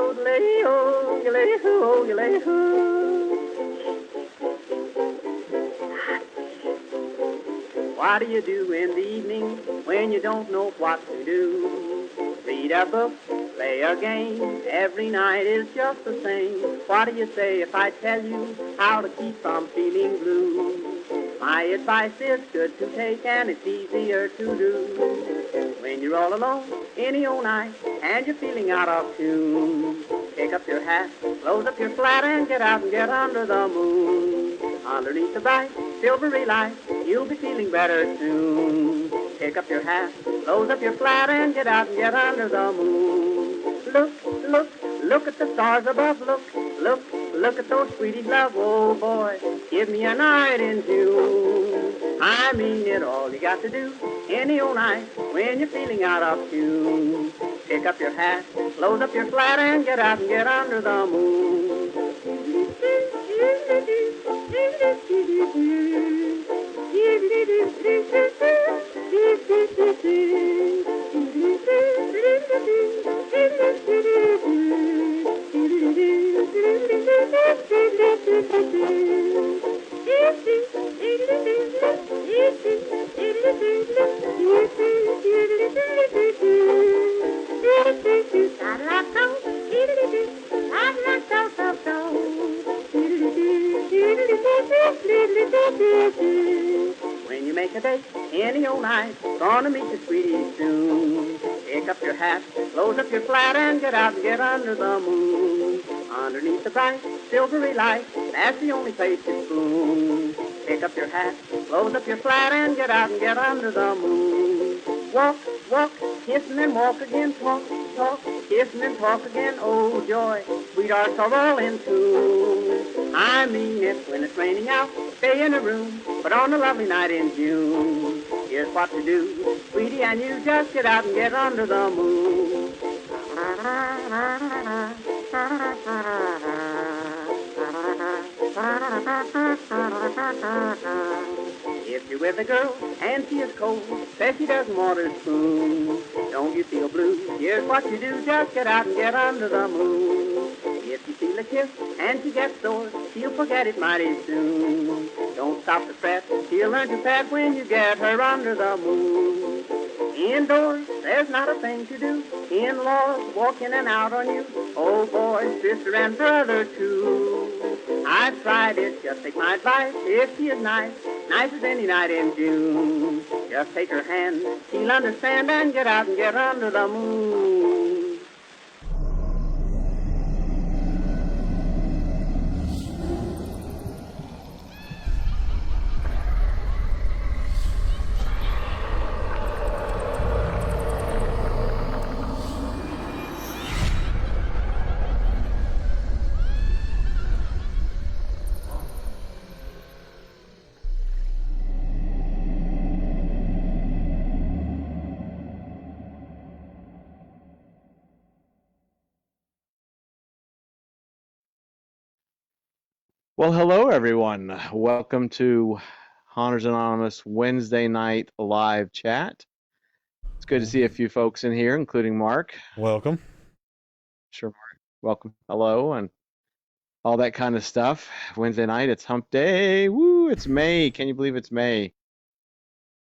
What do you do in the evening when you don't know what to do? Read a book, play a game, every night is just the same. What do you say if I tell you how to keep from feeling blue? My advice is good to take and it's easier to do. When you're all alone, any old night, and you're feeling out of tune, pick up your hat, close up your flat, and get out and get under the moon. Underneath the bright, silvery light, you'll be feeling better soon. Pick up your hat, close up your flat, and get out and get under the moon. Look, look, look at the stars above. Look, look, look at those sweeties love. Oh boy, give me a night in June. I mean it, all you got to do any old night when you're feeling out of tune. Pick up your hat, close up your flat, and get out and get under the moon. When you make a date any old night, gonna meet your sweetie soon. Pick up your hat, close up your flat, and get out and get under the moon. Underneath the bright, silvery light, that's the only place to spoon. Pick up your hat, close up your flat, and get out and get under the moon. Walk, walk, kissing and walk again, talk, talk, kissing and talk again, oh joy, sweethearts are all in tune. I mean it, when it's raining out, stay in a room, but on a lovely night in June, here's what to do, sweetie, and you just get out and get under the moon. If you're with a girl and she is cold, says she doesn't want her spoon, don't you feel blue? Here's what you do, just get out and get under the moon. If you feel a kiss and she gets sore, she'll forget it mighty soon. Don't stop to fret, she'll learn to pet when you get her under the moon. Indoors, there's not a thing to do. In-laws walk in and out on you. Oh boy, sister and brother too. I've tried it, just take my advice. If she is nice, nice as any night in June, just take her hand, she'll understand, and get out and get under the moon. Well, hello everyone. Welcome to Haunters Anonymous Wednesday night live chat. It's good to see a few folks in here, including Mark. Welcome. Sure, Mark. Welcome. Hello, and all that kind of stuff. Wednesday night, it's hump day. Woo, it's May. Can you believe it's May?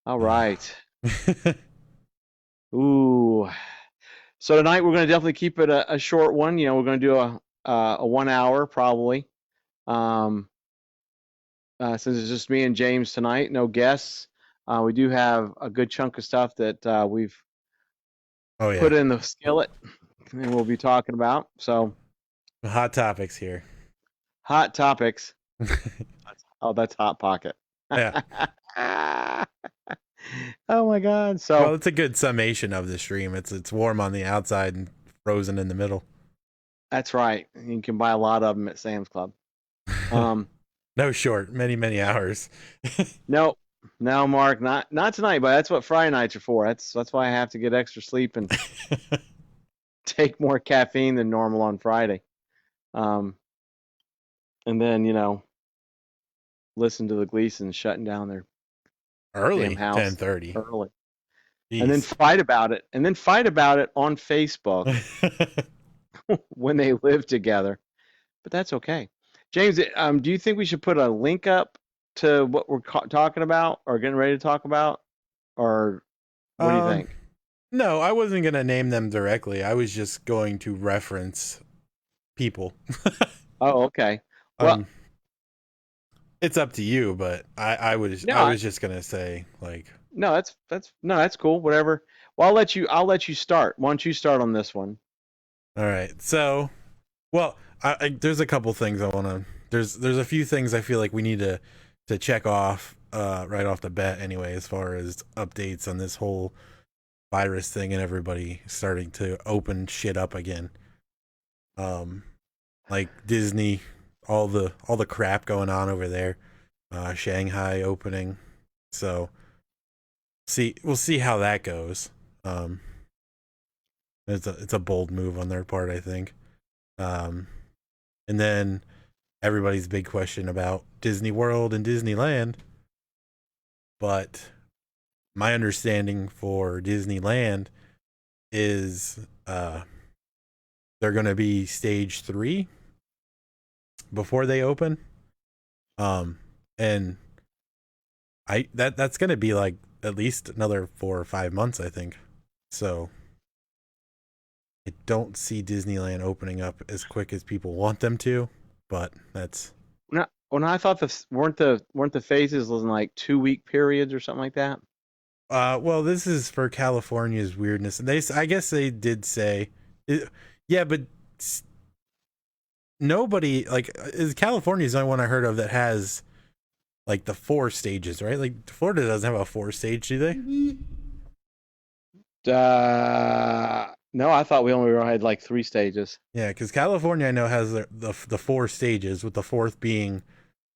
All right. Ooh. So tonight we're going to definitely keep it a short one. You know, we're going to do a 1 hour probably. Since it's just me and James tonight, no guests, we do have a good chunk of stuff that we've put in the skillet and we'll be talking about. So hot topics here. Hot topics. Oh, that's Hot Pocket. Yeah. Oh my God. So well, it's a good summation of the stream. It's warm on the outside and frozen in the middle. That's right. You can buy a lot of them at Sam's Club. No short, many hours. No, Mark, not tonight, but that's what Friday nights are for. That's why I have to get extra sleep and take more caffeine than normal on Friday. And then, you know, listen to the Gleasons shutting down their early damn house 10:30 early. Jeez. And then fight about it on Facebook when they lived together, but that's okay. James, do you think we should put a link up to what we're talking about or getting ready to talk about, or what do you Um, think? no, I wasn't gonna name them directly. I was just going to reference people. Oh, okay. Well, um, it's up to you, but no, I was just gonna say like, no, that's cool. Whatever. Well, I'll let you start. Why don't you start on this one? all right, so well, there's a couple things I wanna. There's a few things I feel like we need to check off right off the bat anyway, as far as updates on this whole virus thing and everybody starting to open shit up again. Um, like Disney, all the crap going on over there. Shanghai opening, so we'll see how that goes. Um, it's a bold move on their part, I think. Um, and then everybody's big question about Disney World and Disneyland, but my understanding for Disneyland is they're going to be stage 3 before they open. And that's going to be like at least another 4 or 5 months, I think. So I don't see Disneyland opening up as quick as people want them to, but that's No, when I thought weren't the phases in like 2 week periods or something like that. well, this is for California's weirdness. And I guess they did say yeah, but nobody like California's the only one I heard of that has like the 4 stages, right? Like Florida doesn't have a 4 stage, do they? No, I thought we only had like 3 stages. Yeah, because California I know has the 4 stages, with the fourth being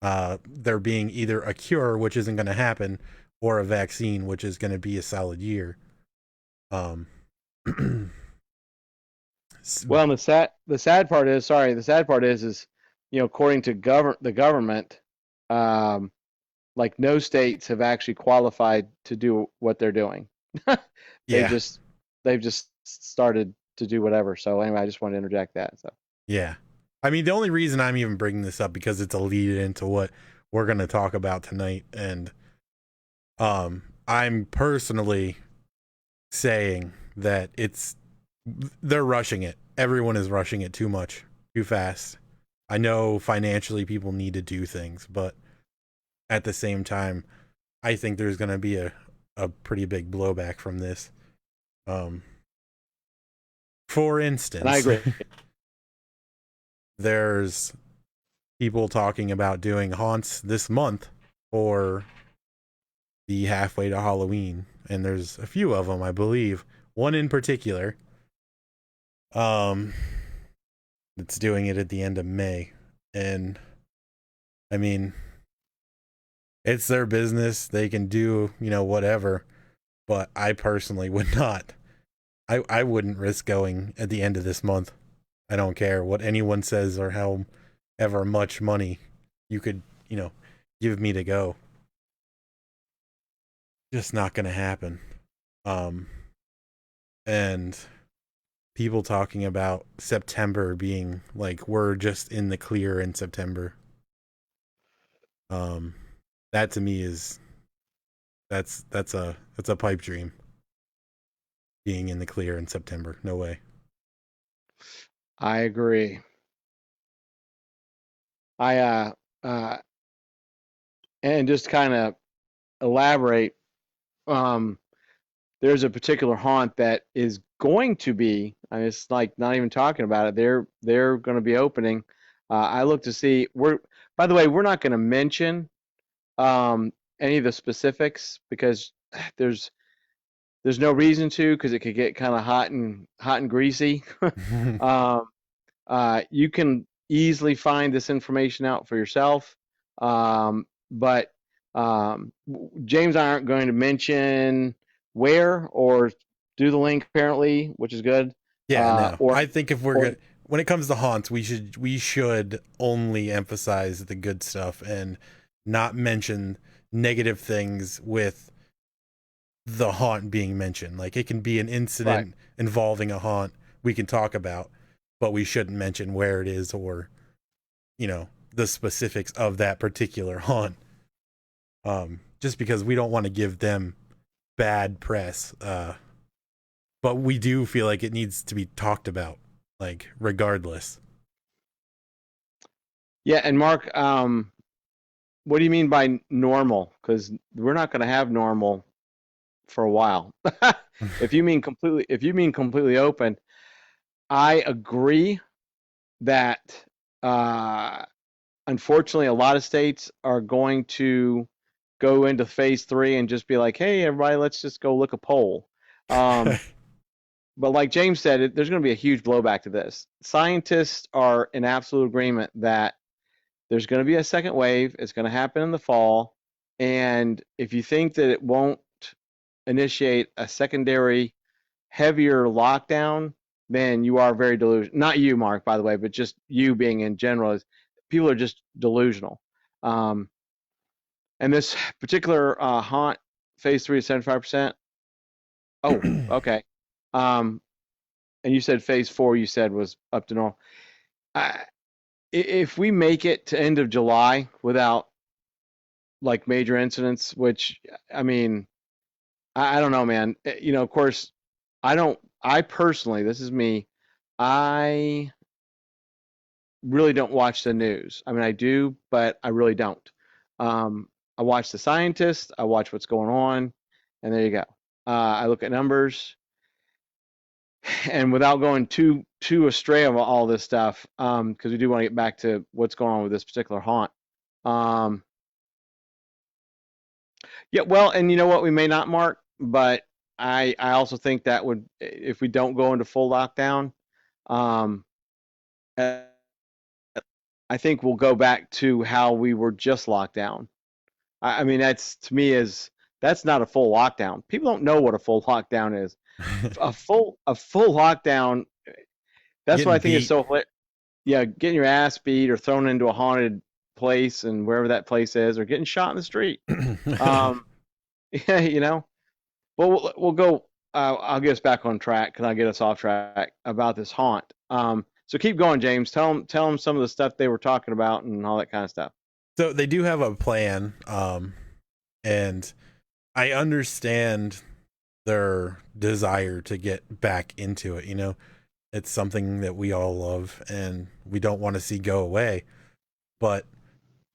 there being either a cure, which isn't going to happen, or a vaccine, which is going to be a solid year. Um, Well, and the sad part is, according to the government, um, like no states have actually qualified to do what they're doing. They've yeah, just they've just started to do whatever. So anyway, I just wanted to interject that. So yeah. I mean, the only reason I'm even bringing this up because it's a lead into what we're going to talk about tonight, and I'm personally saying that they're rushing it. Everyone is rushing it too much, too fast. I know financially people need to do things, but at the same time, I think there's going to be a pretty big blowback from this. For instance, and I agree. there's people talking about doing haunts this month for the halfway to Halloween, and there's a few of them, I believe. One in particular, that's doing it at the end of May, and I mean, it's their business. They can do, whatever, but I personally would not. I wouldn't risk going at the end of this month. I don't care what anyone says or however much money you could, give me to go. Just not going to happen. And people talking about September being like we're just in the clear in September. That to me is that's a pipe dream. Being in the clear in September, no way. I agree. I and just kind of elaborate. Um, there's a particular haunt that is going to be. I mean, it's like not even talking about it. They're going to be opening. I look to see. By the way, we're not going to mention any of the specifics because there's no reason to, because it could get kind of hot and greasy. um, you can easily find this information out for yourself. But James and I aren't going to mention where or do the link apparently, which is good. Yeah, no. Or I think if we're good when it comes to haunts, we should only emphasize the good stuff and not mention negative things with the haunt being mentioned. Like it can be an incident right. involving a haunt we can talk about, but we shouldn't mention where it is or, the specifics of that particular haunt. Just because we don't want to give them bad press. But we do feel like it needs to be talked about, like, regardless. Yeah, and Mark, what do you mean by normal? Because we're not going to have normal for a while. If you mean completely open, I agree that unfortunately a lot of states are going to go into phase 3 and just be like, hey, everybody, let's just go look a poll. But like James said, there's going to be a huge blowback to this. Scientists are in absolute agreement that there's going to be a second wave. It's going to happen in the fall. And if you think that it won't initiate a secondary, heavier lockdown, then you are very delusional. Not you, Mark, by the way, but just you being in general. Is people are just delusional. And this particular haunt, phase 3 is 75%. Oh, okay. And you said phase 4, you said was up to normal. If we make it to end of July without like major incidents, which I mean, I don't know, man. Of course, I personally, this is me, I really don't watch the news. I mean, I do, but I really don't. I watch the scientists, I watch what's going on, and there you go. I look at numbers, and without going too astray of all this stuff, because we do want to get back to what's going on with this particular haunt. Yeah, well, and you know what, we may not, Mark, but I also think that would, if we don't go into full lockdown, I think we'll go back to how we were just locked down. I mean, that's to me that's not a full lockdown. People don't know what a full lockdown is. A full lockdown. That's Getting what I think is beat. so. Yeah, getting your ass beat or thrown into a haunted place and wherever that place is, or getting shot in the street. Yeah, Well, we'll go. I'll get us back on track because I'll get us off track about this haunt. So keep going, James. Tell them some of the stuff they were talking about and all that kind of stuff. So they do have a plan, and I understand their desire to get back into it. It's something that we all love and we don't want to see go away. But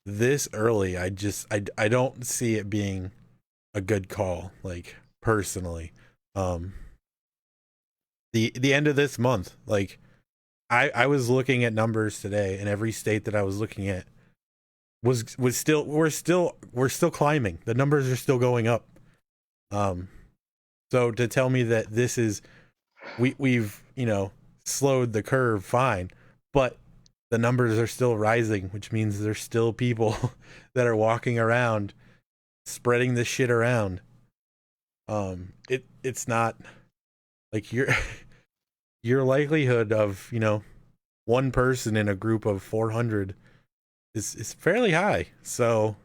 this early, I don't see it being a good call, like, personally. The end of this month, like, I was looking at numbers today, and every state that I was looking at was still we're still climbing. The numbers are still going up. So to tell me that this is we've slowed the curve, fine, but the numbers are still rising, which means there's still people that are walking around spreading this shit around. It's not like your likelihood of one person in a group of 400 is fairly high. So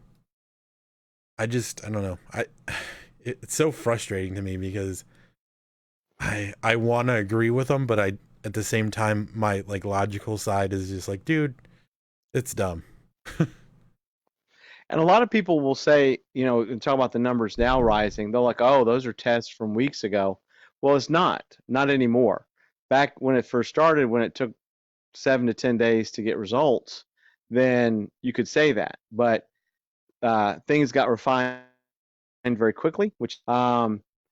I don't know. It's so frustrating to me because I want to agree with them, but at the same time my like logical side is just like, dude, it's dumb. And a lot of people will say, and talk about the numbers now rising. They're like, oh, those are tests from weeks ago. Well, it's not anymore. Back when it first started, when it took 7 to 10 days to get results, then you could say that. But things got refined very quickly,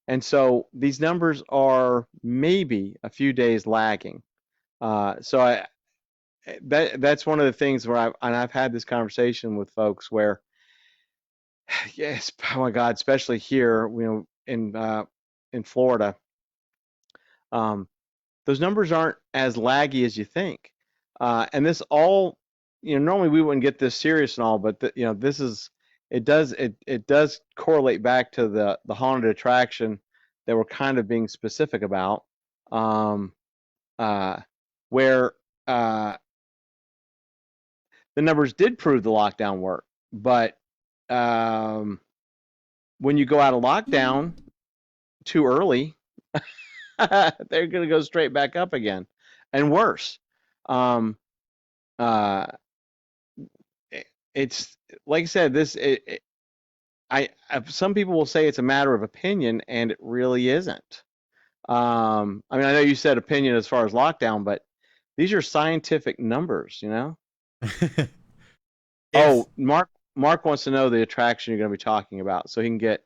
and so these numbers are maybe a few days lagging. So that's one of the things where I've had this conversation with folks where, yes, oh my God, especially here, in Florida, those numbers aren't as laggy as you think. And this all, normally we wouldn't get this serious and all, but this is, it does correlate back to the haunted attraction that we're kind of being specific about, where the numbers did prove the lockdown worked, but when you go out of lockdown too early, they're going to go straight back up again, and worse. Um, uh, it's like I said, some people will say it's a matter of opinion, and it really isn't. I mean, I know you said opinion as far as lockdown, but these are scientific numbers, you know? If Oh, Mark wants to know the attraction you're going to be talking about, so he can get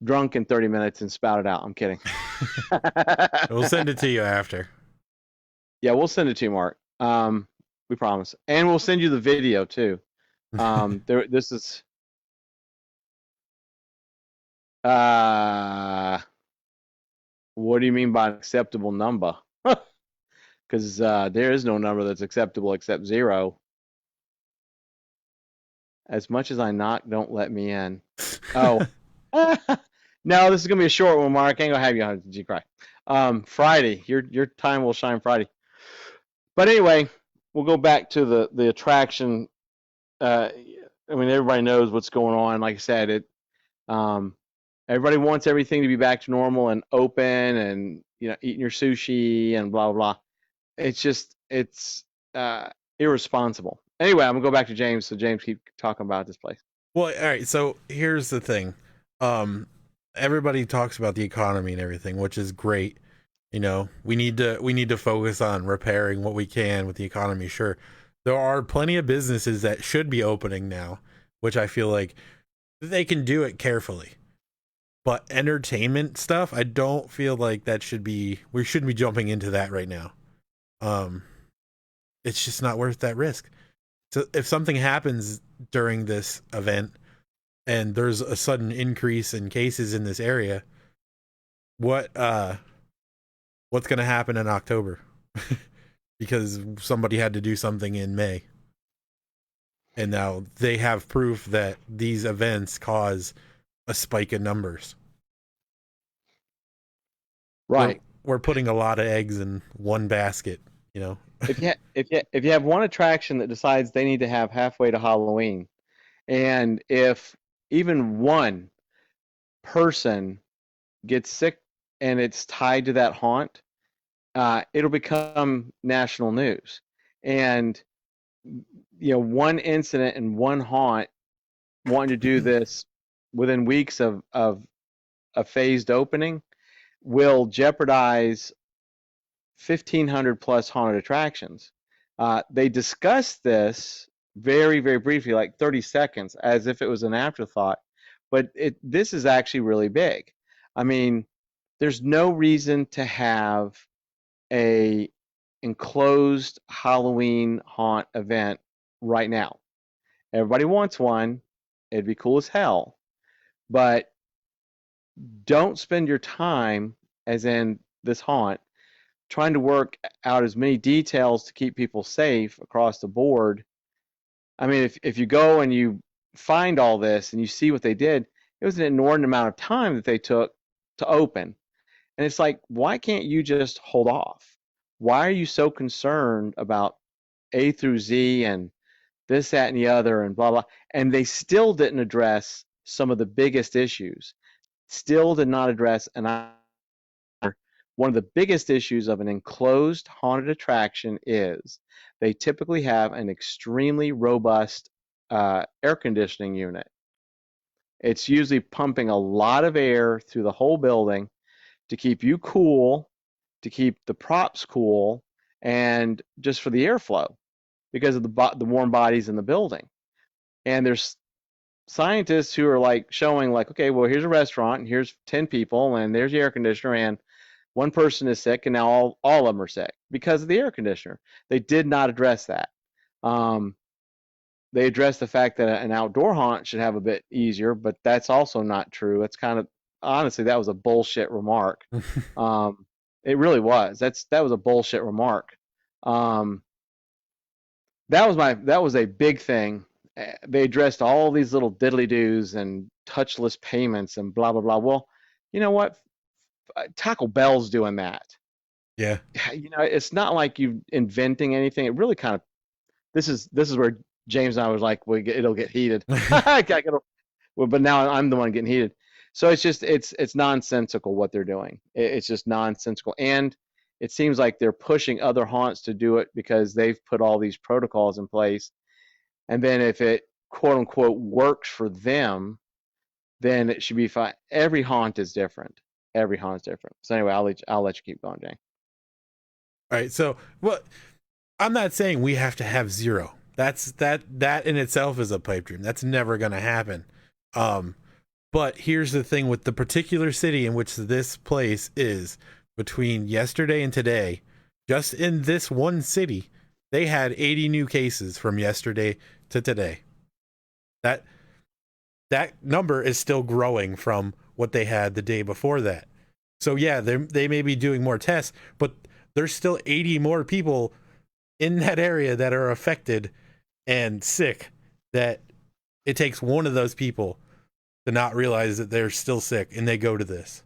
drunk in 30 minutes and spout it out. I'm kidding. we'll send it to you after. Yeah, we'll send it to you, Mark. We promise, and we'll send you the video too. This is what do you mean by an acceptable number? Because there is no number that's acceptable except 0. As much as I knock, don't let me in. Oh, no, this is gonna be a short one, Mark. I ain't gonna have you on G Cry. Friday, your time will shine Friday. But anyway, we'll go back to the attraction. I mean, everybody knows what's going on. Like I said, everybody wants everything to be back to normal and open, and eating your sushi and blah blah blah. It's irresponsible. Anyway, I'm gonna go back to James. So James, keep talking about this place. Well, all right. So here's the thing. Everybody talks about the economy and everything, which is great. We need to focus on repairing what we can with the economy. Sure, there are plenty of businesses that should be opening now, which I feel like they can do it carefully. But entertainment stuff, I don't feel like we shouldn't be jumping into that right now. It's just not worth that risk. So if something happens during this event and there's a sudden increase in cases in this area, what's going to happen in October? Because somebody had to do something in May. And now they have proof that these events cause a spike in numbers. Right. We're putting a lot of eggs in one basket, If you have one attraction that decides they need to have halfway to Halloween, and if even one person gets sick and it's tied to that haunt, it'll become national news. And one incident and one haunt wanting to do this within weeks of a phased opening will jeopardize 1,500 plus haunted attractions. They discussed this very, very briefly, like 30 seconds, as if it was an afterthought. But this is actually really big. I mean, there's no reason to have a enclosed Halloween haunt event right now. Everybody wants one. It'd be cool as hell. But don't spend your time, as in this haunt, trying to work out as many details to keep people safe across the board. I mean, if you go and you find all this and you see what they did, it was an inordinate amount of time that they took to open. And it's like, why can't you just hold off? Why are you so concerned about A through Z and this, that, and the other and blah, blah? And they still didn't address some of the biggest issues. Still did not address, and one of the biggest issues of an enclosed haunted attraction is they typically have an extremely robust air conditioning unit. It's usually pumping a lot of air through the whole building to keep you cool, to keep the props cool, and just for the airflow because of the warm bodies in the building. And there's scientists who are like showing like, okay, well, here's a restaurant and here's 10 people and there's the air conditioner and one person is sick and now all of them are sick because of the air conditioner. They did not address that. They addressed the fact that an outdoor haunt should have a bit easier, but that's also not true. That's kind of, honestly, that was a bullshit remark. It really was. That was a bullshit remark. That was a big thing. They addressed all these little diddly doos and touchless payments and blah blah blah. Well, you know what? Taco Bell's doing that. Yeah. It's not like you inventing anything. It really kind of this is where James and I was like, it'll get heated. But now I'm the one getting heated. So it's nonsensical what they're doing. It's just nonsensical. And it seems like they're pushing other haunts to do it because they've put all these protocols in place. And then if it quote unquote works for them, then it should be fine. Every haunt is different. Every haunt is different. So anyway, I'll let you keep going, Jay. All right. So, well, I'm not saying we have to have zero. That in itself is a pipe dream. That's never going to happen. But here's the thing with the particular city in which this place is. Between yesterday and today, just in this one city, they had 80 new cases from yesterday to today. That number is still growing from what they had the day before that. So yeah, they may be doing more tests, but there's still 80 more people in that area that are affected and sick, that it takes one of those people to not realize that they're still sick and they go to this.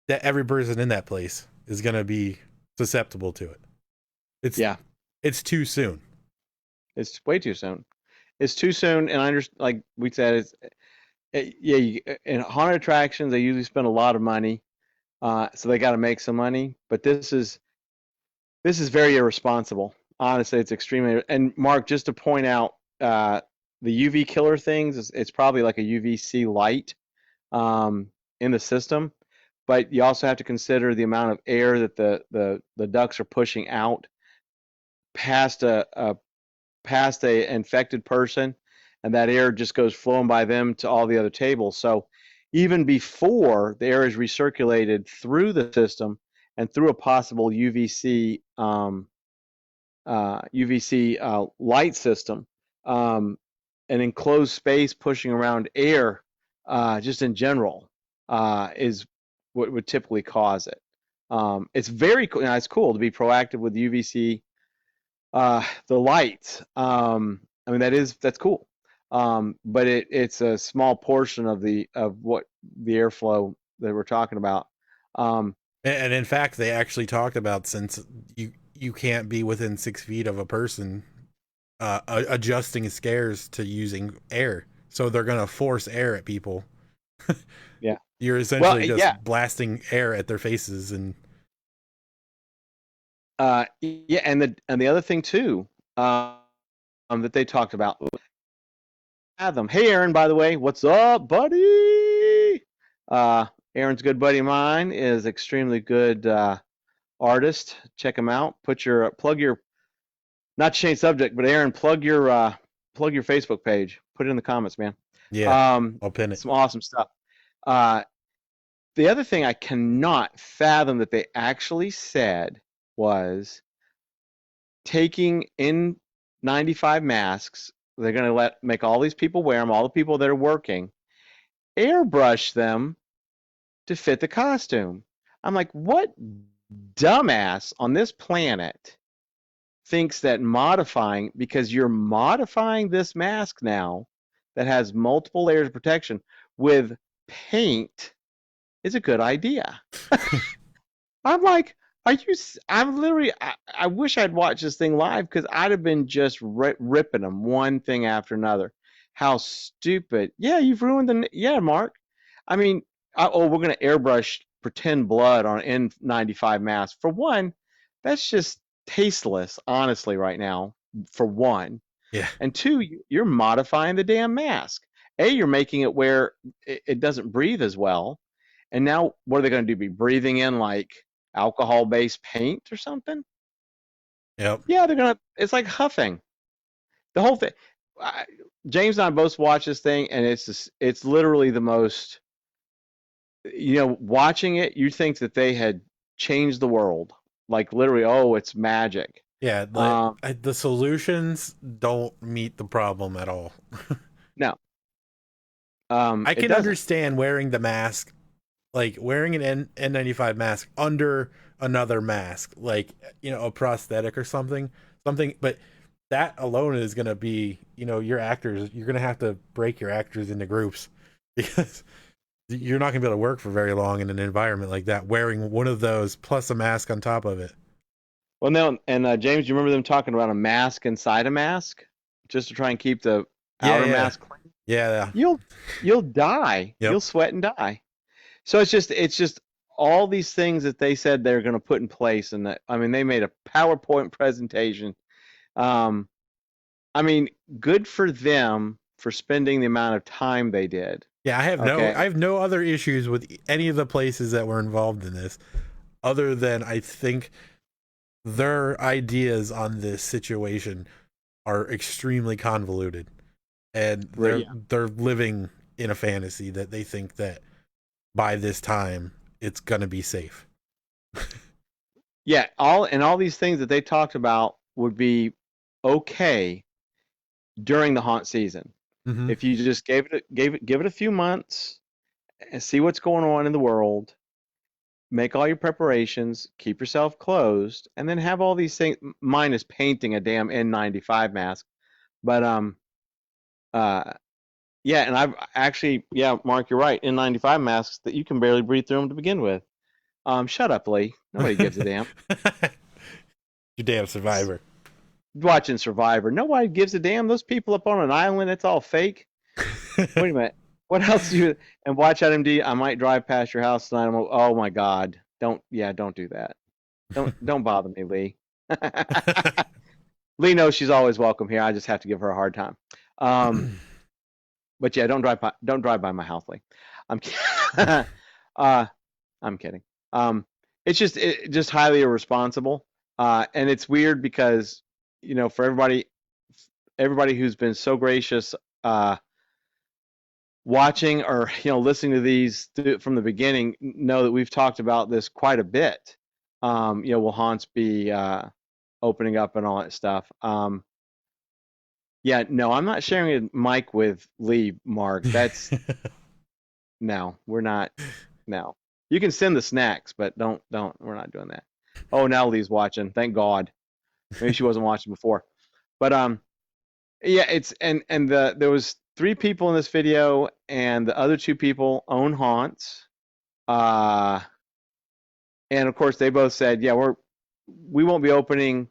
That every person in that place is going to be susceptible to it. It's too soon. It's way too soon. It's too soon, and I understand. Like we said, in haunted attractions they usually spend a lot of money, so they got to make some money. But this is very irresponsible. Honestly, it's extremely. And Mark, just to point out, the UV killer things, it's probably like a UVC light in the system. But you also have to consider the amount of air that the ducts are pushing out past a infected person, and that air just goes flowing by them to all the other tables. So even before the air is recirculated through the system and through a possible UVC light system, an enclosed space pushing around air, just in general, is what would typically cause it. It's very cool. It's cool to be proactive with UVC, the lights. I mean, that's cool. But it's a small portion of what the airflow that we're talking about. And in fact, they actually talked about, since you can't be within 6 feet of a person, adjusting scares to using air. So they're going to force air at people. Yeah. You're essentially blasting air at their faces. And and the other thing too, that they talked about, Fathom. Hey Aaron, by the way, what's up, buddy? Aaron's a good buddy of mine, is extremely good artist. Check him out. Plug your, not to change subject, but Aaron, plug your Facebook page. Put it in the comments, man. Yeah, I'll pin it. Some awesome stuff. The other thing I cannot fathom that they actually said was taking N95 masks. They're going to make all these people wear them, all the people that are working, airbrush them to fit the costume. I'm like, what dumbass on this planet thinks that modifying, because you're modifying this mask now that has multiple layers of protection with paint, is a good idea. I'm like, I'm literally, I wish I'd watched this thing live, because I'd have been just ripping them one thing after another. How stupid. Yeah, you've ruined yeah, Mark. I mean, we're going to airbrush pretend blood on an N95 mask. For one, that's just tasteless, honestly, right now, for one. Yeah. And two, you're modifying the damn mask. You're making it where it doesn't breathe as well. And now what are they going to do? Be breathing in like alcohol-based paint or something? Yep. Yeah, it's like huffing. The whole thing. James and I both watched this thing, and it's literally the most, watching it, you think that they had changed the world. Like literally, it's magic. Yeah, the solutions don't meet the problem at all. No. I can understand wearing the mask, like wearing an N95 mask under another mask, like, a prosthetic or something, but that alone is going to be, your actors, you're going to have to break your actors into groups, because you're not going to be able to work for very long in an environment like that, wearing one of those plus a mask on top of it. Well, no, and James, you remember them talking about a mask inside a mask, just to try and keep the outer mask clean? Yeah. You'll die. Yep. You'll sweat and die. So it's just all these things that they said they're going to put in place, and that, I mean, they made a PowerPoint presentation. Um, I mean, good for them for spending the amount of time they did. Yeah, I Okay. have no other issues with any of the places that were involved in this, other than I think their ideas on this situation are extremely convoluted, and they're living in a fantasy that they think that by this time it's gonna be safe. Yeah, all these things that they talked about would be okay during the haunt season. Mm-hmm. If you just give it a few months and see what's going on in the world, make all your preparations, keep yourself closed, and then have all these things. Mine is painting a damn N95 mask, but yeah, and I've actually, yeah, Mark, you're right. N95 masks that you can barely breathe through them to begin with. Shut up, Lee. Nobody gives a damn. You damn Survivor. Watching Survivor. Nobody gives a damn. Those people up on an island, it's all fake. Wait a minute. What else do you, and watch MD, I might drive past your house tonight. Oh my God. Don't do that. Don't bother me, Lee. Lee knows she's always welcome here. I just have to give her a hard time. But yeah, don't drive by my house, Lee. I'm kidding. I'm kidding. It's just highly irresponsible. And it's weird because, you know, for everybody who's been so gracious, watching or, you know, listening to these from the beginning, know that we've talked about this quite a bit. You know, will haunts be opening up and all that stuff? Yeah, no, I'm not sharing a mic with Lee, Mark. That's no, we're not. No, you can send the snacks, but don't. We're not doing that. Oh, now Lee's watching. Thank God. Maybe she wasn't watching before, but yeah, it's and there was 3 people in this video, and the other 2 people own haunts, and of course they both said, yeah, we won't be opening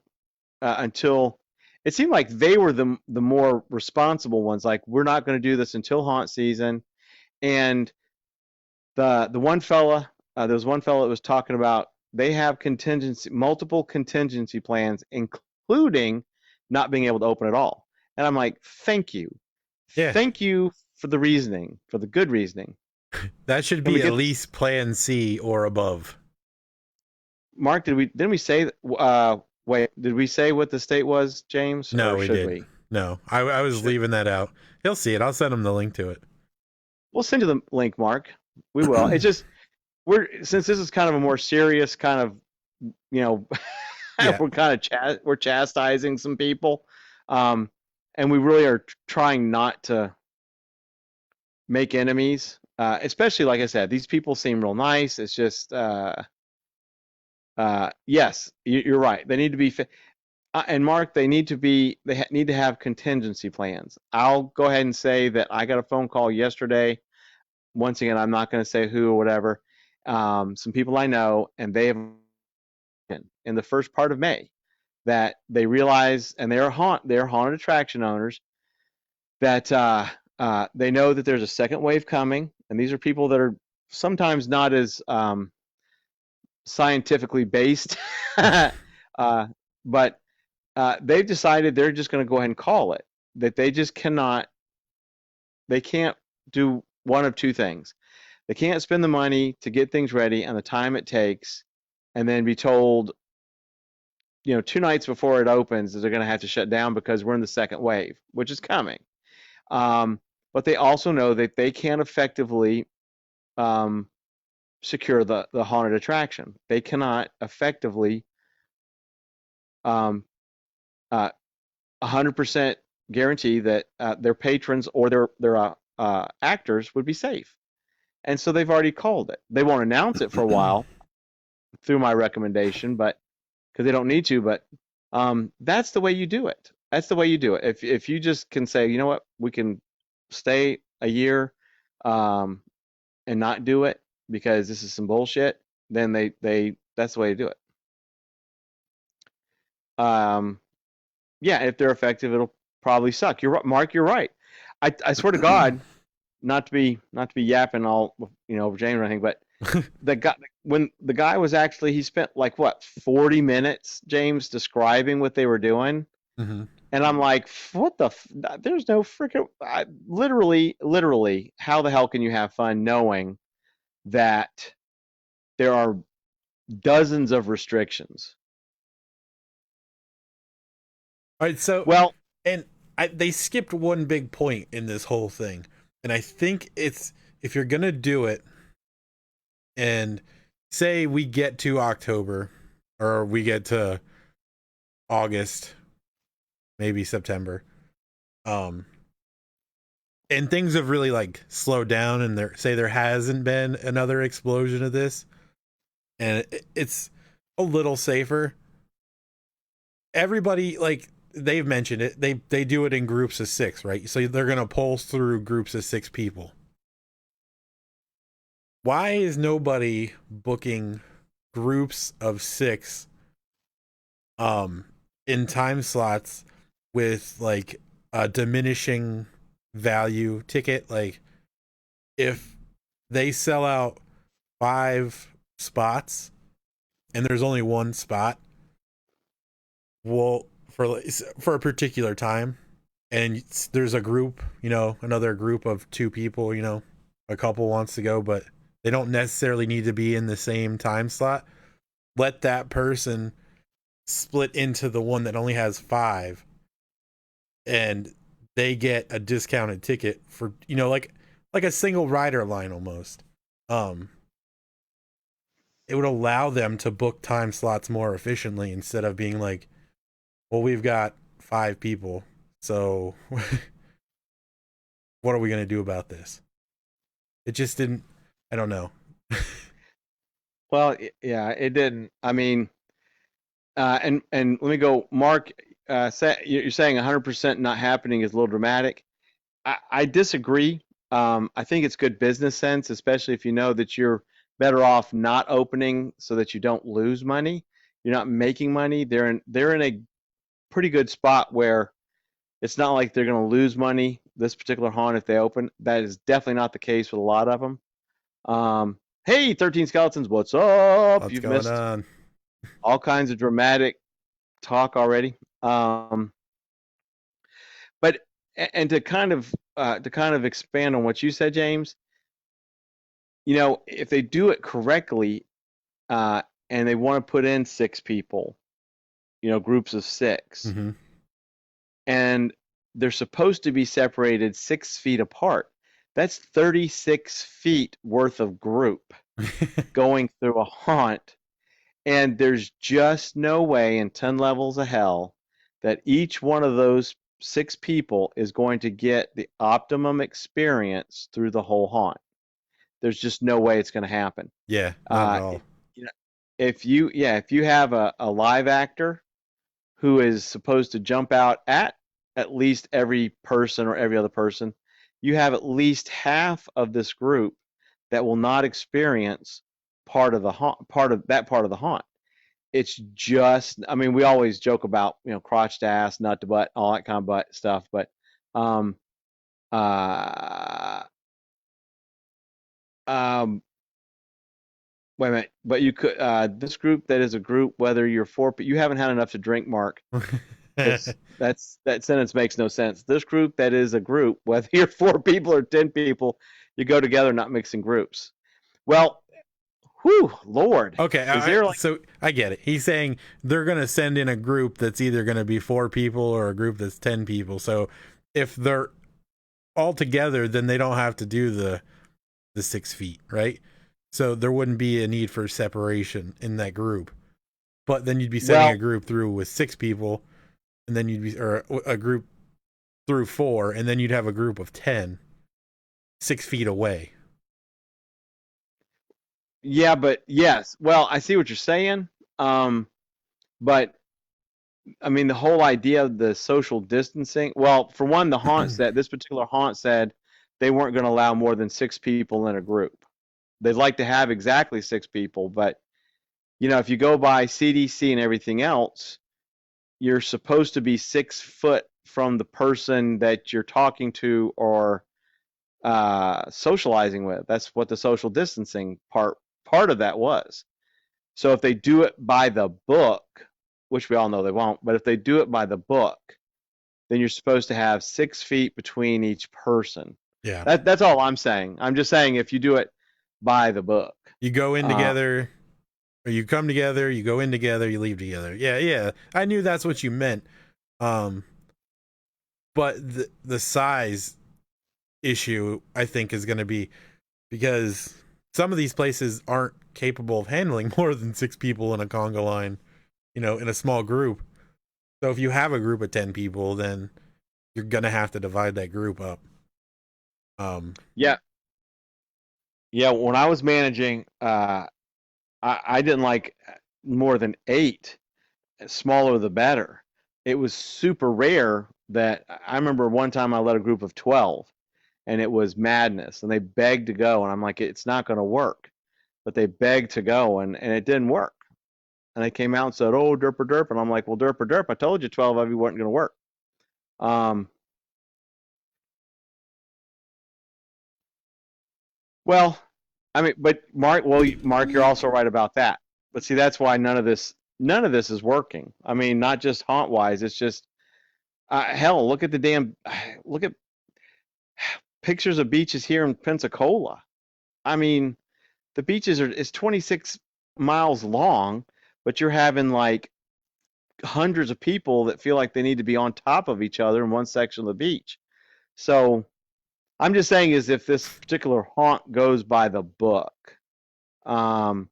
until. It seemed like they were the more responsible ones. Like, we're not going to do this until haunt season. And the one fella, there was one fella that was talking about they have multiple contingency plans, including not being able to open at all. And I'm like, thank you. Yeah. Thank you for the reasoning, for the good reasoning. That should be at least plan C or above. Mark, didn't we say wait, did we say what the state was, James? No, we did. No, I was leaving that out. He'll see it. I'll send him the link to it. We'll send you the link, Mark. We will. It's just since this is kind of a more serious kind of, you know, yeah. we're chastising some people, and we really are trying not to make enemies. Especially, like I said, these people seem real nice. It's just. Yes, you're right. They need to be, and Mark, they need to have contingency plans. I'll go ahead and say that I got a phone call yesterday. Once again, I'm not going to say who or whatever. Some people I know, and they have in the first part of May that they realize, and they're haunted attraction owners, that they know that there's a second wave coming, and these are people that are sometimes not as scientifically based, but they've decided they're just going to go ahead and call it, that they just they can't do one of 2 things. They can't spend the money to get things ready and the time it takes, and then be told, you know, 2 nights before it opens that they're going to have to shut down because we're in the second wave, which is coming. But they also know that they can't effectively secure the haunted attraction. They cannot effectively 100% guarantee that their patrons or their actors would be safe. And so they've already called it. They won't announce it for a while through my recommendation, but because they don't need to, but that's the way you do it. That's the way you do it. If you just can say, you know what, we can stay a year and not do it, because this is some bullshit, then that's the way to do it. Yeah, if they're effective, it'll probably suck. You're Mark, you're right. I swear to God, not to be yapping all, you know, over James or anything, but the guy when the guy was actually he spent like what 40 minutes, James, describing what they were doing. Hmm. And I'm like, what the? There's no freaking. Literally, how the hell can you have fun knowing that there are dozens of restrictions? All right, so Well, and they skipped one big point in this whole thing, and I think it's if you're gonna do it, and say we get to October or we get to August, maybe September, um, and things have really like slowed down, and there hasn't been another explosion of this, and it's a little safer. Everybody like they've mentioned it. They do it in groups of 6, right? So they're gonna pulse through groups of 6 people. Why is nobody booking groups of 6 in time slots with like a diminishing value ticket? Like if they sell out 5 spots and there's only one spot, well, for a particular time, and there's a group, another group of 2 people, a couple wants to go, but they don't necessarily need to be in the same time slot. Let that person split into the one that only has 5, and they get a discounted ticket for like a single rider line almost. It would allow them to book time slots more efficiently instead of being like, well, we've got 5 people, so what are we going to do about this? It just didn't. I don't know. well, yeah, it didn't. I mean, and let me go, Mark. You're saying 100% not happening is a little dramatic. I disagree. I think it's good business sense, especially if you know that you're better off not opening so that you don't lose money. You're not making money. They're in a pretty good spot where it's not like they're going to lose money this particular haunt if they open. That is definitely not the case with a lot of them. Hey, 13 Skeletons, what's up? What's You've going missed on? all kinds of dramatic talk already. But and to kind of expand on what you said, James, if they do it correctly, and they want to put in 6 people, groups of 6, Mm-hmm. and they're supposed to be separated 6 feet apart. That's 36 feet worth of group going through a haunt, and there's just no way in 10 levels of hell that each one of those 6 people is going to get the optimum experience through the whole haunt. There's just no way it's going to happen. Yeah, not at Uh, all. you know, if you have a live actor who is supposed to jump out at least every person or every other person, you have at least half of this group that will not experience part of the haunt. It's just, I mean, we always joke about, crotch to ass, nut to butt, all that kind of butt stuff, but um, uh, um, wait a minute, but you could this group that is a group, whether you're 4, you haven't had enough to drink, Mark, because that sentence makes no sense. This group that is a group, whether you're 4 people or 10 people, you go together, not mixing groups. Well, whew, Lord, Okay, is there like, so I get it. He's saying they're going to send in a group that's either going to be 4 people or a group that's 10 people. So if they're all together, then they don't have to do the 6 feet, right? So there wouldn't be a need for separation in that group. But then you'd be sending a well, group through with 6 people, and then or a group through 4, and then you'd have a group of 10, 6 feet away. yeah, but yes, well, I see what you're saying, but I mean, the whole idea of the social distancing. Well, for one, this particular haunt said they weren't going to allow more than 6 people in a group. They'd like to have exactly 6 people, but if you go by CDC and everything else, you're supposed to be 6 foot from the person that you're talking to or socializing with. That's what the social distancing part part of that was. So if they do it by the book, which we all know they won't, but if they do it by the book, then you're supposed to have 6 feet between each person. Yeah. That's all I'm saying. I'm just saying if you do it by the book. You go in together, or you come together, you go in together, you leave together. Yeah. I knew that's what you meant. But the size issue, I think, is going to be because some of these places aren't capable of handling more than 6 people in a conga line, in a small group. So if you have a group of 10 people, then you're going to have to divide that group up. Yeah. When I was managing, I didn't like more than 8. Smaller the better. It was super rare that I remember one time I led a group of 12 and it was madness and they begged to go and I'm like, it's not going to work, but they begged to go and it didn't work. And they came out and said, oh, derp or derp. And I'm like, well, derp or derp. I told you 12 of you weren't going to work. Well, I mean, but Mark, you're also right about that. But see, that's why none of this is working. I mean, not just haunt wise. It's just, hell, look at look at pictures of beaches here in Pensacola. I mean, the beaches it's 26 miles long, but you're having like hundreds of people that feel like they need to be on top of each other in one section of the beach. So I'm just saying is if this particular haunt goes by the book, but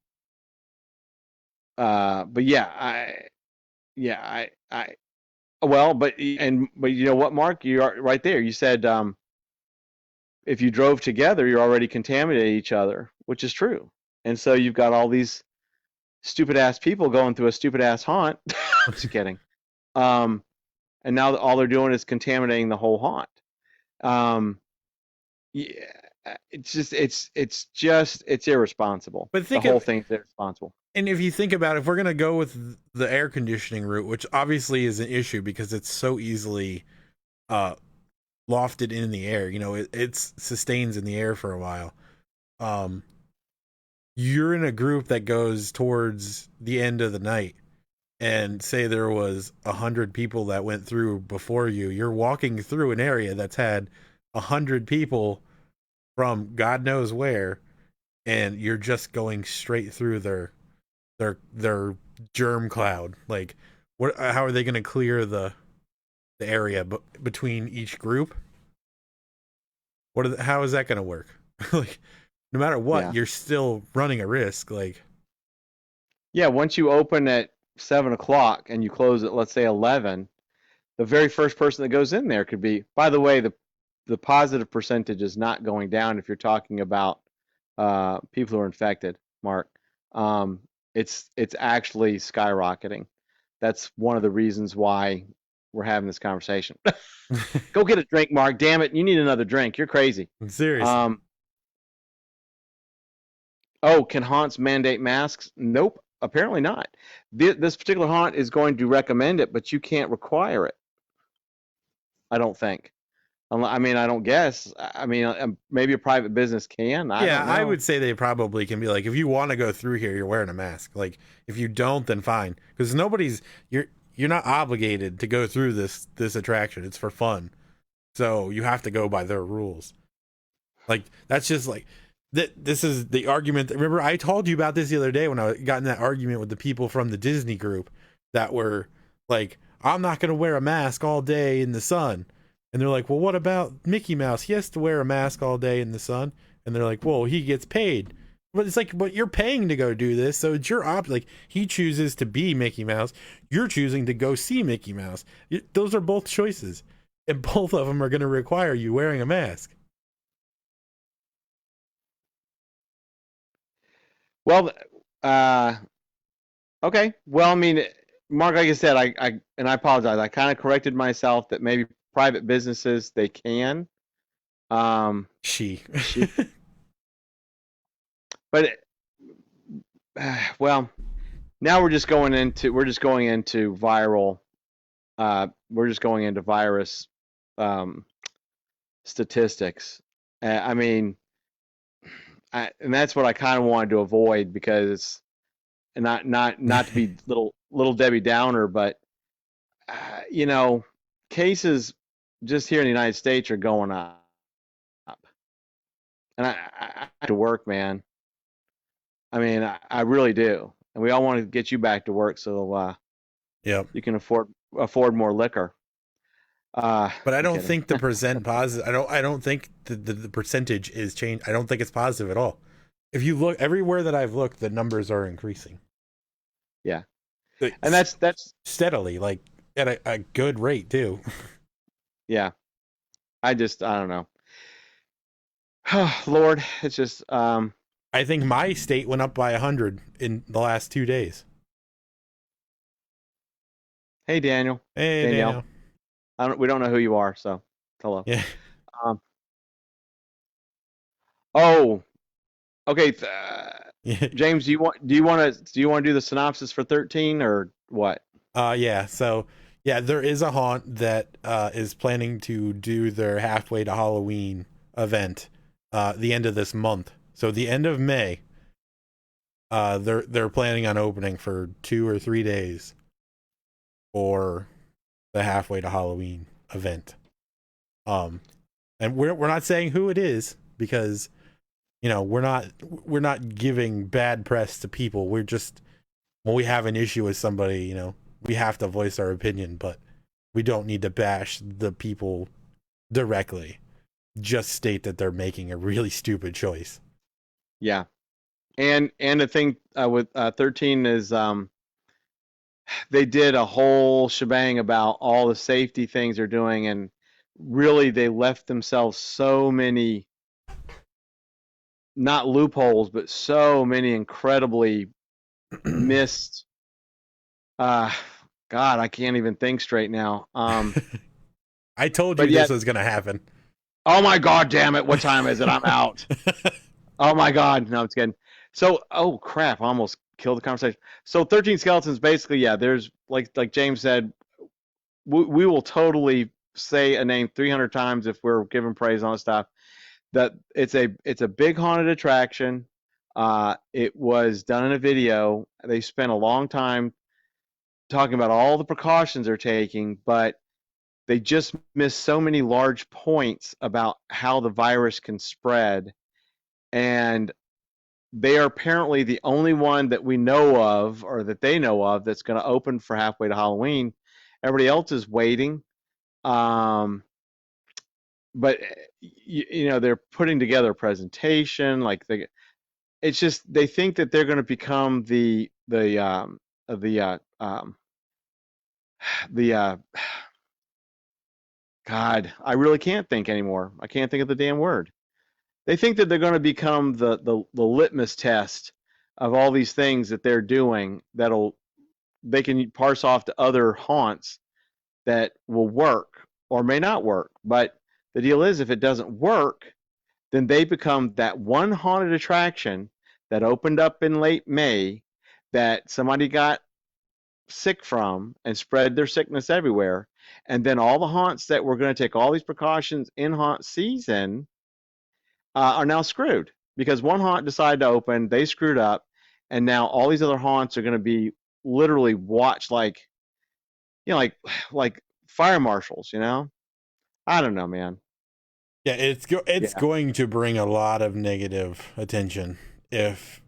you know what, Mark, you are right there. You said if you drove together, you're already contaminating each other, which is true. And so you've got all these stupid ass people going through a stupid ass haunt. Just kidding. And now all they're doing is contaminating the whole haunt. It's irresponsible. But the whole thing's irresponsible. And if you think about it, if we're going to go with the air conditioning route, which obviously is an issue because it's so easily lofted in the air, it sustains in the air for a while. You're in a group that goes towards the end of the night and say there was 100 people that went through before you. You're walking through an area that's had 100 people from God knows where, and you're just going straight through their germ cloud. Like, how are they going to clear the area between each group? How is that going to work? Like, no matter what, you're still running a risk. Like, once you open at 7 o'clock and you close at, let's say, 11, the very first person that goes in there could be, by the way, the positive percentage is not going down if you're talking about people who are infected, Mark. It's actually skyrocketing. That's one of the reasons why we're having this conversation. Go get a drink, Mark. Damn it, you need another drink. You're crazy. Seriously. Can haunts mandate masks? Nope, apparently not. This particular haunt is going to recommend it, but you can't require it. I don't think. I mean, I don't guess. I mean, maybe a private business can. I would say they probably can be like, if you want to go through here, you're wearing a mask. Like, if you don't, then fine, because you're not obligated to go through this attraction. It's for fun, so you have to go by their rules. Like, that's just like that. This is the argument. Remember, I told you about this the other day when I got in that argument with the people from the Disney group that were like, I'm not going to wear a mask all day in the sun. And they're like, well, what about Mickey Mouse? He has to wear a mask all day in the sun. And they're like, well, he gets paid. But it's like, but you're paying to go do this. So it's your like, he chooses to be Mickey Mouse. You're choosing to go see Mickey Mouse. Those are both choices. And both of them are going to require you wearing a mask. Well, okay. Well, I mean, Mark, like I said, I apologize. I kind of corrected myself that maybe private businesses, they can. But well, now we're just going into viral. We're just going into virus statistics. I mean, and that's what I kind of wanted to avoid, because, and not to be little Debbie Downer, but you know, cases just here in the United States are going up, and I have to work, man. I mean, I really do, and we all want to get you back to work so Yep. you can afford more liquor. But I I'm don't kidding. think the percent positive. I don't think the percentage is changed. I don't think it's positive at all. If you look everywhere that I've looked, the numbers are increasing. Yeah, and It's that's steadily, like at a good rate too. yeah. I don't know. Lord, it's just I think my state went up by 100 in the last 2 days. hey Daniel, Hey, Danielle. Daniel. We don't know who you are, so hello. Yeah. Um, oh, okay. Yeah. James, do you want to do the synopsis for 13 or what? Yeah. So, yeah, there is a haunt that is planning to do their halfway to Halloween event the end of this month. So the end of May, they're planning on opening for 2 or 3 days for the halfway to Halloween event. And we're not saying who it is, because we're not giving bad press to people. We're just, when we have an issue with somebody, we have to voice our opinion, but we don't need to bash the people directly. Just state that they're making a really stupid choice. Yeah, and the thing with 13 is they did a whole shebang about all the safety things they're doing, and really they left themselves so many, not loopholes, but so many incredibly missed. God, I can't even think straight now. I told you But yet, this was gonna happen. oh my God, damn it! What time is it? I'm out. Oh my God, no, it's kidding. So, oh crap, I almost killed the conversation. So, 13 Skeletons, basically, yeah. There's like James said, we will totally say a name 300 times if we're giving praise on stuff. That it's a big haunted attraction. It was done in a video. They spent a long time talking about all the precautions they're taking, but they just missed so many large points about how the virus can spread. And they are apparently the only one that we know of, or that they know of, that's going to open for halfway to Halloween. Everybody else is waiting. But they're putting together a presentation. It's just they think that they're going to become the God. I really can't think anymore. I can't think of the damn word. They think that they're going to become the litmus test of all these things that they're doing, they can parse off to other haunts that will work or may not work. But the deal is, if it doesn't work, then they become that one haunted attraction that opened up in late May that somebody got sick from and spread their sickness everywhere. And then all the haunts that were going to take all these precautions in haunt season are now screwed, because one haunt decided to open, they screwed up, and now all these other haunts are going to be literally watched like, like fire marshals. I don't know, man. Yeah, it's Yeah. going to bring a lot of negative attention. If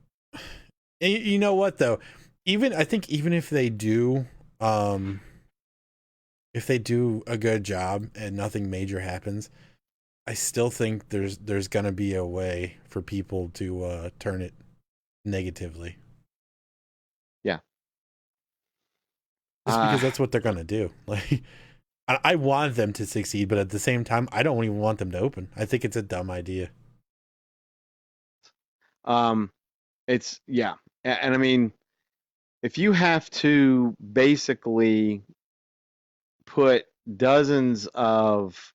you know what though, I think even if they do, if they do a good job and nothing major happens, I still think there's gonna be a way for people to turn it negatively. Yeah. Just because that's what they're gonna do. Like, I want them to succeed, but at the same time, I don't even want them to open. I think it's a dumb idea. It's yeah, and I mean, if you have to basically put dozens of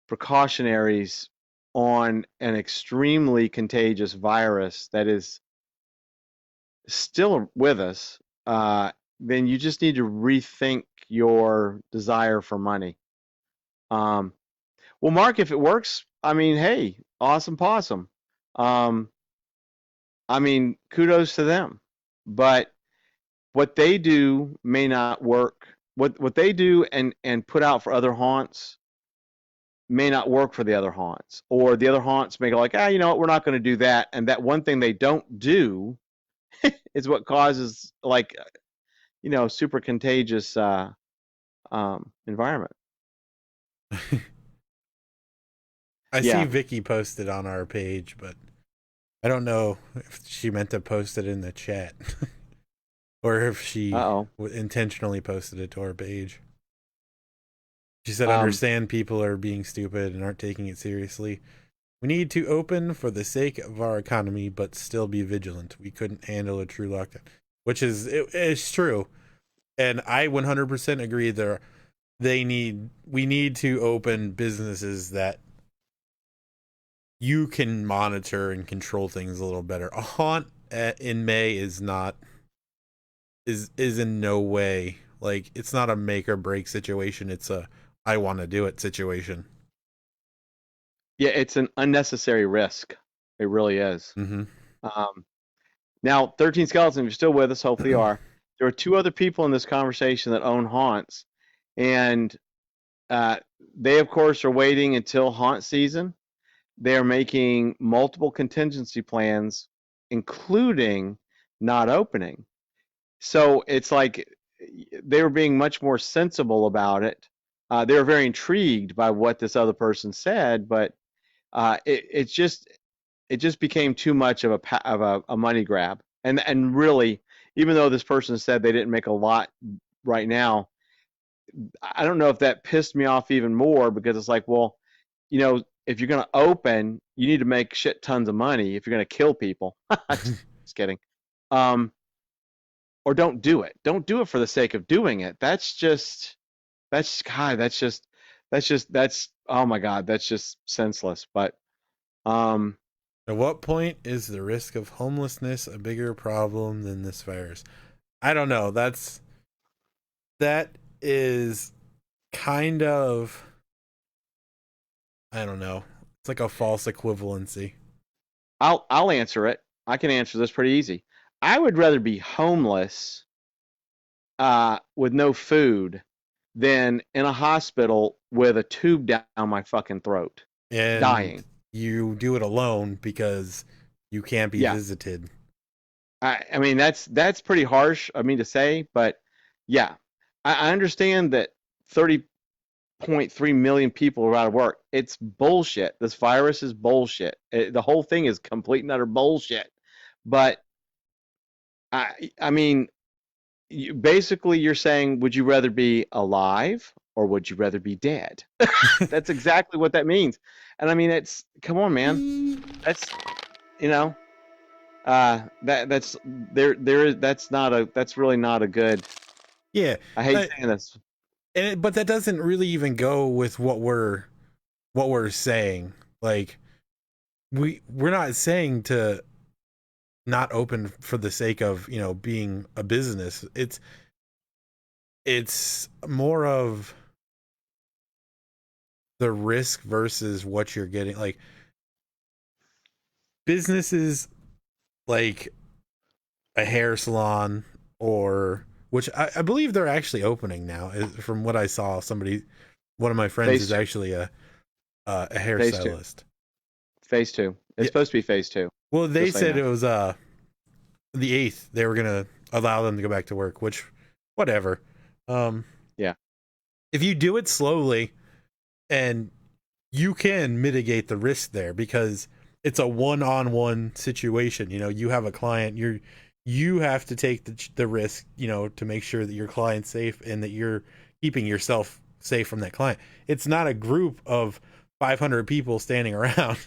precautionaries on an extremely contagious virus that is still with us, then you just need to rethink your desire for money. Well, Mark, if it works, I mean, hey, awesome possum. I mean, kudos to them. But what they do may not work. What they do and put out for other haunts may not work for the other haunts, or the other haunts may go like, you know what, we're not going to do that, and that one thing they don't do is what causes like super contagious environment. I Yeah. see Vicky posted on our page, but I don't know if she meant to post it in the chat or if she intentionally posted it to our page. She said, understand people are being stupid and aren't taking it seriously. We need to open for the sake of our economy, but still be vigilant. We couldn't handle a true lockdown, which it's true. And I 100% agree we need to open businesses that you can monitor and control things a little better. A haunt in May is in no way, like, it's not a make or break situation. It's a I want to do it situation. Yeah, it's an unnecessary risk. It really is. Mm-hmm. Now, 13 Skeletons, if you're still with us, hopefully you are. There are two other people in this conversation that own haunts, and they, of course, are waiting until haunt season. They are making multiple contingency plans, including not opening. So it's like they were being much more sensible about it. They were very intrigued by what this other person said, but it just became too much of a money grab. And really, even though this person said they didn't make a lot right now, I don't know if that pissed me off even more, because it's like, well, if you're going to open, you need to make shit tons of money if you're going to kill people. Just kidding. Or don't do it. Don't do it for the sake of doing it. That's oh my God, that's just senseless. But at what point is the risk of homelessness a bigger problem than this virus? I don't know. That is kind of, I don't know. It's like a false equivalency. I'll answer it. I can answer this pretty easy. I would rather be homeless with no food than in a hospital with a tube down my fucking throat, and dying. You do it alone because you can't be visited. I mean, that's pretty harsh of me to say, but yeah, I understand that 30.3 million people are out of work. It's bullshit. This virus is bullshit. The whole thing is complete and utter bullshit. But I mean, basically you're saying, would you rather be alive or would you rather be dead? That's exactly what that means. And I mean, come on, man. That's, that's really not a good. Yeah. I hate saying this. But that doesn't really even go with what we're saying. Like, we're not saying to not open for the sake of, being a business. It's more of the risk versus what you're getting. Like, businesses like a hair salon, or which I believe they're actually opening now. From what I saw, one of my friends is actually a hairstylist. Phase 2. It's supposed to be phase 2. Well, they said it was the 8th. They were gonna allow them to go back to work, which, whatever. Yeah. If you do it slowly, and you can mitigate the risk there, because it's a one-on-one situation. You have a client. You have to take the risk, to make sure that your client's safe and that you're keeping yourself safe from that client. It's not a group of 500 people standing around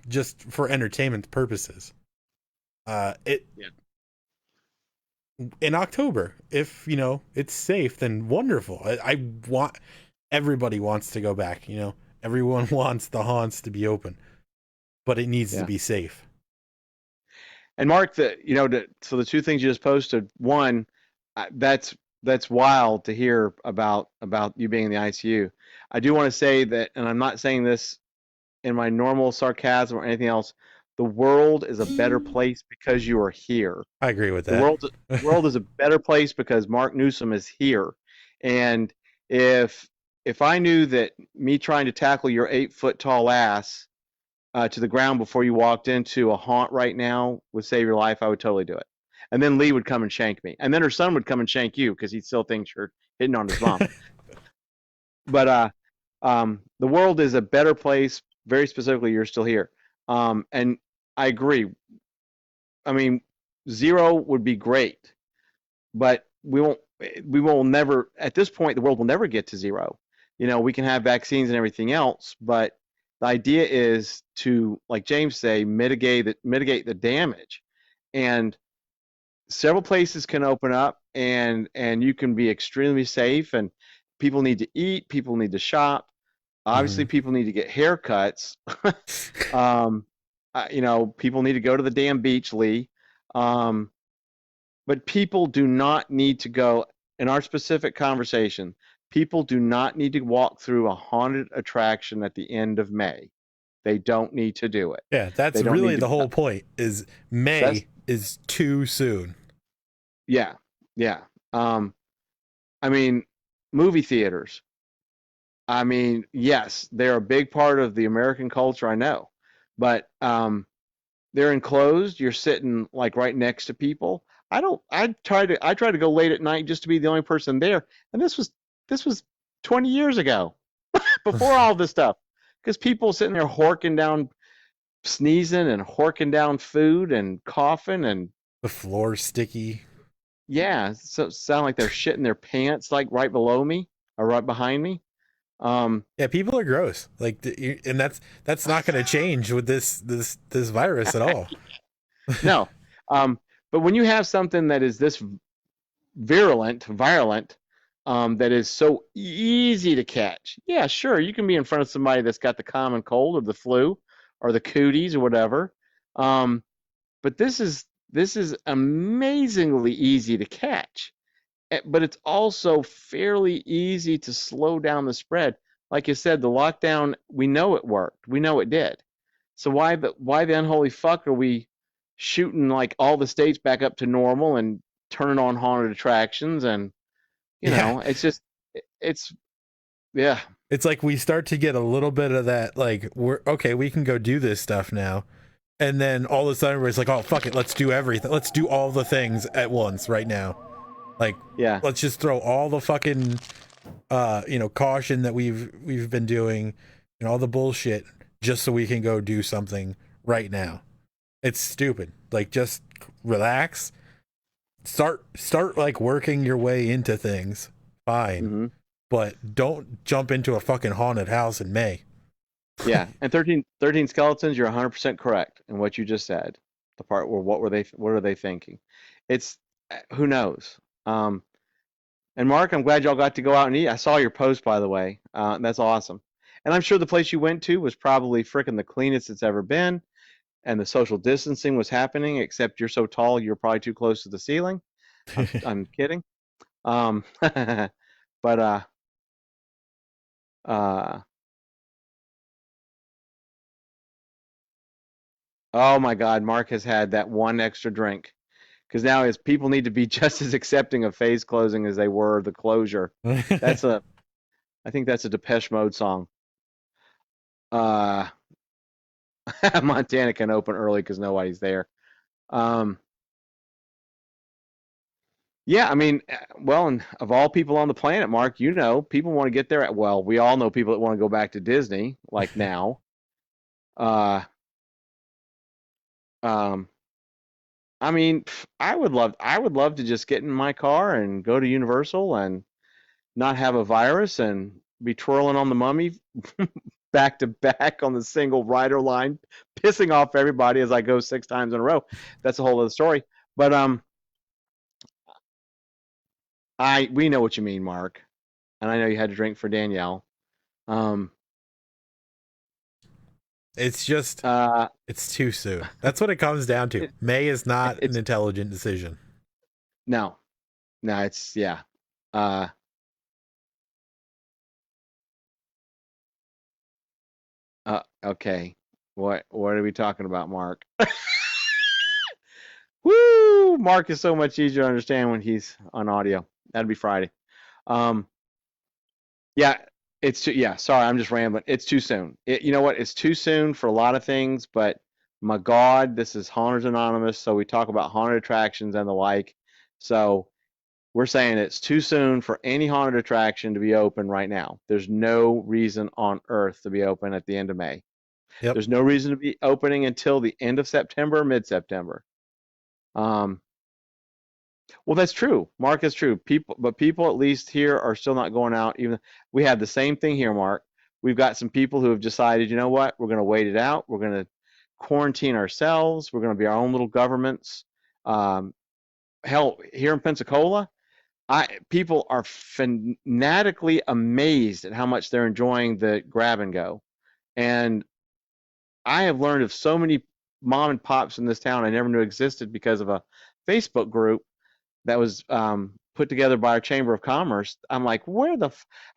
just for entertainment purposes. In October, if it's safe, then wonderful. Everybody wants to go back. Everyone wants the haunts to be open, but it needs to be safe. And Mark, so the two things you just posted, one, that's wild to hear about you being in the ICU. I do want to say that, and I'm not saying this in my normal sarcasm or anything else, the world is a better place because you are here. I agree with The that. world is a better place because Mark Newsom is here. And if I knew that me trying to tackle your 8 foot tall ass to the ground before you walked into a haunt right now would save your life, I would totally do it. And then Lee would come and shank me, and then her son would come and shank you because he still thinks you're hitting on his mom. But the world is a better place. Very specifically, you're still here, and I agree. I mean, 0 would be great, but we won't. We will never. At this point, the world will never get to 0. You know, we can have vaccines and everything else, but the idea is to, like James say, mitigate the damage, and several places can open up, and you can be extremely safe. And people need to eat. People need to shop. Obviously, people need to get haircuts. You know, people need to go to the damn beach, Lee. But people do not need to go, in our specific conversation, people do not need to walk through a haunted attraction at the end of May. They don't need to do it. Yeah, that's really the whole point, is May is too soon. Yeah, yeah. I mean, movie theaters. I mean, yes, they're a big part of the American culture, I know. But they're enclosed. You're sitting like right next to people. I try to go late at night just to be the only person there. And this was 20 years ago, before all this stuff, because people sitting there horking down, sneezing and horking down food and coughing, and the floor sticky. Yeah, so sound like they're shitting their pants like right below me or right behind me. Yeah, people are gross. Like, and that's not going to change with this virus at all. No. But when you have something that is this violent, that is so easy to catch, yeah, sure, you can be in front of somebody that's got the common cold or the flu or the cooties or whatever. But this is amazingly easy to catch. But it's also fairly easy to slow down the spread. Like you said, the lockdown, we know it worked. We know it did. So why the unholy fuck are we shooting like all the states back up to normal and turning on haunted attractions? And you know, it's just, yeah. It's like we start to get a little bit of that, like, we're okay, we can go do this stuff now. And then all of a sudden everybody's like, oh, fuck it, let's do everything. Let's do all the things at once right now. Like, yeah, let's just throw all the fucking, caution that we've been doing and all the bullshit just so we can go do something right now. It's stupid. Like, just relax. Start like working your way into things. Fine. Mm-hmm. But don't jump into a fucking haunted house in May. Yeah, and 13 skeletons, you're 100% correct in what you just said. The part where what are they thinking? It's, who knows? And Mark, I'm glad y'all got to go out and eat. I saw your post, by the way. That's awesome. And I'm sure the place you went to was probably frickin' the cleanest it's ever been, and the social distancing was happening, except you're so tall, you're probably too close to the ceiling. I'm kidding. But oh my God, Mark has had that one extra drink, because now his people need to be just as accepting of phase closing as they were the closure. I think that's a Depeche Mode song. Montana can open early because nobody's there. Yeah, I mean, well, and of all people on the planet, Mark, you know, people want to get there well, we all know people that want to go back to Disney, like now. I mean, I would love to just get in my car and go to Universal and not have a virus and be twirling on the mummy back to back on the single rider line, pissing off everybody as I go 6 times in a row. That's a whole other story. But we know what you mean, Mark, and I know you had to drink for Danielle. It's just, it's too soon. That's what it comes down to. May is not an intelligent decision. No, it's, yeah. Okay. What are we talking about, Mark? Woo! Mark is so much easier to understand when he's on audio. That'd be Friday. Um, yeah, yeah. Sorry, I'm just rambling. It's too soon. You know what? It's too soon for a lot of things. But my God, this is Haunters Anonymous, so we talk about haunted attractions and the like. So we're saying it's too soon for any haunted attraction to be open right now. There's no reason on earth to be open at the end of May. Yep. There's no reason to be opening until the end of September, mid-September. Well, that's true. Mark, is true. People at least here are still not going out. Even we have the same thing here, Mark. We've got some people who have decided, you know what? We're going to wait it out. We're going to quarantine ourselves. We're going to be our own little governments. Hell, here in Pensacola, people are fanatically amazed at how much they're enjoying the grab and go. And I have learned of so many mom and pops in this town I never knew existed because of a Facebook group that was put together by our Chamber of Commerce. I'm like,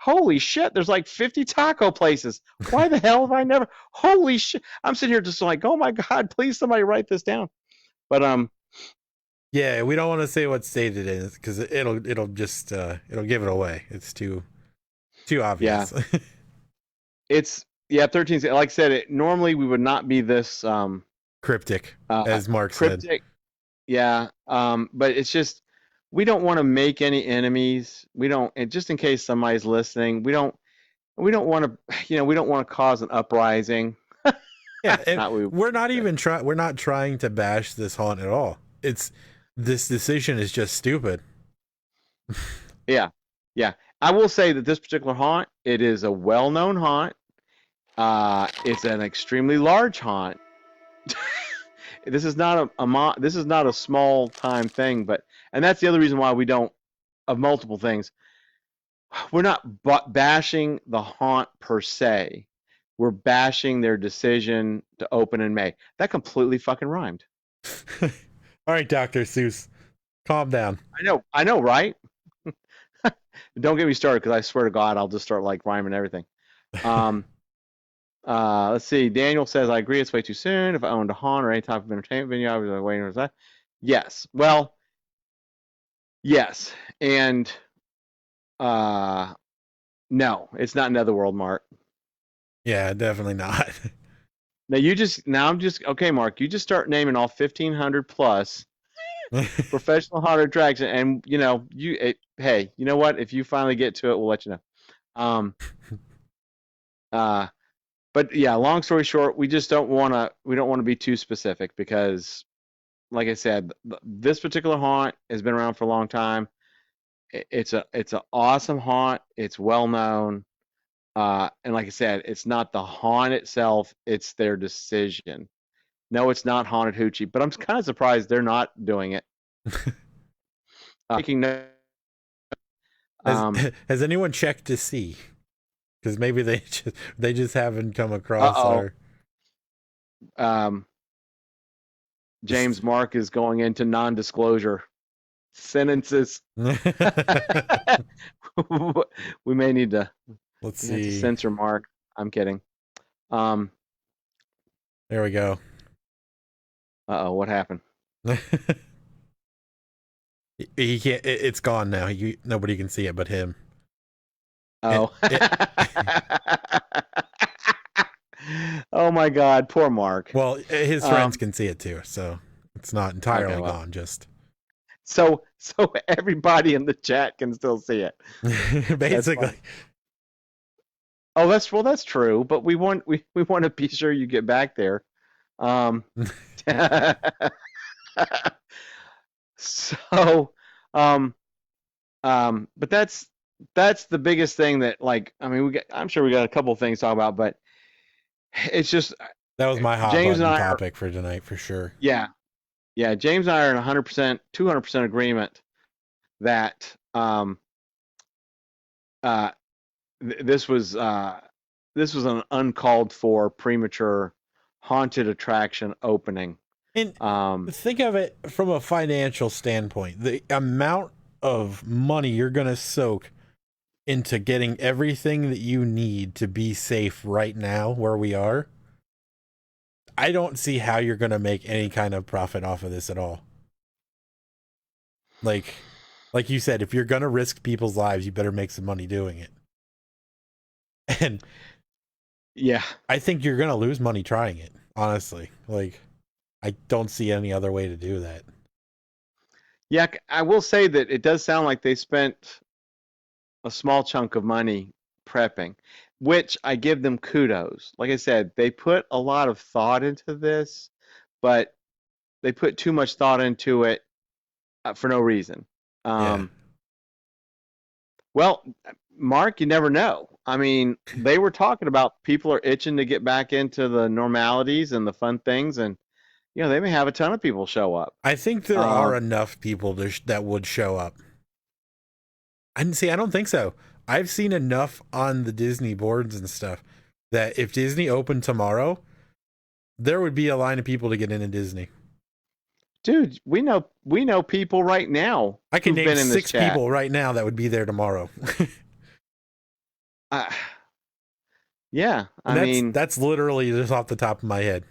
holy shit, there's like 50 taco places. Why the hell have I never, holy shit. I'm sitting here just like, oh my God, please somebody write this down. But yeah, we don't want to say what state it is because it'll just it'll give it away. It's too obvious. Yeah. Yeah, 13. Like I said, normally we would not be this cryptic, as Mark said. Yeah, but it's just we don't want to make any enemies. We don't, and just in case somebody's listening, we don't want to, we don't want to cause an uprising. Yeah, we're not trying to bash this haunt at all. This decision is just stupid. Yeah. I will say that this particular haunt, it is a well-known haunt. It's an extremely large haunt. This is not a small time thing, and that's the other reason why we don't, of multiple things. We're not bashing the haunt per se. We're bashing their decision to open in May. That completely fucking rhymed. All right, Dr. Seuss, calm down. I know, right? Don't get me started, because I swear to God, I'll just start like rhyming everything. Let's see. Daniel says, I agree, it's way too soon. If I owned a haunt or any type of entertainment venue, I would be waiting for that. Yes. Well, yes. And no, it's not Netherworld, Mark. Yeah, definitely not. Okay, Mark, you just start naming all 1,500 plus professional haunted attraction, and hey, you know what? If you finally get to it, we'll let you know. But yeah, long story short, we don't want to be too specific because, like I said, this particular haunt has been around for a long time. It's an awesome haunt. It's well known, and like I said, it's not the haunt itself; it's their decision. No, it's not Haunted Hoochie, but I'm kind of surprised they're not doing it. Has anyone checked to see? Because maybe they just haven't come across our. James Mark is going into non-disclosure sentences. We may need to. Let's see. Censor Mark. I'm kidding. There we go. What happened? He can't. It's gone now. Nobody can see it but him. Oh. Oh my God, poor Mark. Well, his friends can see it too, so it's not entirely gone. Just so everybody in the chat can still see it. Basically. Oh, that's true. But we want to be sure you get back there. But that's the biggest thing that, like, I mean, I'm sure we got a couple of things to talk about, but it's just that was my hot button topic for tonight for sure. Yeah. James and I are in 100%, 200% agreement that this was an uncalled for, premature haunted attraction opening. And think of it from a financial standpoint. The amount of money you're going to soak into getting everything that you need to be safe right now where we are. I don't see how you're going to make any kind of profit off of this at all. Like you said, if you're going to risk people's lives, you better make some money doing it. And yeah, I think you're going to lose money trying it, honestly. Like, I don't see any other way to do that. yeah, I will say that it does sound like they spent a small chunk of money prepping, which I give them kudos. Like I said, they put a lot of thought into this, but they put too much thought into it for no reason. Yeah. Well, Mark, you never know. I mean, they were talking about people are itching to get back into the normalities and the fun things, and they may have a ton of people show up. I think there are enough people that would show up. I don't think so. I've seen enough on the Disney boards and stuff that if Disney opened tomorrow, there would be a line of people to get into Disney. Dude, we know people right now. I can name 6 people right now that would be there tomorrow. Yeah, I mean that's literally just off the top of my head.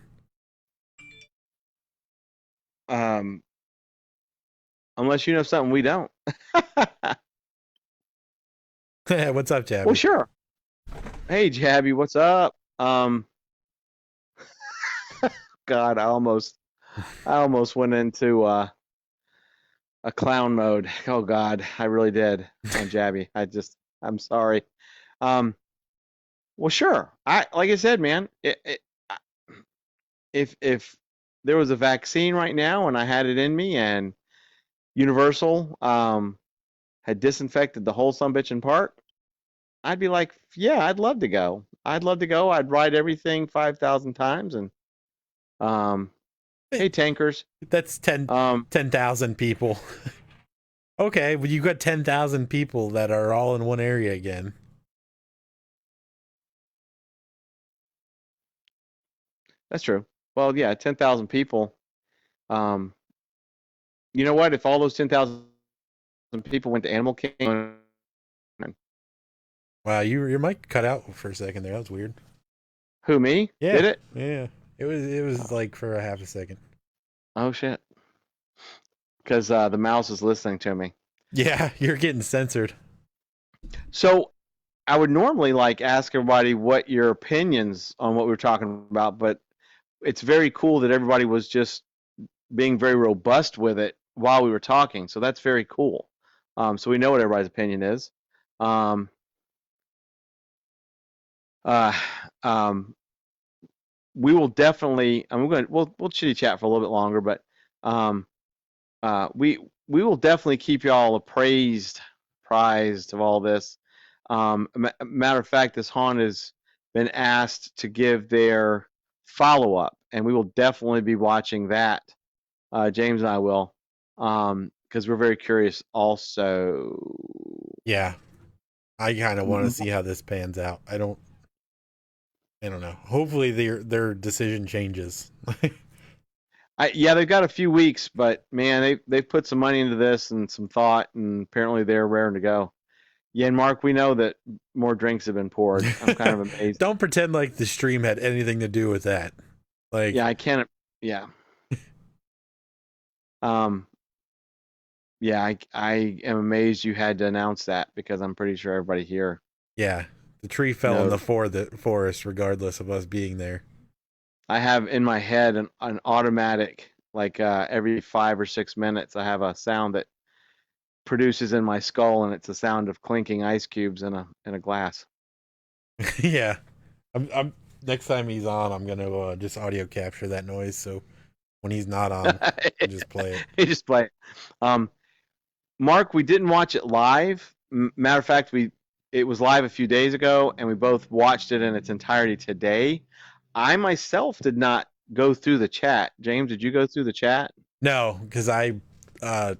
Unless you know something we don't. What's up, Jabby? Well, sure. Hey, Jabby, what's up? God, I almost went into a clown mode. Oh God, I really did on Jabby. I'm sorry. Well, sure. Like I said, man, if there was a vaccine right now and I had it in me and Universal had disinfected the whole sumbitchin' park, I'd be like, yeah, I'd love to go. I'd ride everything 5,000 times and hey, tankers. That's 10,000 people. Okay, well, you got 10,000 people that are all in one area again. That's true. Well, yeah, 10,000 people. You know what? If all those 10,000 people went to Animal Kingdom. Wow, your mic cut out for a second there. That was weird. Who, me? Yeah. Did it? Yeah. It was like for a half a second. Oh shit. Because the mouse is listening to me. Yeah, you're getting censored. So I would normally ask everybody what your opinions on what we were talking about, but it's very cool that everybody was just being very robust with it while we were talking. So that's very cool. So we know what everybody's opinion is. We will definitely. We'll chitty chat for a little bit longer, but we will definitely keep y'all prized of all this. Matter of fact, this haunt has been asked to give their follow up, and we will definitely be watching that. James and I will, because we're very curious. Also, yeah, I kind of want to see how this pans out. I don't know. Hopefully their decision changes. Yeah, they've got a few weeks, but man, they've put some money into this and some thought, and apparently they're raring to go. Yeah, and Mark, we know that more drinks have been poured. I'm kind of amazed. Don't pretend like the stream had anything to do with that. Like, yeah, I can't. Yeah. Yeah, I am amazed you had to announce that because I'm pretty sure everybody here. Yeah, the tree fell in the forest, regardless of us being there. I have in my head an automatic, every 5 or 6 minutes, I have a sound that produces in my skull, and it's the sound of clinking ice cubes in a glass. Yeah, I'm next time he's on, I'm gonna just audio capture that noise. So when he's not on, I'll just play it. You just play it. Mark, we didn't watch it live. Matter of fact, it was live a few days ago, and we both watched it in its entirety today. I myself did not go through the chat. James, did you go through the chat? No, because I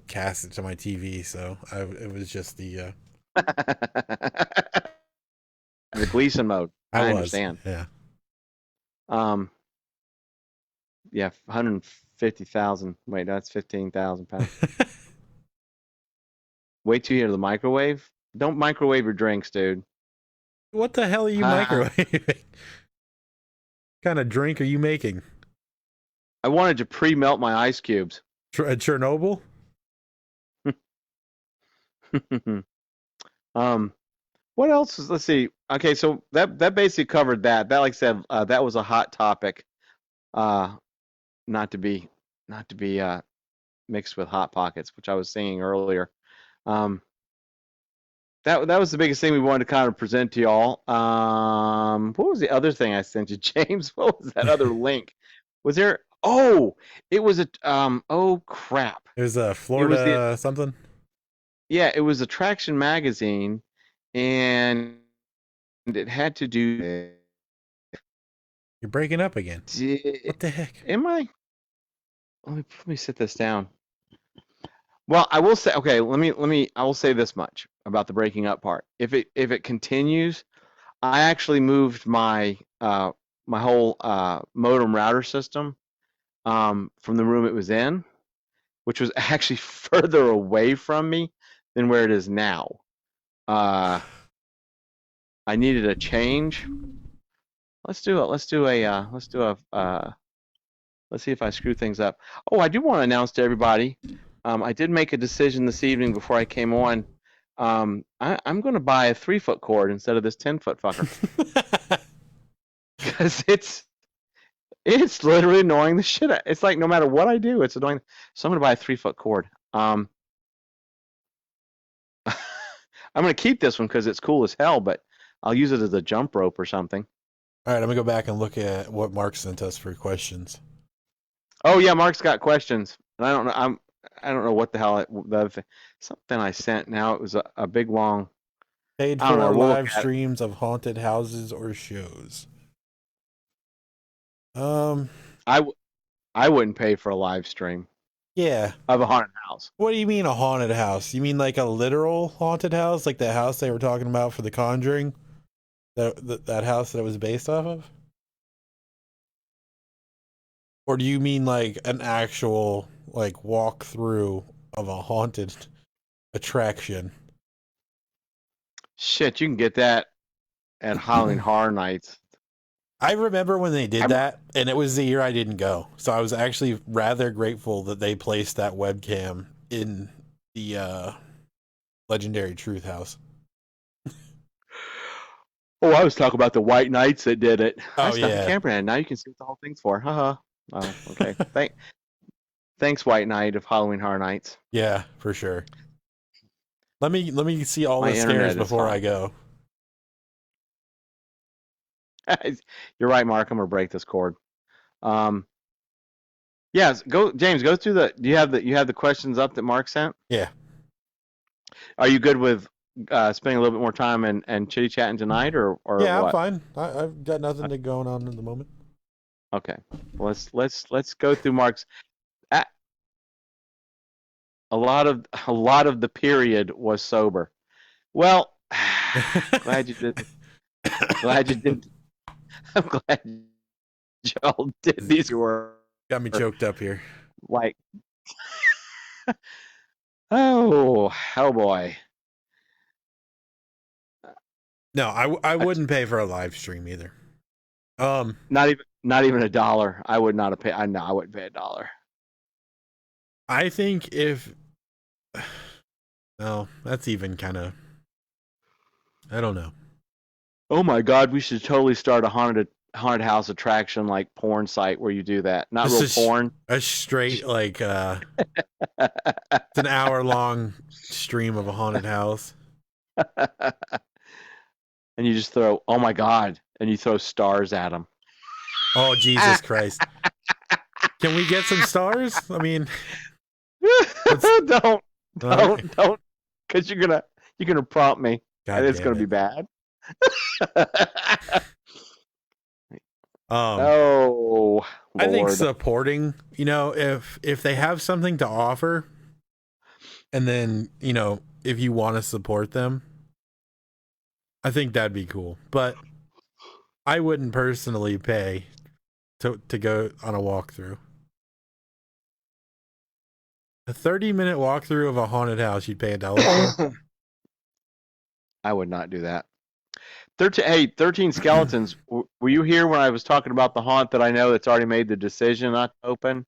cast it to my TV, so it was just the the Gleason mode. I understand. Yeah. Yeah, 150,000. Wait, that's 15,000 pounds. Wait till you hear the microwave. Don't microwave your drinks, dude. What the hell are you microwaving? What kind of drink are you making? I wanted to pre-melt my ice cubes. At Chernobyl? What else? Let's see. Okay, so that basically covered that. That, like I said, that was a hot topic. Not to be mixed with hot pockets, which I was saying earlier. That was the biggest thing we wanted to kind of present to y'all. What was the other thing I sent you, James? What was that other link? Was there? Oh, it was a oh crap. It was Florida something. Yeah, it was Attraction Magazine, and it had to do. You're breaking up again. What the heck? Am I? Let me sit this down. Well, I will say, okay, I will say this much about the breaking up part. If it continues, I actually moved my my whole modem router system from the room it was in, which was actually further away from me than where it is now. I needed a change. Let's see if I screw things up. Oh, I do want to announce to everybody, I did make a decision this evening before I came on. I'm going to buy a 3-foot cord instead of this 10-foot fucker. Because it's literally annoying the shit out. It's like no matter what I do, it's annoying. So I'm going to buy a 3-foot cord. I'm going to keep this one because it's cool as hell, but I'll use it as a jump rope or something. All right, I'm going to go back and look at what Mark sent us for questions. Oh yeah, Mark's got questions, and I don't know what the hell the other thing. Something I sent. Now it was a big long. Paid for live streams of haunted houses or shows. I wouldn't pay for a live stream. Yeah. Of a haunted house. What do you mean a haunted house? You mean like a literal haunted house, like the house they were talking about for The Conjuring? That house that it was based off of? Or do you mean like an actual like walkthrough of a haunted attraction? Shit, you can get that at Halloween Horror Nights. I remember when they did that, and it was the year I didn't go. So I was actually rather grateful that they placed that webcam in the Legendary Truth House. Oh, I was talking about the White Knights that did it. Oh, yeah. Camperhead. Now you can see what the whole thing's for. Haha. Oh, okay. Thanks, White Knight of Halloween Horror Nights. Yeah, for sure. Let me see all the scares before I go. You're right, Mark. I'm gonna break this cord. Yes, James. Go through the. Do you have the questions up that Mark sent? Yeah. Are you good with spending a little bit more time and chitty chatting tonight, or yeah, what? I'm fine. I've got nothing going on at the moment. Okay, let's go through Mark's. A lot of the period was sober. Well, glad you did. Glad you did. I'm glad y'all did these. Got me choked up here. Like, oh boy. No, I wouldn't pay for a live stream either. Not even $1. I would not have paid. I wouldn't pay $1. I think if no, that's even kind of. I don't know. Oh my God, we should totally start a haunted house attraction like porn site where you do that. Not real porn. A straight like it's an hour-long stream of a haunted house. And you just throw, oh my God, and you throw stars at them. Oh Jesus Christ! Can we get some stars? I mean, don't, because you're gonna prompt me, and it's gonna be bad. Oh, Lord. I think supporting, if they have something to offer, and then if you want to support them, I think that'd be cool. But I wouldn't personally pay to go on a walkthrough. A 30-minute walkthrough of a haunted house, you'd pay $1 for? I would not do that. 13 Skeletons. Were you here when I was talking about the haunt that I know that's already made the decision not to open?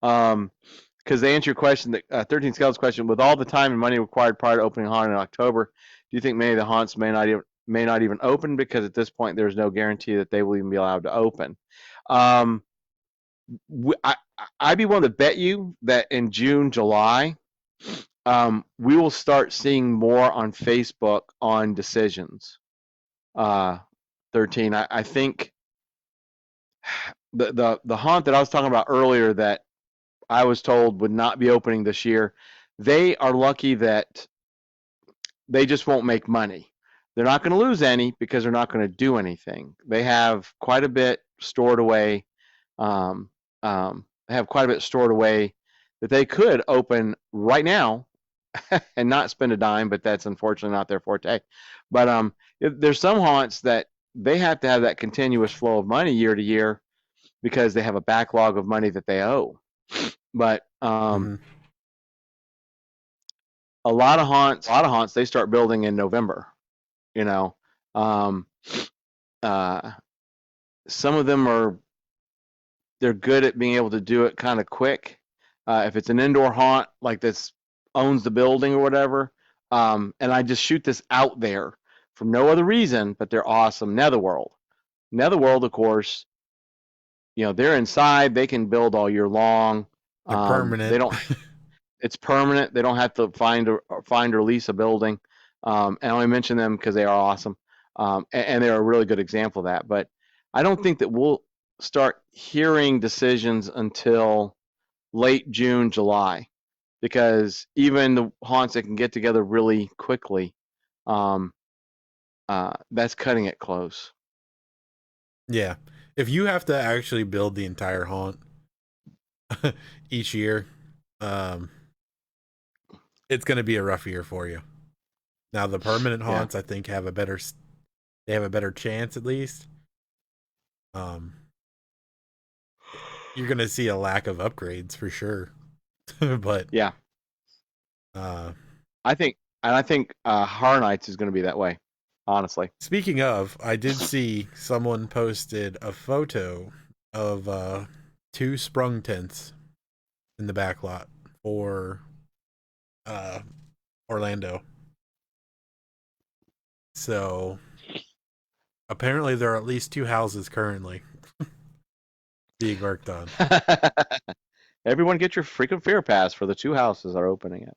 Because they answer your question, the 13 Skeletons question, with all the time and money required prior to opening a haunt in October, do you think many of the haunts may not even open, because at this point there's no guarantee that they will even be allowed to open? I'd be willing to bet you that in June, July, we will start seeing more on Facebook on decisions. 13. I think the haunt that I was talking about earlier that I was told would not be opening this year, they are lucky that they just won't make money. They're not going to lose any because they're not going to do anything. They have quite a bit stored away. They have quite a bit stored away that they could open right now and not spend a dime, but that's unfortunately not their forte. But there's some haunts that they have to have that continuous flow of money year to year because they have a backlog of money that they owe. But a lot of haunts, they start building in November. You know, some of them they're good at being able to do it kind of quick. If it's an indoor haunt like this owns the building or whatever, and I just shoot this out there for no other reason, but they're awesome. Netherworld, of course, they're inside. They can build all year long. They're permanent. They don't. It's permanent. They don't have to find or lease a building. And I only mention them because they are awesome, and they're a really good example of that. But I don't think that we'll start hearing decisions until late June, July, because even the haunts that can get together really quickly, that's cutting it close. Yeah. If you have to actually build the entire haunt each year, it's going to be a rough year for you. Now the permanent haunts, I think, have a better chance at least. You're going to see a lack of upgrades for sure. But yeah, I think Horror Nights is going to be that way, honestly. Speaking of, I did see someone posted a photo of 2 sprung tents in the back lot for Orlando. So apparently there are at least 2 houses currently being worked on. Everyone get your freaking Fear Pass for the 2 houses are opening it.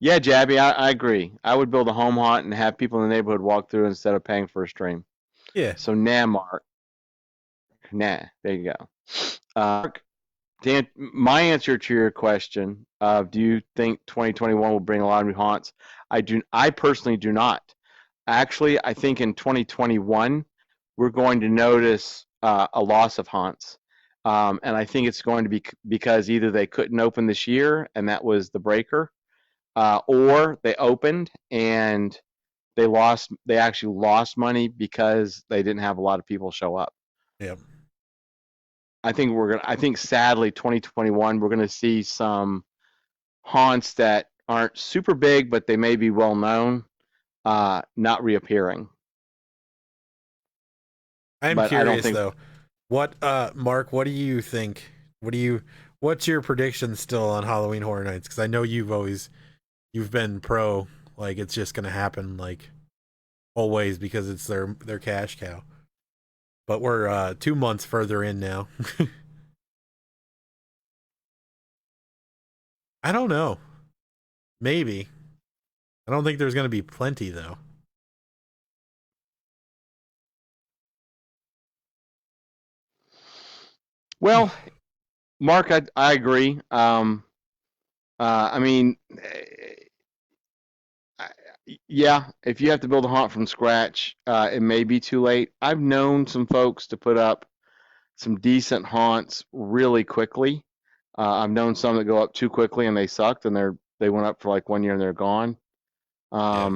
Yeah, Jabby, I agree. I would build a home haunt and have people in the neighborhood walk through instead of paying for a stream. Yeah. So Mark. There you go. Mark, Dan, my answer to your question of do you think 2021 will bring a lot of new haunts? I personally do not. Actually, I think in 2021 we're going to notice a loss of haunts. And I think it's going to be because either they couldn't open this year and that was the breaker, or they opened and they actually lost money because they didn't have a lot of people show up. Yep. I think sadly 2021 we're gonna see some haunts that aren't super big, but they may be well known, not reappearing. I'm curious though. What Mark, what do you think? What's your prediction still on Halloween Horror Nights? Because I know you've been pro, like it's just gonna happen like always because it's their cash cow. But we're 2 months further in now. I don't know. Maybe. I don't think there's going to be plenty, though. Well, Mark, I agree. I mean, yeah, if you have to build a haunt from scratch, it may be too late. I've known some folks to put up some decent haunts really quickly. I've known some that go up too quickly and they sucked and they went up for like 1 year and they're gone. I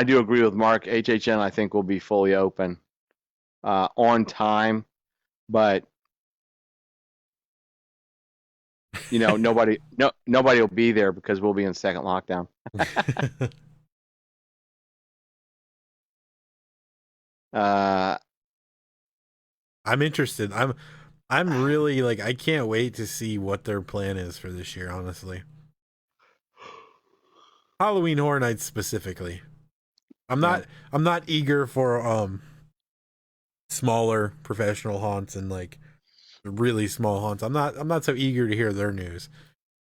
do agree with Mark. HHN, I think, will be fully open on time, but nobody will be there because we'll be in second lockdown. Uh, I'm interested. I'm really like I can't wait to see what their plan is for this year, honestly. Halloween Horror Nights specifically. I'm not eager for smaller professional haunts and like really small haunts. I'm not so eager to hear their news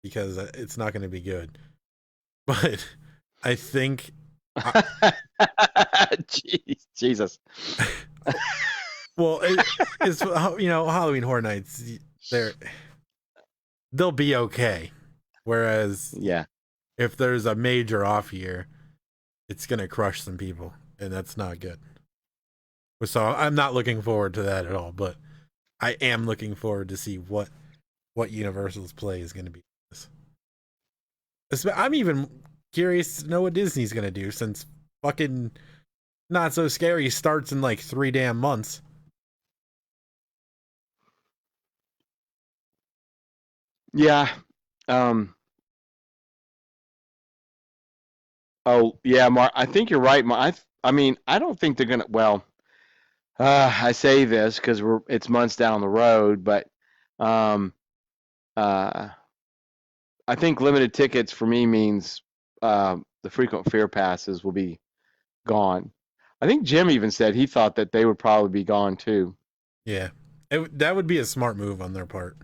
because it's not going to be good. But I think Jeez, Jesus. well, it's Halloween Horror Nights. They'll be okay. Whereas Yeah. if there's a major off year, it's gonna crush some people, and that's not good. So I'm not looking forward to that at all. But I am looking forward to see what Universal's play is gonna be. I'm even curious to know what Disney's gonna do since fucking Not So Scary starts in like 3 damn months. Yeah. Oh, yeah, Mark. I think you're right. I mean, I don't think they're gonna. Well, I say this because it's months down the road, but um, uh, I think limited tickets for me means the frequent fair passes will be gone. I think Jim even said he thought that they would probably be gone too. Yeah, that would be a smart move on their part.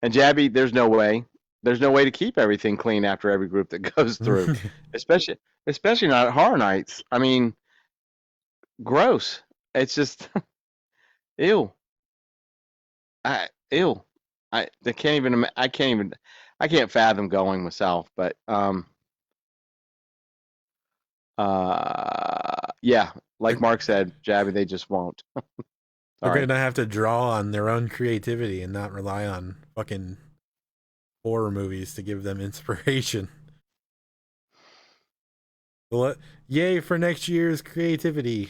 And Jabby, there's no way. There's no way to keep everything clean after every group that goes through, especially not at Horror Nights. I mean, gross. It's just ew. Ew. I can't even. I can't fathom going myself. But yeah, like Mark said, Jabby, they just won't. They're gonna have to draw on their own creativity and not rely on fucking horror movies to give them inspiration. Well, yay for next year's creativity.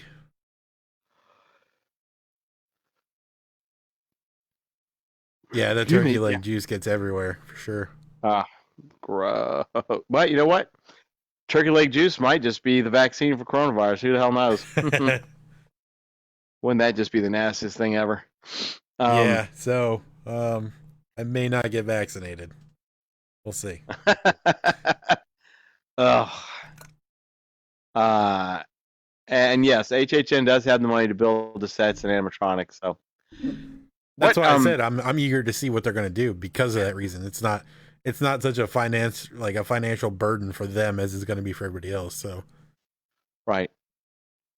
Yeah, the turkey leg juice gets everywhere for sure. Gross. But you know what? Turkey leg juice might just be the vaccine for coronavirus. Who the hell knows? Wouldn't that just be the nastiest thing ever? Yeah. So, I may not get vaccinated. We'll see. Ugh. And yes, HHN does have the money to build the sets and animatronics. So that's why I said I'm eager to see what they're going to do because of that reason. It's not such a financial burden for them as it's going to be for everybody else. So, right.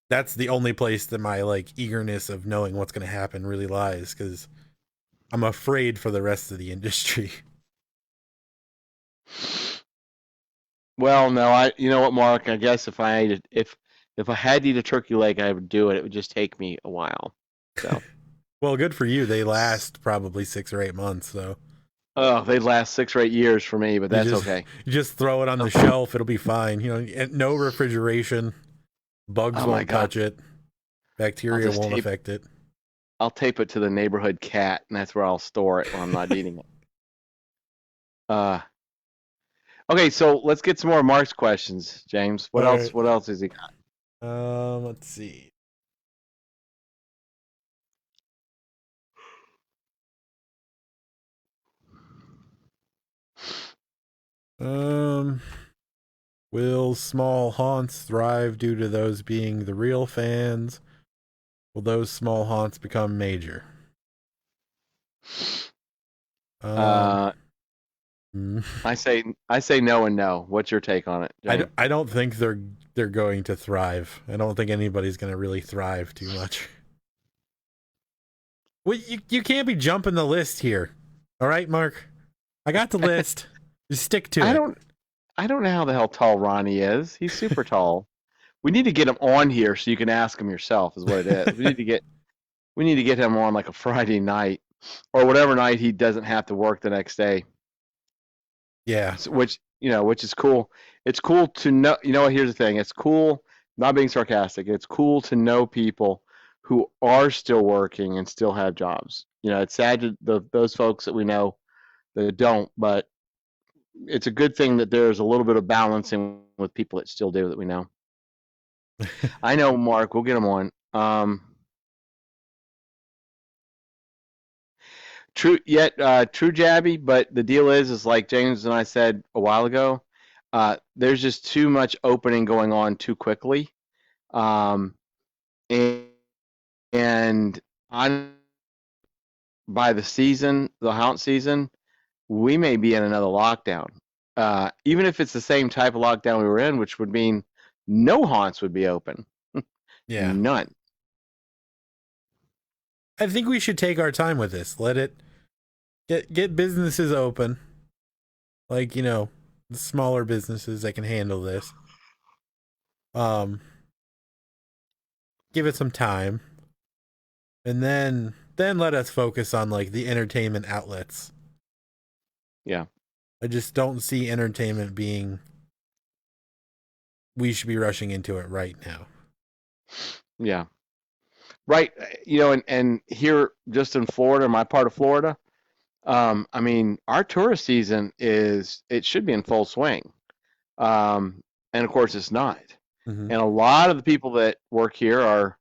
That's the only place that my eagerness of knowing what's going to happen really lies, because I'm afraid for the rest of the industry. Well, no, you know what, Mark? I guess if I had to eat a turkey leg, I would do it. It would just take me a while. So, well, good for you. They last probably 6 or 8 months, so. Oh, they last 6 or 8 years for me, but that's okay. You just throw it on the shelf; it'll be fine. No refrigeration. Bugs won't touch it. Bacteria won't affect it. I'll tape it to the neighborhood cat, and that's where I'll store it when I'm not eating it. Okay, so let's get some more of Mark's questions, James. What else? Right. What else has he got? Let's see. Will small haunts thrive due to those being the real fans? Will those small haunts become major? I say no and no. What's your take on it, James? I don't think they're going to thrive. I don't think anybody's going to really thrive too much. Well, you can't be jumping the list here. All right, Mark? I got the list. Just stick to it. I don't know how the hell tall Ronnie is. He's super tall. We need to get him on here so you can ask him yourself. Is what it is. We need to get him on like a Friday night or whatever night he doesn't have to work the next day. Yeah. Which is cool. It's cool to know. You know what? Here's the thing. It's cool. Not being sarcastic. It's cool to know people who are still working and still have jobs. It's sad to those folks that we know that don't, but it's a good thing that there's a little bit of balancing with people that still do that we know. I know, Mark. We'll get them on. True, true, Jabby. But the deal is like James and I said a while ago. There's just too much opening going on too quickly, and on by the haunt season, we may be in another lockdown. Even if it's the same type of lockdown we were in, which would mean no haunts would be open. Yeah. None. I think we should take our time with this. Let it get businesses open. Like, the smaller businesses that can handle this. Give it some time. And then let us focus on like the entertainment outlets. Yeah. I just don't see entertainment being we should be rushing into it right now. Yeah. Right. And here just in Florida, my part of Florida, I mean, our tourist season it should be in full swing. And of course it's not. Mm-hmm. And a lot of the people that work here are,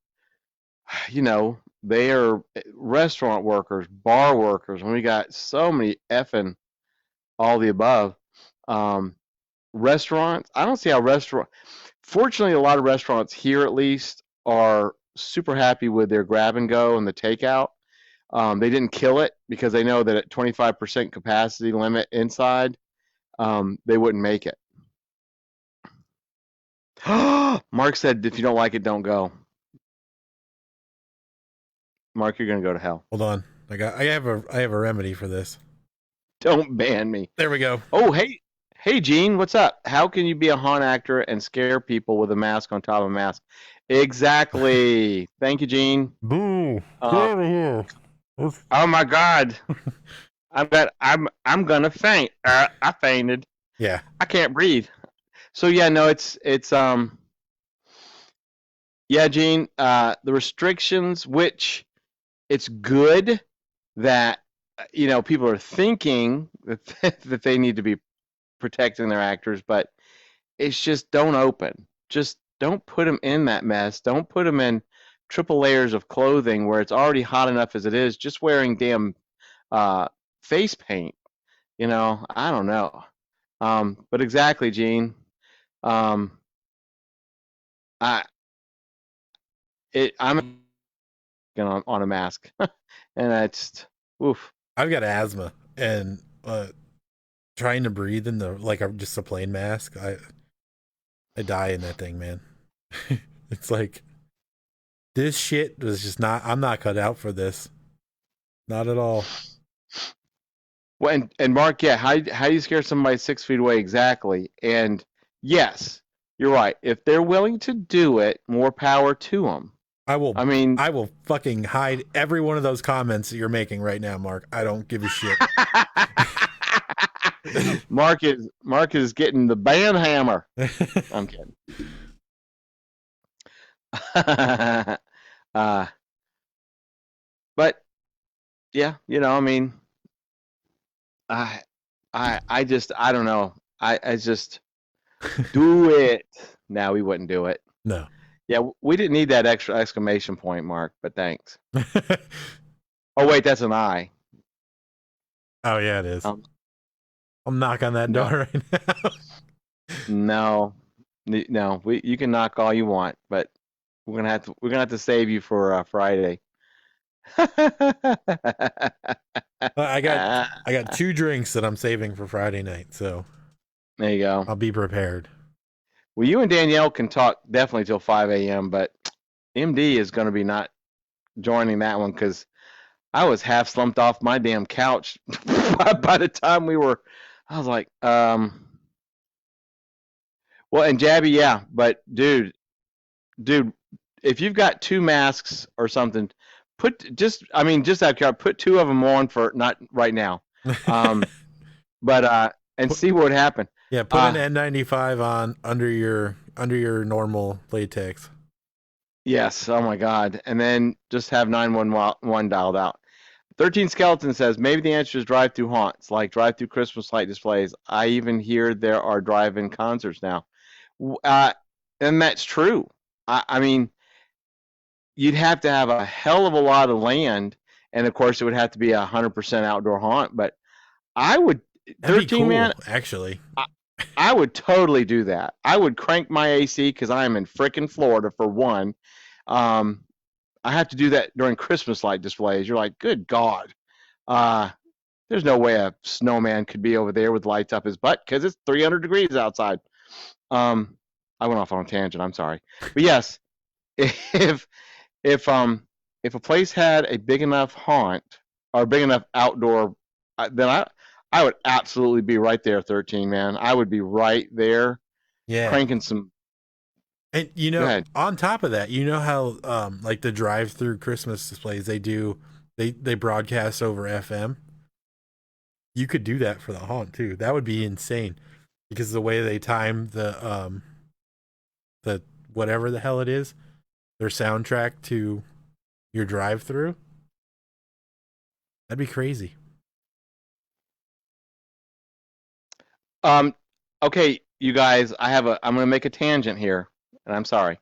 they are restaurant workers, bar workers, and we got so many effing all the above. Restaurants, I don't see how fortunately, a lot of restaurants here at least are super happy with their grab and go and the takeout. They didn't kill it because they know that at 25% capacity limit inside, they wouldn't make it. Mark said, if you don't like it, don't go. Mark, you're going to go to hell. Hold on. I have a remedy for this. Don't ban me. There we go. Oh, hey, Gene, what's up? How can you be a haunt actor and scare people with a mask on top of a mask? Exactly. Thank you, Gene. Boo. Get over here. Oh my God. I'm gonna faint. I fainted. Yeah. I can't breathe. So yeah, no, it's yeah, Gene. The restrictions, which it's good that people are thinking that they need to be protecting their actors, but it's just don't open. Just don't put them in that mess. Don't put them in triple layers of clothing where it's already hot enough as it is. Just wearing damn face paint. I don't know. But exactly, Gene. I'm on a mask, and that's oof. I've got asthma, and trying to breathe in just a plain mask, I die in that thing, man. It's like this shit was just not. I'm not cut out for this. Not at all. Well, and Mark, yeah, how do you scare somebody 6 feet away exactly? And yes, you're right. If they're willing to do it, more power to them. I will fucking hide every one of those comments that you're making right now, Mark. I don't give a shit. Mark is getting the band hammer. I'm kidding. But yeah, I mean, I don't know. I just do it. No, we wouldn't do it. No. Yeah, we didn't need that extra exclamation point, Mark, but thanks. Oh, wait, that's an I. Oh, yeah, it is. I'll knock on that door right now. No. You can knock all you want, but we're gonna have to save you for Friday. I got 2 drinks that I'm saving for Friday night, so there you go. I'll be prepared. Well, you and Danielle can talk definitely till 5 a.m., but MD is going to be not joining that one because I was half slumped off my damn couch by the time I was like, well, and Jabby, yeah, but dude, if you've got 2 masks or something, just out of care, put 2 of them on for not right now, but and see what would happen. Yeah, put an N95 on under your normal latex. Yes. Oh my God. And then just have 911 dialed out. 13 Skeleton says maybe the answer is drive-through haunts, like drive-through Christmas light displays. I even hear there are drive-in concerts now. Uh, and that's true. I mean, you'd have to have a hell of a lot of land, and of course, it would have to be 100% outdoor haunt. But I would That'd be 13 cool, man. actually. I would totally do that. I would crank my AC because I am in frickin' Florida for one. Um, I have to do that during Christmas light displays. You're like, good God. Uh, there's no way a snowman could be over there with lights up his butt because it's 300 degrees outside. I went off on a tangent. I'm sorry, but yes, if if um if a place had a big enough haunt or big enough outdoor, then I would absolutely be right there. 13 man, I would be right there Yeah. cranking some. And Go ahead. on top of that, you know how like the drive-through Christmas displays they broadcast over FM. You could do that for the haunt too. That would be insane because the way they time the whatever the hell it is, their soundtrack to your drive-through. That'd be crazy. Okay, you guys, I'm going to make a tangent here, and I'm sorry.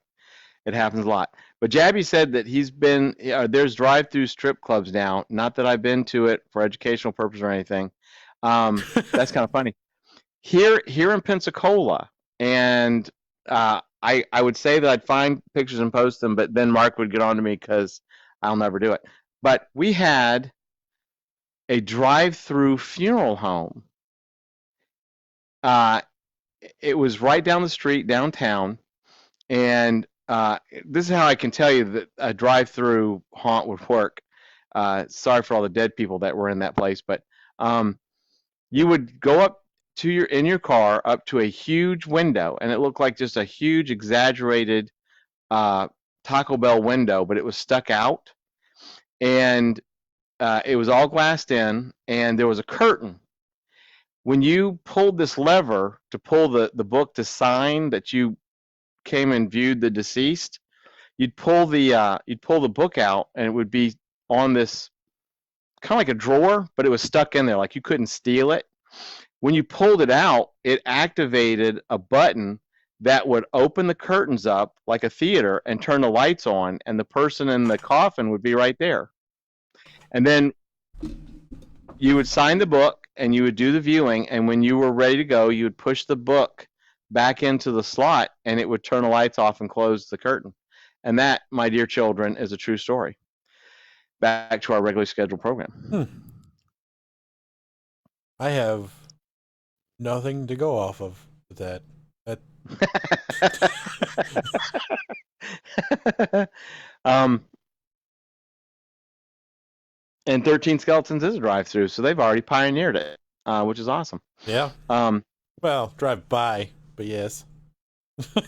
It happens a lot. But Jabby said that there's drive-through strip clubs now. Not that I've been to it for educational purpose or anything. That's kind of funny. Here in Pensacola, and I would say that I'd find pictures and post them, but then Mark would get on to me because I'll never do it. But we had a drive-through funeral home. It was right down the street downtown, and this is how I can tell you that a drive-through haunt would work. Sorry for all the dead people that were in that place, but you would go up in your car up to a huge window, and it looked like just a huge exaggerated Taco Bell window, but it was stuck out, and it was all glassed in, and there was a curtain. When you pulled this lever to pull the book to sign that you came and viewed the deceased, you'd pull the book out, and it would be on this kind of like a drawer, but it was stuck in there, like you couldn't steal it. When you pulled it out, it activated a button that would open the curtains up like a theater and turn the lights on, and the person in the coffin would be right there. And then you would sign the book and you would do the viewing, and when you were ready to go, you would push the book back into the slot and it would turn the lights off and close the curtain. And that, my dear children, is a true story. Back to our regularly scheduled program. I have nothing to go off of with that. And 13 Skeletons is a drive-through, so they've already pioneered it, which is awesome. Yeah. Well, drive by, but yes. I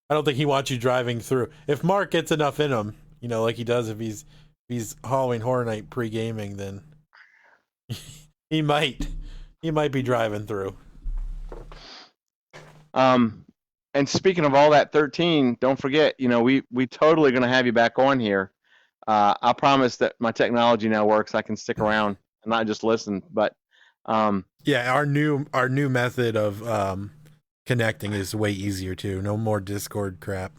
don't think he wants you driving through. If Mark gets enough in him, like he does if he's Halloween Horror Night pre-gaming, then he might be driving through. And speaking of all that, 13, don't forget, we totally going to have you back on here. I promise that my technology now works. I can stick around and not just listen, but yeah, our new method of connecting is way easier too. No more Discord crap.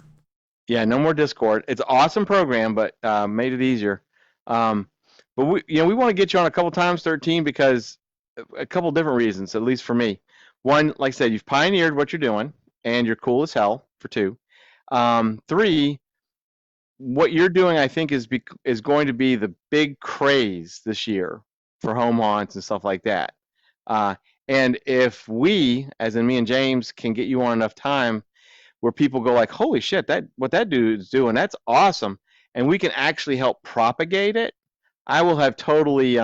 Yeah, no more Discord. It's an awesome program, but made it easier. But we want to get you on a couple times, 13, because a couple different reasons, at least for me. One, like I said, you've pioneered what you're doing, and you're cool as hell, for two. 3, what you're doing, I think, is going to be the big craze this year for home haunts and stuff like that. And if we, as in me and James, can get you on enough time where people go like, holy shit, what that dude is doing, that's awesome, and we can actually help propagate it, I will totally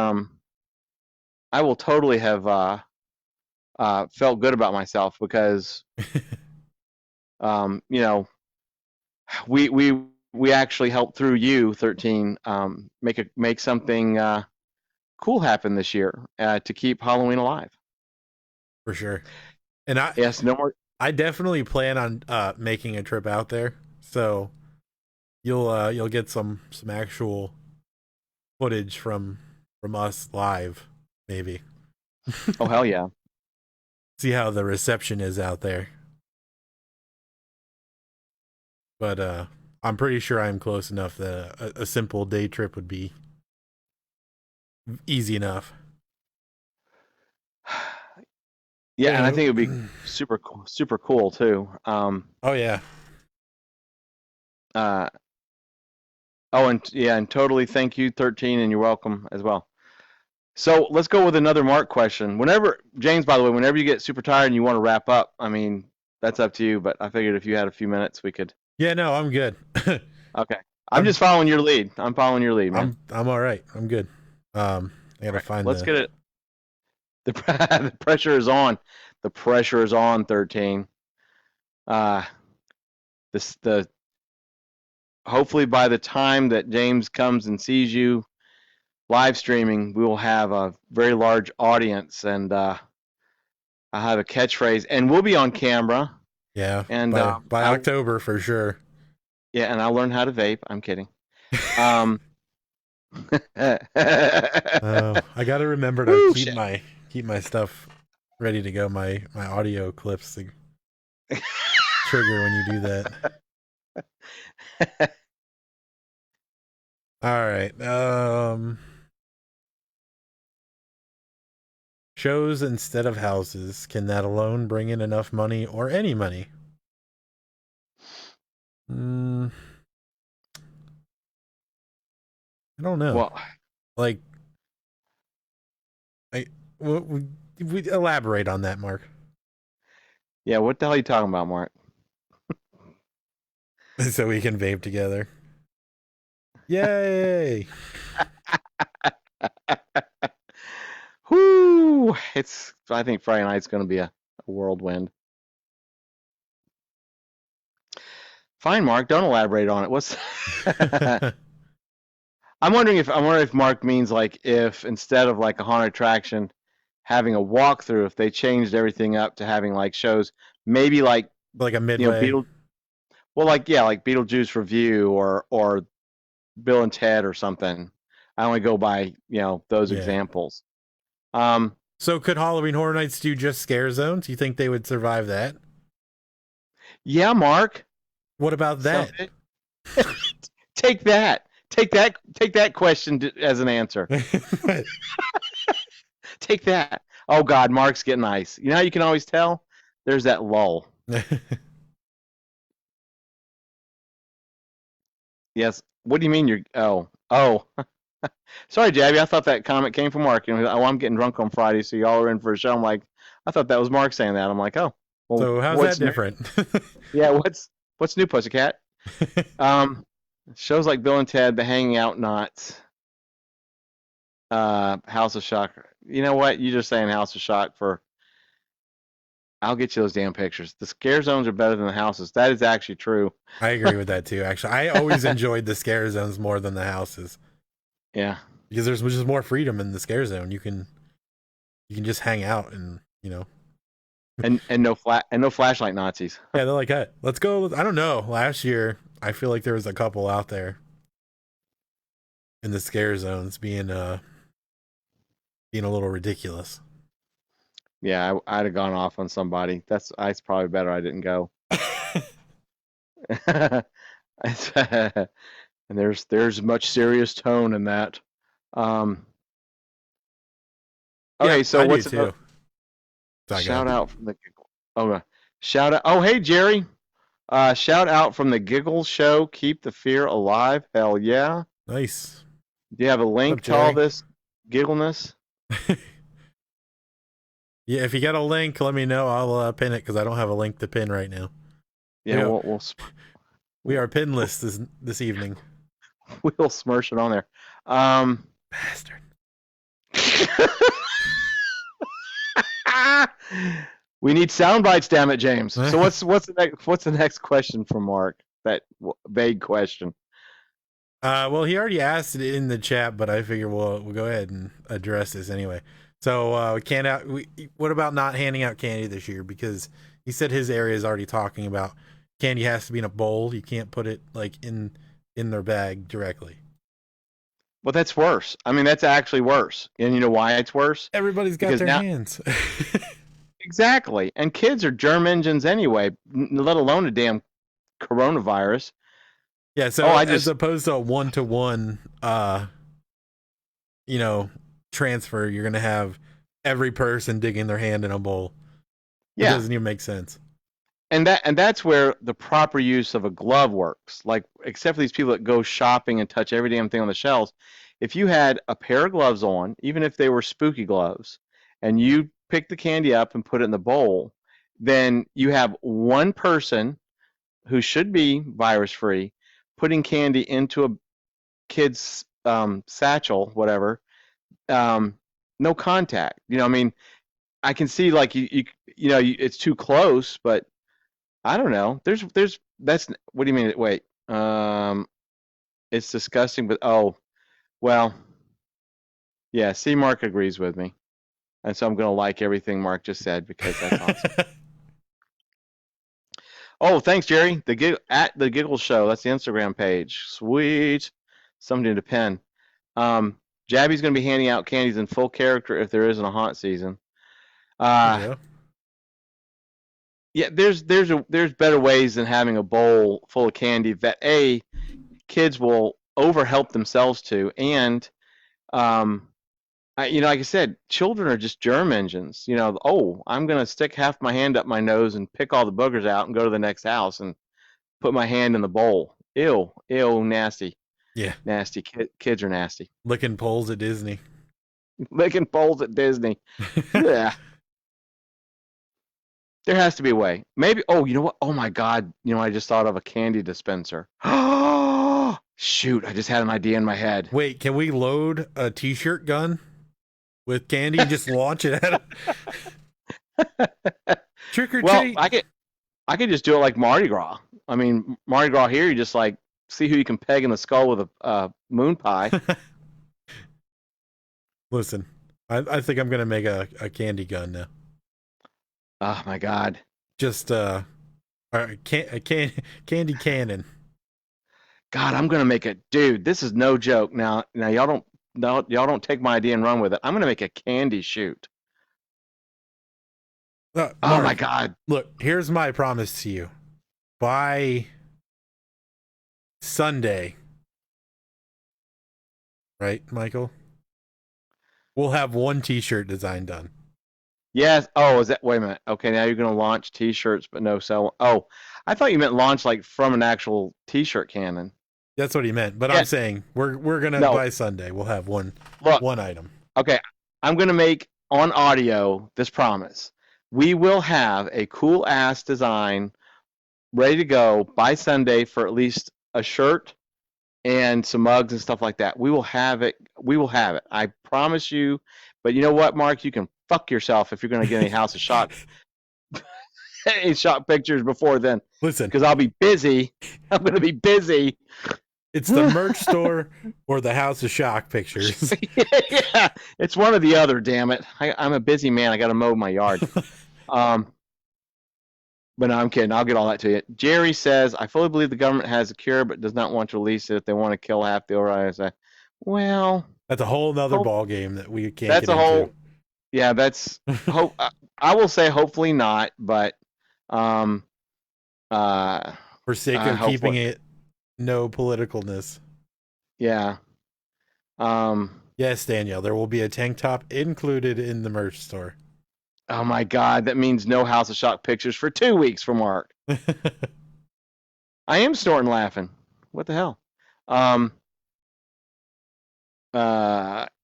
have felt good about myself because we actually helped through you, 13, make something cool happen this year to keep Halloween alive. For sure. And I definitely plan on making a trip out there, so you'll get some actual footage from us live, maybe. Oh hell yeah. See how the reception is out there. But I'm pretty sure I'm close enough that a simple day trip would be easy enough. Yeah, and I think it would be super cool too. Oh yeah. And totally thank you, 13, and you're welcome as well. So let's go with another Mark question. Whenever, James, by the way, whenever you get super tired and you want to wrap up, I mean, that's up to you, but I figured if you had a few minutes, we could. Yeah, no, I'm good. Okay. I'm just following your lead. I'm following your lead, man. I'm all right. I'm good. I gotta find. Let's get it. The pressure is on. The pressure is on, 13. Hopefully by the time that James comes and sees you live streaming, we will have a very large audience, and I'll have a catchphrase, and we'll be on camera. Yeah, and by October for sure. Yeah, and I'll learn how to vape. I'm kidding. I gotta remember to keep my stuff ready to go. My audio clips to trigger when you do that. All right. Shows instead of houses. Can that alone bring in enough money or any money? I don't know. Well, like, we elaborate on that, Mark. Yeah, what the hell are you talking about, Mark? So we can vape together. Yay! Whoo! I think Friday night's going to be a whirlwind. Fine, Mark. Don't elaborate on it. What's? I'm wondering if Mark means like if instead of like a haunted attraction having a walkthrough, if they changed everything up to having like shows, maybe like a midway. like Beetlejuice Review or Bill and Ted or something. I only go by those examples. So could Halloween Horror Nights do just scare zones? You think they would survive that? Yeah, Mark. What about that? Take that. Take that question as an answer. Take that. Oh God, Mark's getting ice. You know how you can always tell? There's that lull. Yes. What do you mean you're? Oh. Sorry, Jabby. I thought that comment came from Mark. I'm getting drunk on Friday, so y'all are in for a show. I'm like, I thought that was Mark saying that. I'm like, oh. Well, so how's that different? Yeah. What's new, Pussycat? Shows like Bill and Ted, The Hanging Out Knots, House of Shock. You know what? You're just saying House of Shock for. I'll get you those damn pictures. The scare zones are better than the houses. That is actually true. I agree with that too. Actually, I always enjoyed the scare zones more than the houses. Yeah, because there's just more freedom in the scare zone. You can just hang out and and no flashlight Nazis. Yeah, they're like, hey, let's go. I don't know. Last year, I feel like there was a couple out there in the scare zones being a little ridiculous. Yeah, I'd have gone off on somebody. It's probably better I didn't go. And there's much serious tone in that. Okay, yeah, so what's too? Shout out from the shout out. Oh, hey Jerry. Shout out from the Giggles Show. Keep the fear alive. Hell yeah. Nice. Do you have a link to all this giggleness? Yeah, if you got a link, let me know. I'll pin it because I don't have a link to pin right now. Yeah, we are pinless this evening. We'll smirch it on there. Bastard. We need sound bites, damn it, James. So what's the next question from Mark? That vague question. Well, he already asked it in the chat, but I figure we'll go ahead and address this anyway. So what about not handing out candy this year? Because he said his area is already talking about candy has to be in a bowl. You can't put it like in their bag directly. Well, that's worse. I mean, that's actually worse. And you know why it's worse? Everybody's got Because their now, hands. exactly. And kids are germ engines anyway, let alone a damn coronavirus. Yeah, Oh, so as opposed to a 1-to-1 transfer, you're going to have every person digging their hand in a bowl. It yeah. doesn't even make sense. And that's where the proper use of a glove works. Like, except for these people that go shopping and touch every damn thing on the shelves. If you had a pair of gloves on, even if they were spooky gloves, and you pick the candy up and put it in the bowl, then you have one person who should be virus free putting candy into a kid's satchel, whatever. No contact. I mean, I can see like it's too close, but I don't know. That's what do you mean? Wait, it's disgusting, but well, yeah. See, Mark agrees with me, and so I'm gonna like everything Mark just said because that's awesome. Oh, thanks, Jerry. At the Giggle Show. That's the Instagram page. Sweet, something to pin. Jabby's gonna be handing out candies in full character if there isn't a haunt season. Yeah. Yeah, there's better ways than having a bowl full of candy that kids will overhelp themselves to, and like I said, children are just germ engines. I'm gonna stick half my hand up my nose and pick all the boogers out and go to the next house and put my hand in the bowl. Ew, nasty. Yeah, nasty. Kids are nasty. Licking poles at Disney. Licking poles at Disney. Yeah. There has to be a way. Maybe. Oh, you know what? Oh my God. I just thought of a candy dispenser. Oh, shoot! I just had an idea in my head. Wait, can we load a T-shirt gun with candy and just launch it at them? Trick or treat. I could just do it like Mardi Gras. I mean, Mardi Gras here, you just like see who you can peg in the skull with a moon pie. Listen, I think I'm gonna make a candy gun now. Oh my God! Just a candy cannon. God, I'm gonna make it, dude. This is no joke. Now y'all don't take my idea and run with it. I'm gonna make a candy shoot. Mark, oh my God! Look, here's my promise to you. By Sunday, right, Michael? We'll have one T-shirt design done. Yes. Oh, is that? Wait a minute. Okay, now you're gonna launch T-shirts, but no sell. Oh, I thought you meant launch like from an actual T-shirt cannon. That's what he meant. But I'm saying we're gonna by Sunday we'll have one item. Okay, I'm gonna make on audio this promise. We will have a cool ass design ready to go by Sunday for at least a shirt and some mugs and stuff like that. We will have it. I promise you. But you know what, Mark? You can fuck yourself if you're going to get any House of Shock any shock pictures before then. Listen, because I'll be busy. I'm going to be busy. It's the merch store or the House of Shock pictures. Yeah, it's one or the other. Damn it! I'm a busy man. I got to mow my yard. But no, I'm kidding. I'll get all that to you. Jerry says, I fully believe the government has a cure, but does not want to release it if they want to kill half the ORISA. Well, that's a whole nother ball game that we can't. That's get a whole. into. Yeah, that's. I will say hopefully not, but for sake of keeping it no politicalness. Yeah. Yes, Danielle, there will be a tank top included in the merch store. Oh my God, that means no House of Shock pictures for 2 weeks for Mark. I am snorting laughing. What the hell?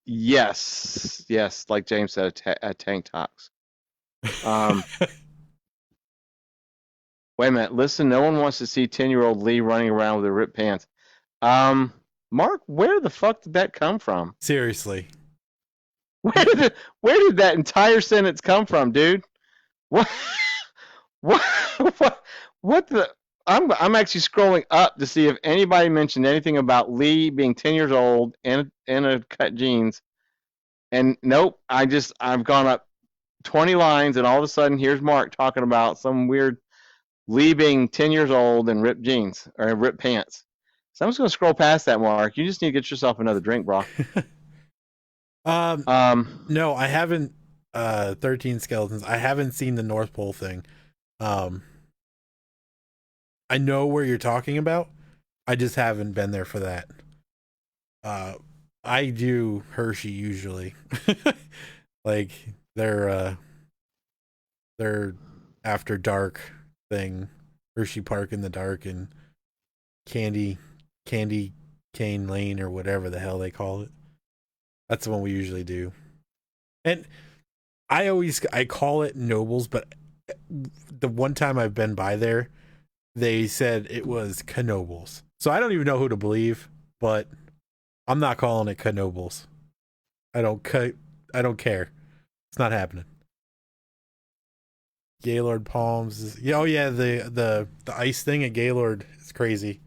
Yes, like James said, at tank tops. Wait a minute, listen, no one wants to see 10-year-old Lee running around with her ripped pants. Mark, where the fuck did that come from? Seriously. Where did that entire sentence come from, dude? What the? I'm actually scrolling up to see if anybody mentioned anything about Lee being 10 years old in a cut jeans, and nope. I've gone up 20 lines, and all of a sudden here's Mark talking about some weird Lee being 10 years old and ripped jeans or ripped pants. So I'm just gonna scroll past that, Mark. You just need to get yourself another drink, bro. No, I haven't. 13 Skeletons. I haven't seen the North Pole thing. I know where you're talking about. I just haven't been there for that. I do Hershey usually. Like their after dark thing, Hershey Park in the dark and Candy Cane Lane or whatever the hell they call it. That's the one we usually do. And I call it Nobles, but the one time I've been by there, they said it was Knobles. So I don't even know who to believe, but I'm not calling it Knobles. I don't care. It's not happening. Gaylord Palms is, oh yeah, the ice thing at Gaylord is crazy.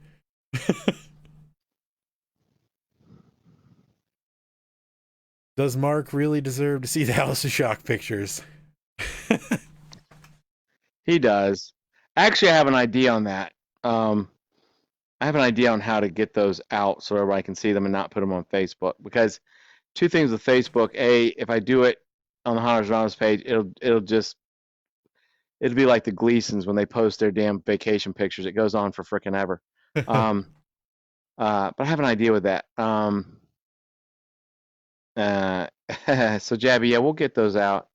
Does Mark really deserve to see the House of Shock pictures? He does. Actually, I have an idea on that. I have an idea on how to get those out so everybody can see them and not put them on Facebook. Because two things with Facebook: A, if I do it on the Hunters Anonymous page, it'll be like the Gleasons when they post their damn vacation pictures. It goes on for frickin' ever. But I have an idea with that. So Jabby, yeah, we'll get those out.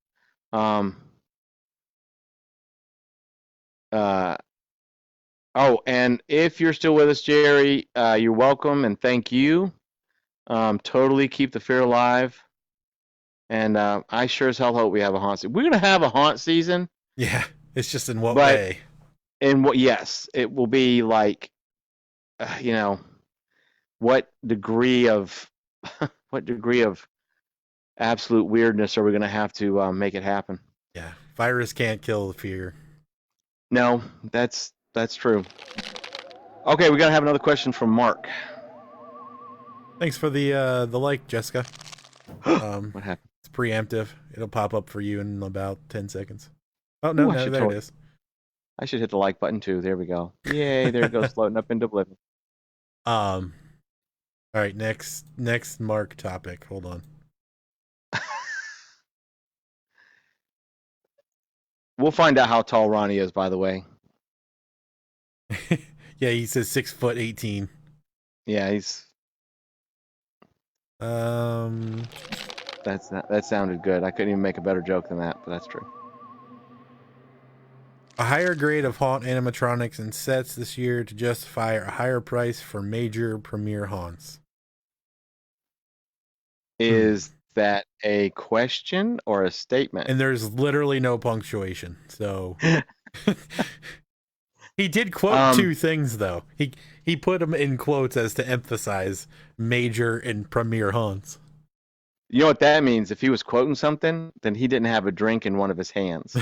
Oh, and if you're still with us, Jerry, you're welcome and thank you. Totally keep the fear alive. And I sure as hell hope we have a haunt season. We're gonna have a haunt season. Yeah, it's just in what But- way? And yes, it will be like, what degree of absolute weirdness are we gonna have to make it happen? Yeah, virus can't kill the fear. No, that's true. Okay, we gotta have another question from Mark. Thanks for the like, Jessica. What happened? It's preemptive. It'll pop up for you in about 10 seconds. Oh no, Ooh, I no, should there totally- it is. I should hit the like button too. There we go. Yay! There it goes, floating up into oblivion. All right, next Mark topic. Hold on. We'll find out how tall Ronnie is, by the way. Yeah, he says 6'18". Yeah, he's. Um, That sounded good. I couldn't even make a better joke than that, but that's true. a higher grade of haunt animatronics and sets this year to justify a higher price for major premiere haunts. Is that a question or a statement? And there's literally no punctuation. So he did quote two things though. He put them in quotes as to emphasize major and premiere haunts. You know what that means? If he was quoting something, then he didn't have a drink in one of his hands.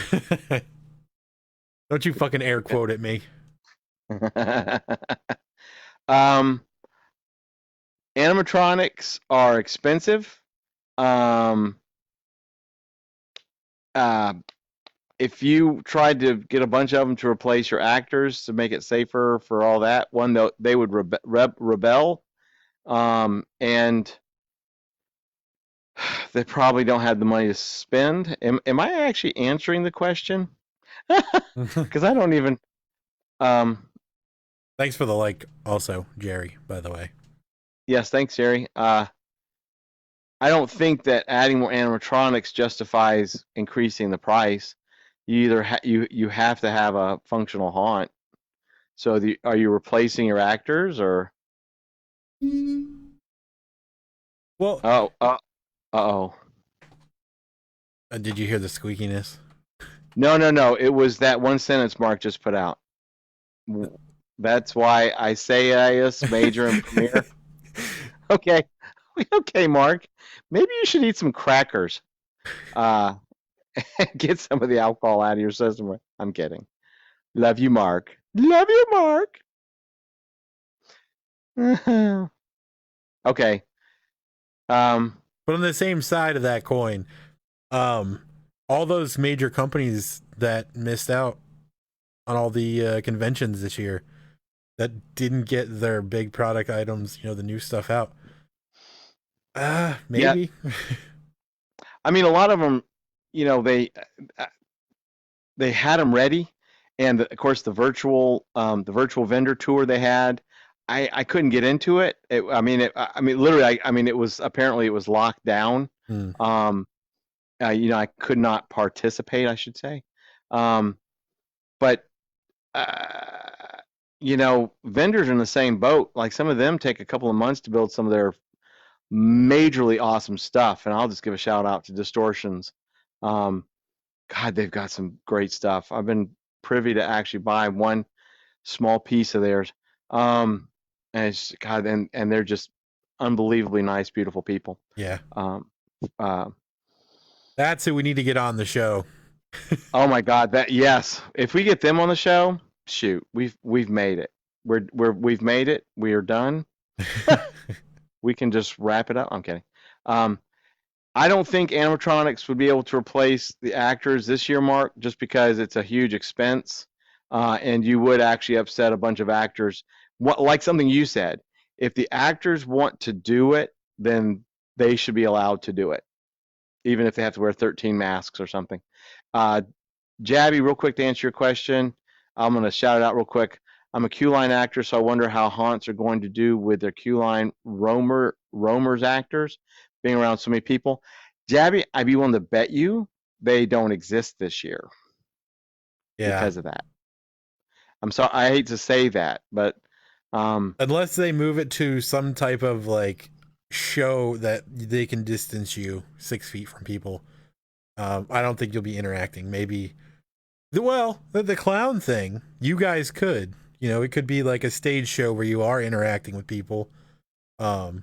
Don't you fucking air quote at me. Animatronics are expensive. If you tried to get a bunch of them to replace your actors to make it safer for all that, they would rebel, and they probably don't have the money to spend. Am I actually answering the question? Because I don't even. Thanks for the like, also, Jerry. By the way. Yes, thanks, Jerry. I don't think that adding more animatronics justifies increasing the price. You either you have to have a functional haunt. So are you replacing your actors or? Well. Uh-oh. Did you hear the squeakiness? No. It was that one sentence Mark just put out. That's why I say IS major and premiere. Okay, Mark. Maybe you should eat some crackers. Get some of the alcohol out of your system. I'm kidding. Love you, Mark. Love you, Mark. Okay. But on the same side of that coin, all those major companies that missed out on all the conventions this year, that didn't get their big product items, the new stuff out. Yeah, Maybe. I mean, a lot of them, you know, they had them ready, and of course the virtual vendor tour they had, I couldn't get into it. I mean, literally, I mean, it was apparently it was locked down. Hmm. You know, I could not participate, I should say. Um, but you know, vendors are in the same boat. Like some of them take a couple of months to build some of their majorly awesome stuff, and I'll just give a shout out to Distortions. Um, God, they've got some great stuff. I've been privy to actually buy one small piece of theirs. And it's God, and they're just unbelievably nice, beautiful people. Yeah. Um, uh, That's who we need to get on the show. oh my God, that yes. If we get them on the show, shoot, we've made it. We've made it. We are done. We can just wrap it up. I'm kidding. Um, I don't think animatronics would be able to replace the actors this year, Mark, just because it's a huge expense, and you would actually upset a bunch of actors. Like something you said, if the actors want to do it, then they should be allowed to do it, even if they have to wear 13 masks or something. Uh, Jabby, real quick to answer your question, I'm going to shout it out real quick. I'm a Q-Line actor, so I wonder how haunts are going to do with their Q-Line roamers actors being around so many people. Jabby, I'd be willing to bet you they don't exist this year Yeah. because of that. I'm sorry, I hate to say that, but Unless they move it to some type of like show that they can distance you 6 feet from people, I don't think you'll be interacting. Maybe the clown thing, you guys could. It could be like a stage show where you are interacting with people, kind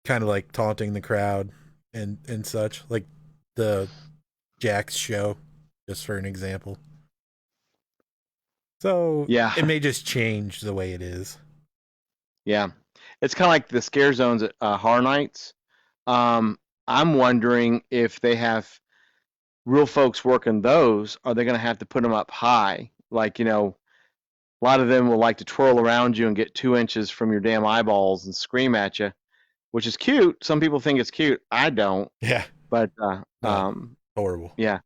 of like taunting the crowd and such, like the Jack's show, just for an example. So yeah, it may just change the way it is. yeah, it's kind of like the scare zones at Horror Nights. I'm wondering if they have real folks working those, are they going to have to put them up high? Like, you know, a lot of them will like to twirl around you and get 2 inches from your damn eyeballs and scream at you, which is cute. Some people think it's cute. I don't. Yeah. But No, horrible. yeah.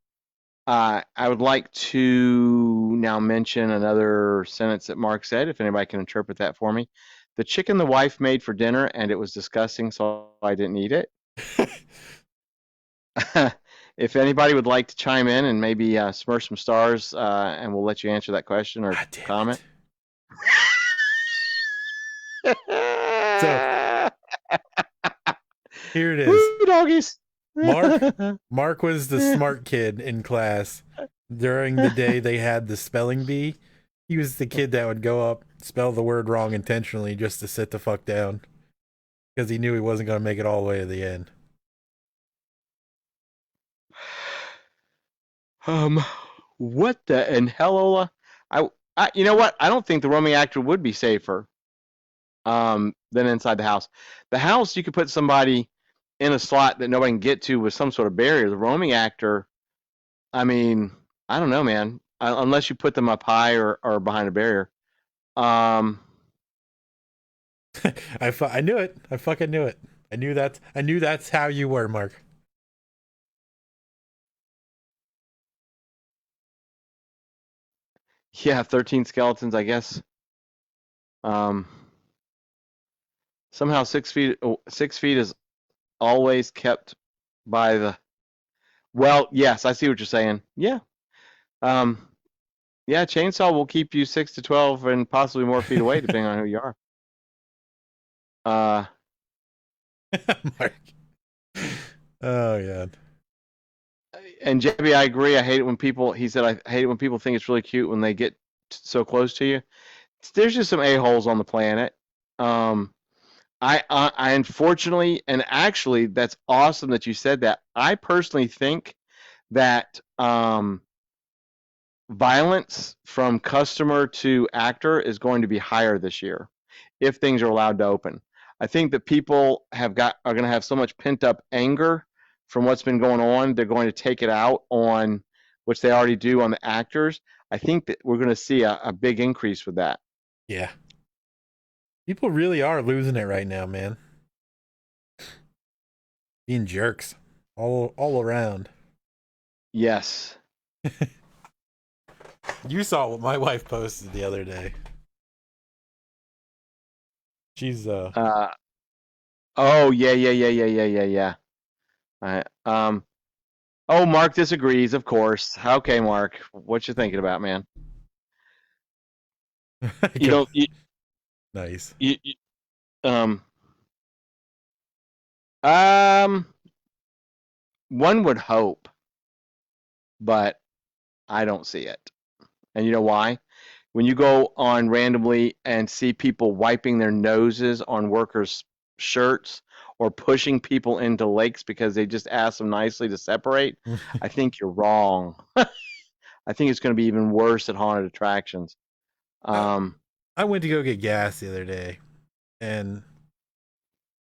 I would like to now mention another sentence that Mark said, if anybody can interpret that for me. The chicken the wife made for dinner, and it was disgusting, so I didn't eat it. If anybody would like to chime in and maybe smirch some stars, and we'll let you answer that question or comment. So here it is. Woo, doggies. Mark was the smart kid in class. During the day they had the spelling bee. He was the kid that would go up, spell the word wrong intentionally just to sit the fuck down, because he knew he wasn't going to make it all the way to the end. What the and hell, Ola? You know what? I don't think the roaming actor would be safer than inside the house. The house, you could put somebody in a slot that nobody can get to with some sort of barrier. The roaming actor, I mean, I don't know, man. Unless you put them up high or behind a barrier. I knew it. I fucking knew it. I knew that's how you were, Mark. Yeah, 13 skeletons, I guess. Somehow 6 feet is always kept by the. Well, yes, I see what you're saying. Yeah. Yeah, chainsaw will keep you 6 to 12 and possibly more feet away, depending on who you are. Mark. Oh yeah. And Jebby, I agree. I hate it when people. He said, I hate it when people think it's really cute when they get so close to you. There's just some a-holes on the planet. I unfortunately, and actually, that's awesome that you said that. I personally think that violence from customer to actor is going to be higher this year if things are allowed to open. I think that people are going to have so much pent up anger from what's been going on. They're going to take it out on which they already do on the actors, I think that we're going to see a big increase with that. Yeah. People really are losing it right now, man. Being jerks all around. Yes. You saw what my wife posted the other day. She's Oh yeah. Oh, Mark disagrees, of course. Okay, Mark, what you thinking about, man? You don't. nice. Um. Um. One would hope, but I don't see it. And you know why? When you go on randomly and see people wiping their noses on workers' shirts or pushing people into lakes because they just asked them nicely to separate, I think you're wrong. I think it's going to be even worse at haunted attractions. I went to go get gas the other day, and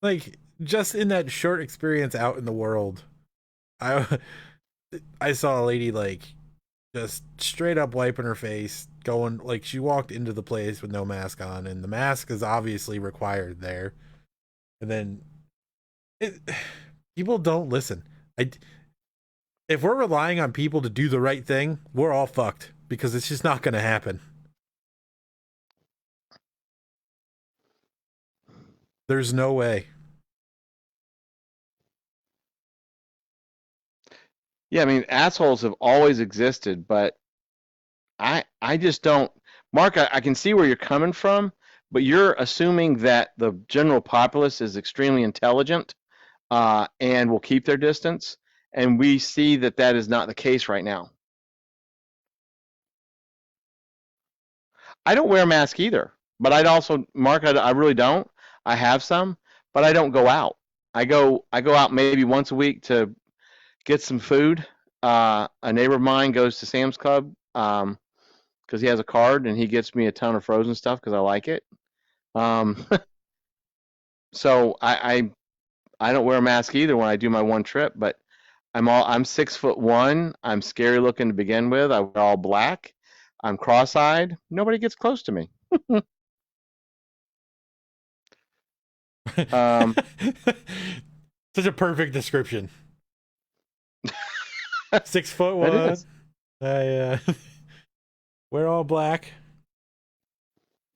like just in that short experience out in the world, I saw a lady like just straight up wiping her face, going like she walked into the place with no mask on, and the mask is obviously required there. And then people don't listen. If we're relying on people to do the right thing, we're all fucked because it's just not going to happen. There's no way. Yeah, I mean, assholes have always existed, but I just don't. Mark, I can see where you're coming from, but you're assuming that the general populace is extremely intelligent and will keep their distance, and we see that that is not the case right now. I don't wear a mask either, but I'd also, Mark, I really don't. I have some, but I don't go out. I go out maybe once a week to get some food. A neighbor of mine goes to Sam's Club because he has a card and he gets me a ton of frozen stuff because I like it. So I don't wear a mask either when I do my one trip, but I'm 6'1". I'm scary looking to begin with. I wear all black. I'm cross-eyed. Nobody gets close to me. Such a perfect description. 6'1". It is. I wear all black.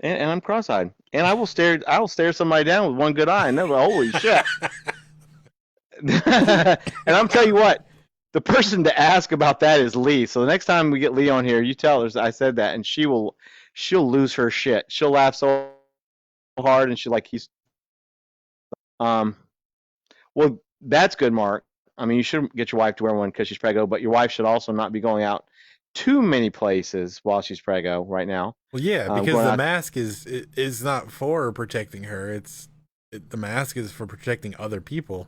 And I'm cross-eyed. And I will stare somebody down with one good eye and they're like, holy shit. And I'm telling you what, the person to ask about that is Lee. So the next time we get Lee on here, you tell her I said that, and she'll lose her shit. She'll laugh so hard, and she's like, well, that's good, Mark. I mean, you should get your wife to wear one because she's preggo, but your wife should also not be going out too many places while she's preggo right now. Well, yeah, because the mask is not for protecting her. The mask is for protecting other people.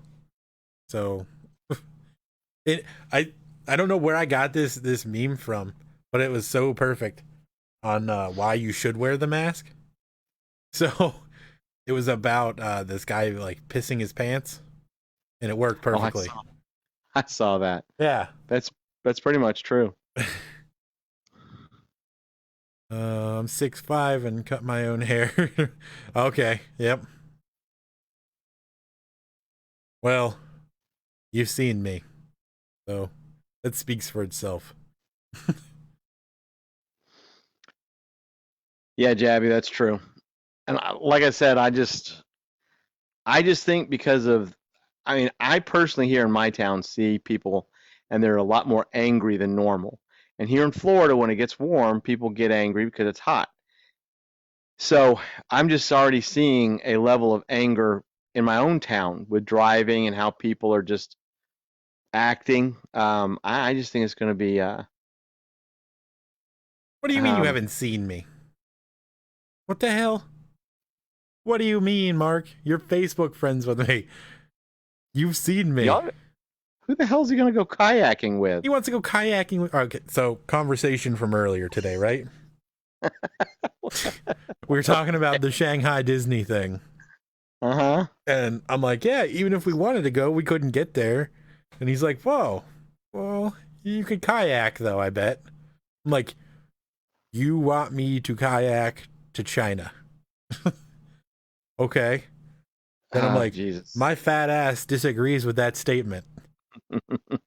So I don't know where I got this meme from, but it was so perfect on why you should wear the mask. So it was about this guy like pissing his pants, and it worked perfectly. Oh, I saw that. Yeah, that's pretty much true. I'm 6'5" and cut my own hair. Okay, yep. Well, you've seen me, so that speaks for itself. Yeah, Jabby, that's true. And like I said, I just think because of, I mean, I personally here in my town see people, and they're a lot more angry than normal. And here in Florida, when it gets warm, people get angry because it's hot. So I'm just already seeing a level of anger in my own town with driving and how people are just acting. I just think it's going to be. What do you mean you haven't seen me? What the hell? What do you mean, Mark? You're Facebook friends with me. You've seen me. Who the hell is he going to go kayaking with? He wants to go kayaking with... Okay, so conversation from earlier today, right? We were talking about the Shanghai Disney thing. Uh-huh. And I'm like, yeah, even if we wanted to go, we couldn't get there. And he's like, whoa, well, You could kayak though, I bet. I'm like, you want me to kayak to China? Okay. Then I'm Oh, like, Jesus. my fat ass disagrees with that statement.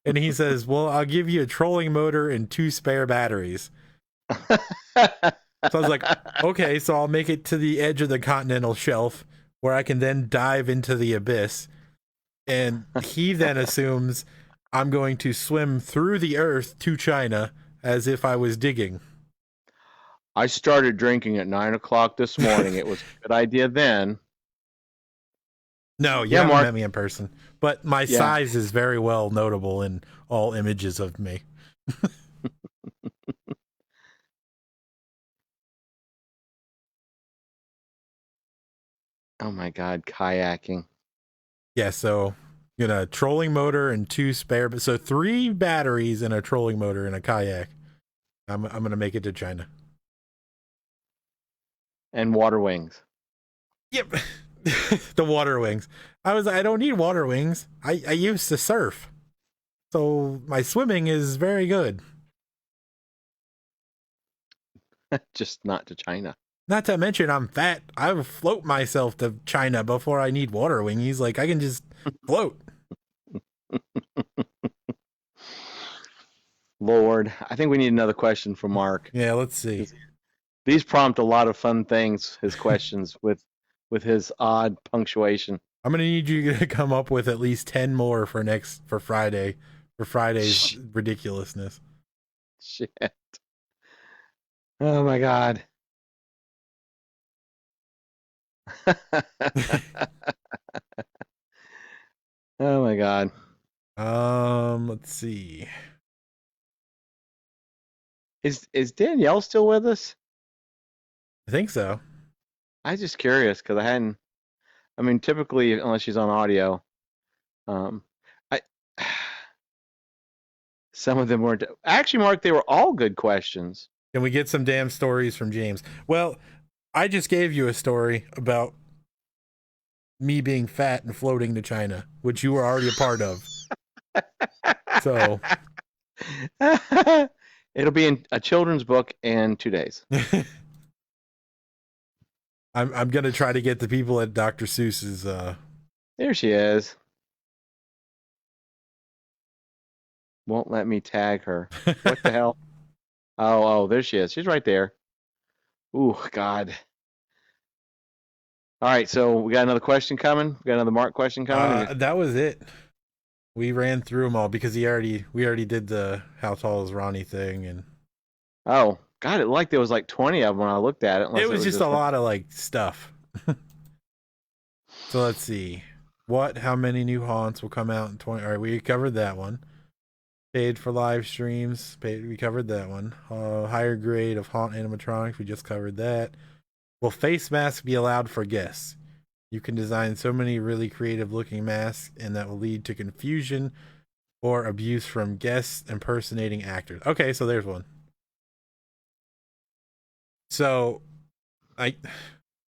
And he says, well, I'll give you a trolling motor and 2 spare batteries. So I was like, okay, so I'll make it to the edge of the continental shelf where I can then dive into the abyss. And he then assumes I'm going to swim through the earth to China as if I was digging. I started drinking at 9 o'clock this morning. It was a good idea then. No, you Yeah, haven't Mark. met me in person. But my Yeah. size is very well notable in all images of me. Oh my God, kayaking. Yeah, so a trolling motor and 2 spare, so 3 batteries and a trolling motor and a kayak. I'm gonna make it to China. And water wings. Yep, the water wings. I don't need water wings. I used to surf, so my swimming is very good. Just not to China. Not to mention I'm fat. I would float myself to China before I need water wingies. Like I can just float. Lord, I think we need another question from Mark. Yeah, let's see. These prompt a lot of fun things, his questions, with his odd punctuation. I'm gonna need you to come up with at least 10 more for Friday, for Friday's ridiculousness. Shit. Oh my God. Oh my God. Let's see. Is Danielle still with us? I think so. I was just curious because I mean, typically, unless she's on audio, I some of them weren't. Actually, Mark, they were all good questions. Can we get some damn stories from James? Well, I just gave you a story about me being fat and floating to China, which you were already a part of. So it'll be in a children's book in 2 days. I'm gonna try to get the people at Dr. Seuss's. There she is. Won't let me tag her. What the hell? Oh, there she is. She's right there. Ooh, God. All right, so we got another question coming. We got another Mark question coming. That was it. We ran through them all because we already did the how tall is Ronnie thing, and Oh, God, it like there was like 20 of them when I looked at it. it was just a lot of like stuff. So let's see. How many new haunts will come out in 20? All right, we covered that one. Paid for live streams. We covered that one. Higher grade of haunt animatronics. We just covered that. Will face masks be allowed for guests? You can design so many really creative looking masks, and that will lead to confusion or abuse from guests impersonating actors. Okay, so there's one. So,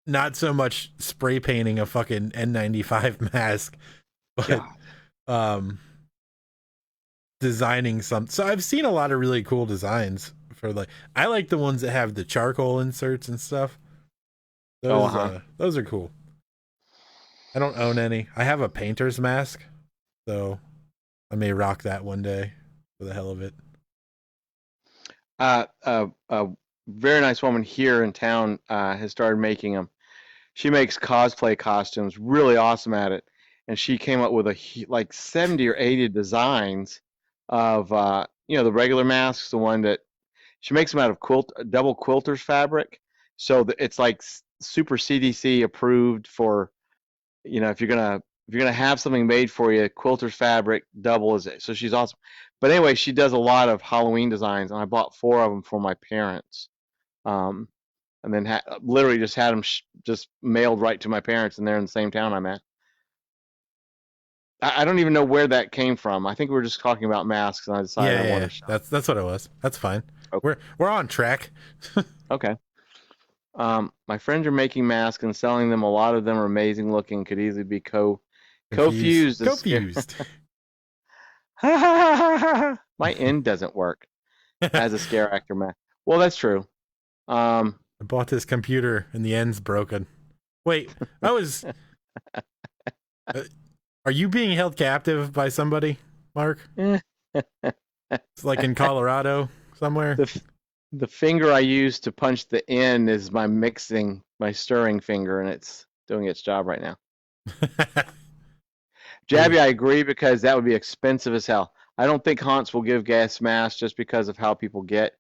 not so much spray painting a fucking N95 mask, but designing some. So I've seen a lot of really cool designs for I like the ones that have the charcoal inserts and stuff. Those are cool. I don't own any. I have a painter's mask, so I may rock that one day for the hell of it. A very nice woman here in town has started making them. She makes cosplay costumes, really awesome at it, and she came up with like 70 or 80 designs of the regular masks. The one that she makes them out of double quilters fabric, so it's like super CDC approved for, if you're gonna have something made for you, quilters fabric double is it. So she's awesome. But anyway, she does a lot of Halloween designs, and I bought 4 of them for my parents. And then literally just had them just mailed right to my parents, and they're in the same town I'm at. I don't even know where that came from. I think we were just talking about masks, and I decided I wanted to shop. That's what it was. That's fine. Okay. We're on track. Okay. My friends are making masks and selling them. A lot of them are amazing looking. Could easily be confused. Confused. My end doesn't work as a scare actor, man. Well, that's true. Um, I bought this computer and the end's broken. Wait, that was. Uh, are you being held captive by somebody, Mark? the It's like in Colorado somewhere. the finger I use to punch the N is my stirring finger, and it's doing its job right now. Jabby, I agree because that would be expensive as hell. I don't think Haunts will give gas masks just because of how people get.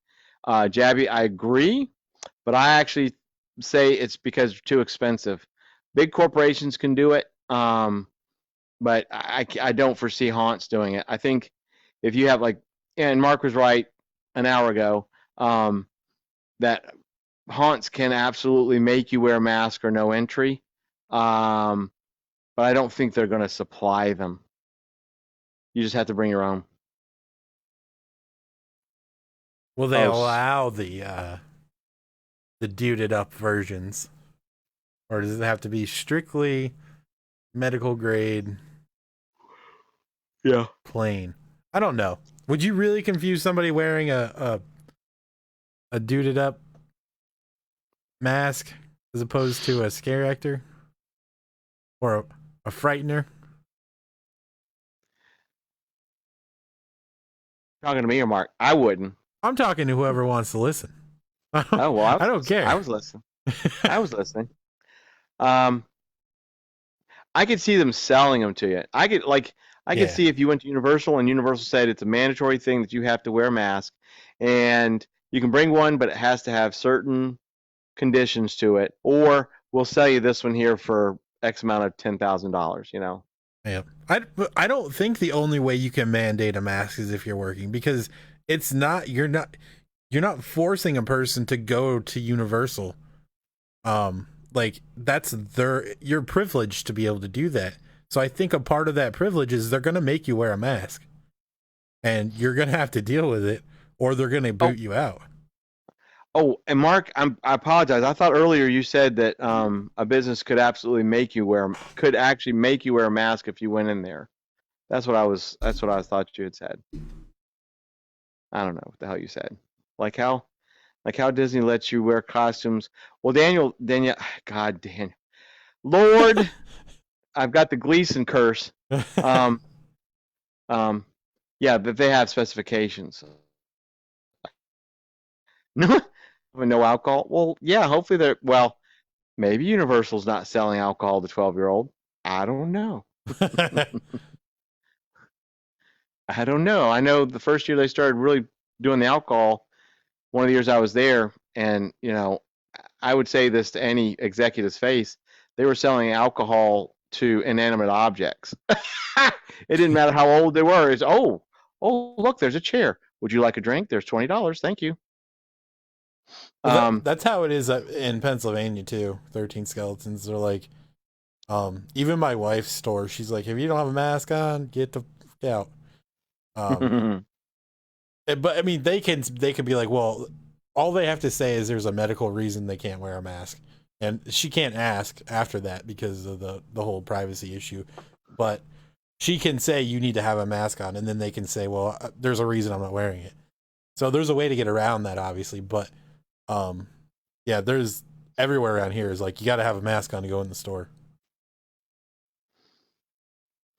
Jabby, I agree, but I actually say it's because it's too expensive. Big corporations can do it, but I don't foresee Haunts doing it. I think if you have like, and Mark was right an hour ago, that Haunts can absolutely make you wear a mask or no entry, but I don't think they're going to supply them. You just have to bring your own. Will they Oh, allow the duded up versions, or does it have to be strictly medical grade yeah. plain? I don't know. Would you really confuse somebody wearing a duded up mask as opposed to a scare actor or a frightener? Talking to me or Mark? I wouldn't. I'm talking to whoever wants to listen. Oh well, I don't care. I was listening. I was listening. Um, I could see them selling them to you. I could Yeah. see if you went to Universal and Universal said it's a mandatory thing that you have to wear a mask, and you can bring one, but it has to have certain conditions to it, or we'll sell you this one here for X amount of $10,000. You know. Yeah. I don't think the only way you can mandate a mask is if you're working, because it's not you're not forcing a person to go to Universal. Like that's you're privileged to be able to do that. So I think a part of that privilege is they're going to make you wear a mask, and you're going to have to deal with it, or they're going to Oh, boot you out. oh, and Mark, I apologize. I thought earlier you said that a business could absolutely could actually make you wear a mask if you went in there. That's what I thought you had said. I don't know what the hell you said. Like how like how Disney lets you wear costumes. Well, Daniel, God, Daniel, Lord, I've got the Gleason curse. Um, um, yeah, that they have specifications. No, no alcohol. Well, yeah, hopefully they're well. Maybe Universal's not selling alcohol to 12-year-old. I don't know. I don't know. I know the first year they started really doing the alcohol, one of the years I was there, and I would say this to any executive's face, they were selling alcohol to inanimate objects. It didn't matter how old they were. It's oh, look, there's a chair. Would you like a drink? There's $20. Thank you. Well, that's how it is in Pennsylvania too. 13 Skeletons. They're like, even my wife's store. She's like, if you don't have a mask on, get the fuck out. But I mean, they can be like, well, all they have to say is there's a medical reason they can't wear a mask, and she can't ask after that because of the whole privacy issue. But she can say you need to have a mask on, and then they can say, well, there's a reason I'm not wearing it. So there's a way to get around that, obviously. But yeah, there's everywhere around here is like you got to have a mask on to go in the store.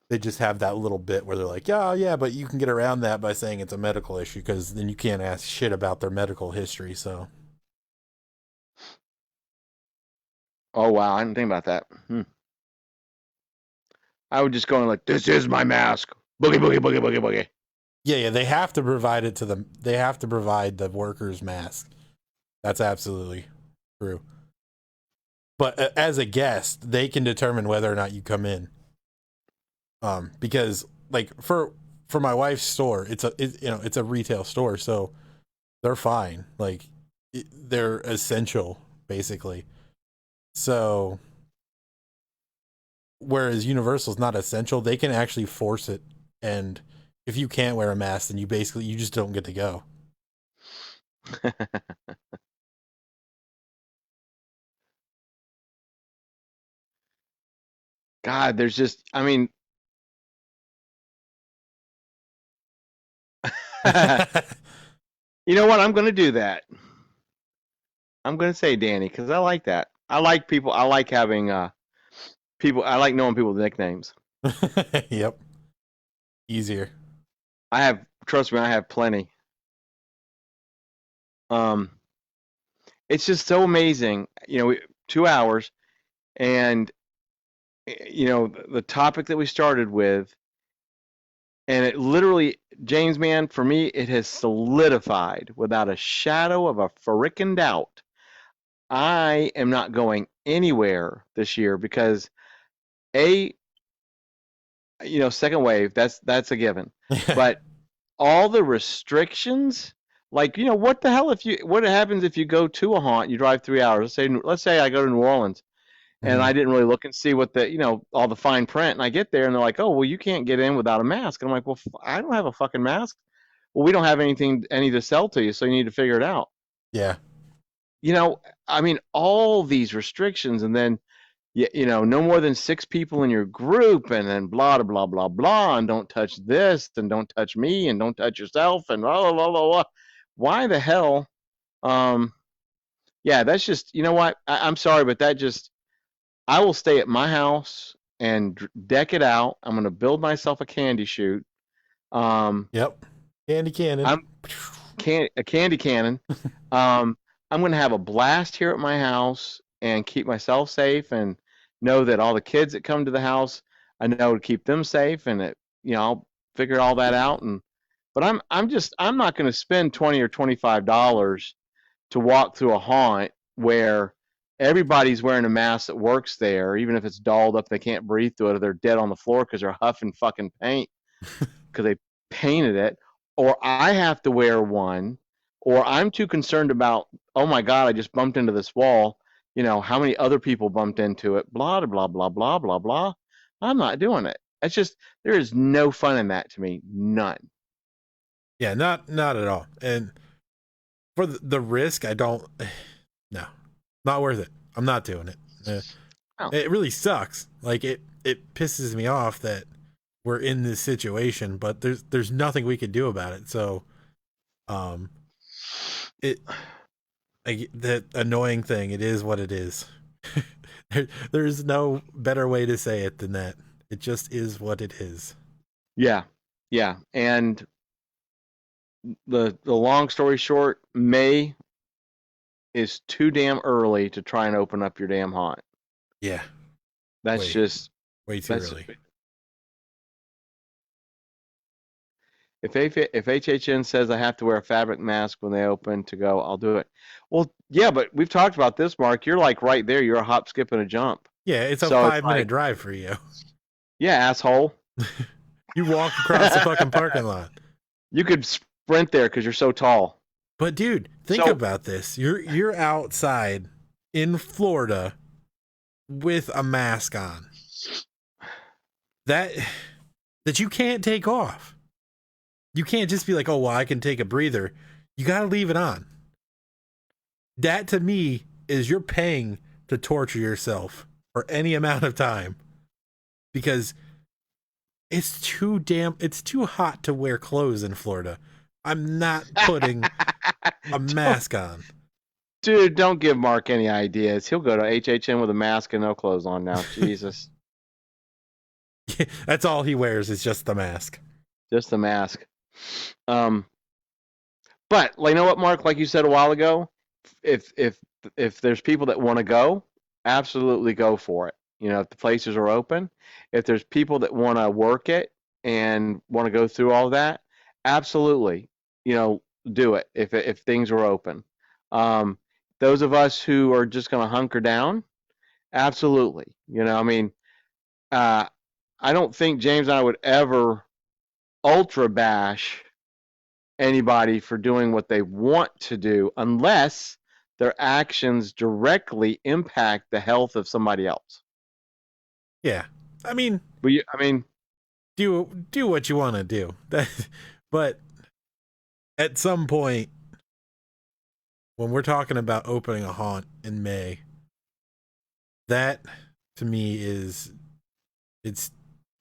They just have that little bit where they're like, yeah, but you can get around that by saying it's a medical issue, because then you can't ask shit about their medical history. So, Oh wow, I didn't think about that. I would just go in like, this is my mask. Boogie, boogie, boogie, boogie, boogie. yeah, they have to provide it to them. They have to provide the workers' mask. That's absolutely true. But as a guest, they can determine whether or not you come in. Because like for my wife's store, it's a retail store, so they're fine. Like they're essential basically. So whereas Universal's not essential, they can actually force it, and if you can't wear a mask, then you just don't get to go. God, there's just, I mean, You know what? I'm going to do that. I'm going to say Danny because I like that. I like people. I like having people. I like knowing people's nicknames. Yep. Easier. I have, trust me, I have plenty. Um, it's just so amazing. 2 hours, and the topic that we started with, and it literally, James, man, for me, it has solidified without a shadow of a frickin' doubt. I am not going anywhere this year because a, second wave, that's a given. But all the restrictions, like, what the hell what happens if you go to a haunt, you drive 3 hours, let's say I go to New Orleans and I didn't really look and see what all the fine print, and I get there and they're like, oh, well, you can't get in without a mask. And I'm like, well, I don't have a fucking mask. Well, we don't have any to sell to you, so you need to figure it out. Yeah. I mean, all these restrictions, and then no more than 6 people in your group, and then blah blah blah blah, and don't touch this, and don't touch me, and don't touch yourself, and blah blah blah blah. Why the hell? Yeah, that's just, you know what? I'm sorry, but I will stay at my house and deck it out. I'm gonna build myself a candy chute. Yep. Candy cannon. A candy cannon. I'm going to have a blast here at my house and keep myself safe, and know that all the kids that come to the house, I know to keep them safe, and I'll figure all that out. But I'm not going to spend $20 or $25 to walk through a haunt where everybody's wearing a mask that works there, even if it's dolled up, they can't breathe through it, or they're dead on the floor because they're huffing fucking paint because they painted it, or I have to wear one, or I'm too concerned about, oh my God, I just bumped into this wall. How many other people bumped into it? Blah, blah, blah, blah, blah, blah. I'm not doing it. It's just, there is no fun in that to me. None. Yeah, not at all. And for the risk, I don't, no, not worth it. I'm not doing it. Oh. It really sucks. Like it pisses me off that we're in this situation, but there's nothing we can do about it. So, that annoying thing, it is what it is. There's no better way to say it than that. It just is what it is. Yeah. And the long story short, May is too damn early to try and open up your damn haunt. Yeah. That's just way too early. If HHN says I have to wear a fabric mask when they open to go, I'll do it. Well, yeah, but we've talked about this, Mark. You're like right there. You're a hop, skip, and a jump. Yeah, it's a 5-minute drive for you. Yeah, asshole. You walk across the fucking parking lot. You could sprint there because you're so tall. But dude, think about this. You're outside in Florida with a mask on. That you can't take off. You can't just be like, oh, well, I can take a breather. You got to leave it on. That, to me, is you're paying to torture yourself for any amount of time. Because it's too hot to wear clothes in Florida. I'm not putting a mask on. Dude, don't give Mark any ideas. He'll go to HHN with a mask and no clothes on now. Jesus. That's all he wears is just the mask. Just the mask. But you know what, Mark? Like you said a while ago, if there's people that want to go, absolutely go for it. If the places are open, if there's people that want to work it and want to go through all that, absolutely, do it. If things are open, those of us who are just going to hunker down, absolutely. I don't think James and I would ever ultra bash anybody for doing what they want to do unless their actions directly impact the health of somebody else. Yeah. I mean, do what you want to do. But at some point, when we're talking about opening a haunt in May, that to me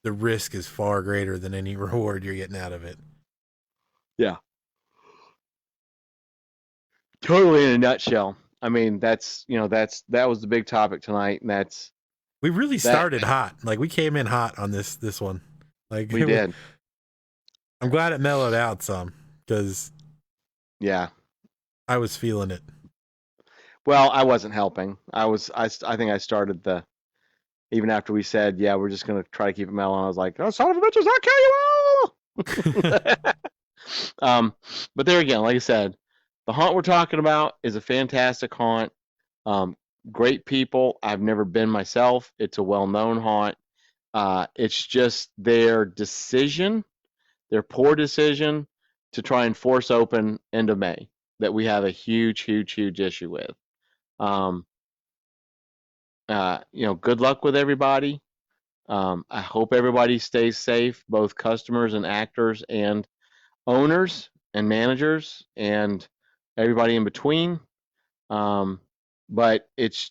the risk is far greater than any reward you're getting out of it. Yeah. Totally in a nutshell. I mean, that was the big topic tonight, and We really that started hot. Like we came in hot on this one. Like we did. I'm glad it mellowed out some because Yeah. I was feeling it. Well, I wasn't helping. I think I started even after we said, yeah, we're just gonna try to keep it mellow. I was like, oh, son of a bitches, I'll kill you all. But there again, like I said, the haunt we're talking about is a fantastic haunt. Great people. I've never been myself. It's a well-known haunt. It's just their decision, their poor decision to try and force open end of May that we have a huge, huge, huge issue with. Um, good luck with everybody. I hope everybody stays safe, both customers and actors and owners and managers and everybody in between. But it's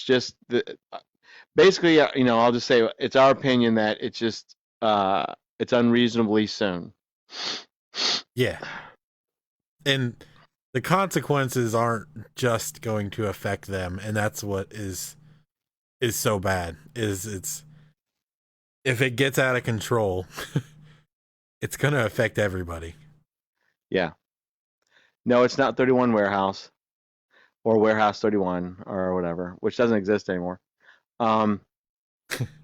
just basically, I'll just say it's our opinion that it's unreasonably soon. Yeah. And the consequences aren't just going to affect them, and that's what is so bad. It's if it gets out of control, it's going to affect everybody. Yeah. No, it's not 31 Warehouse or Warehouse 31 or whatever, which doesn't exist anymore. By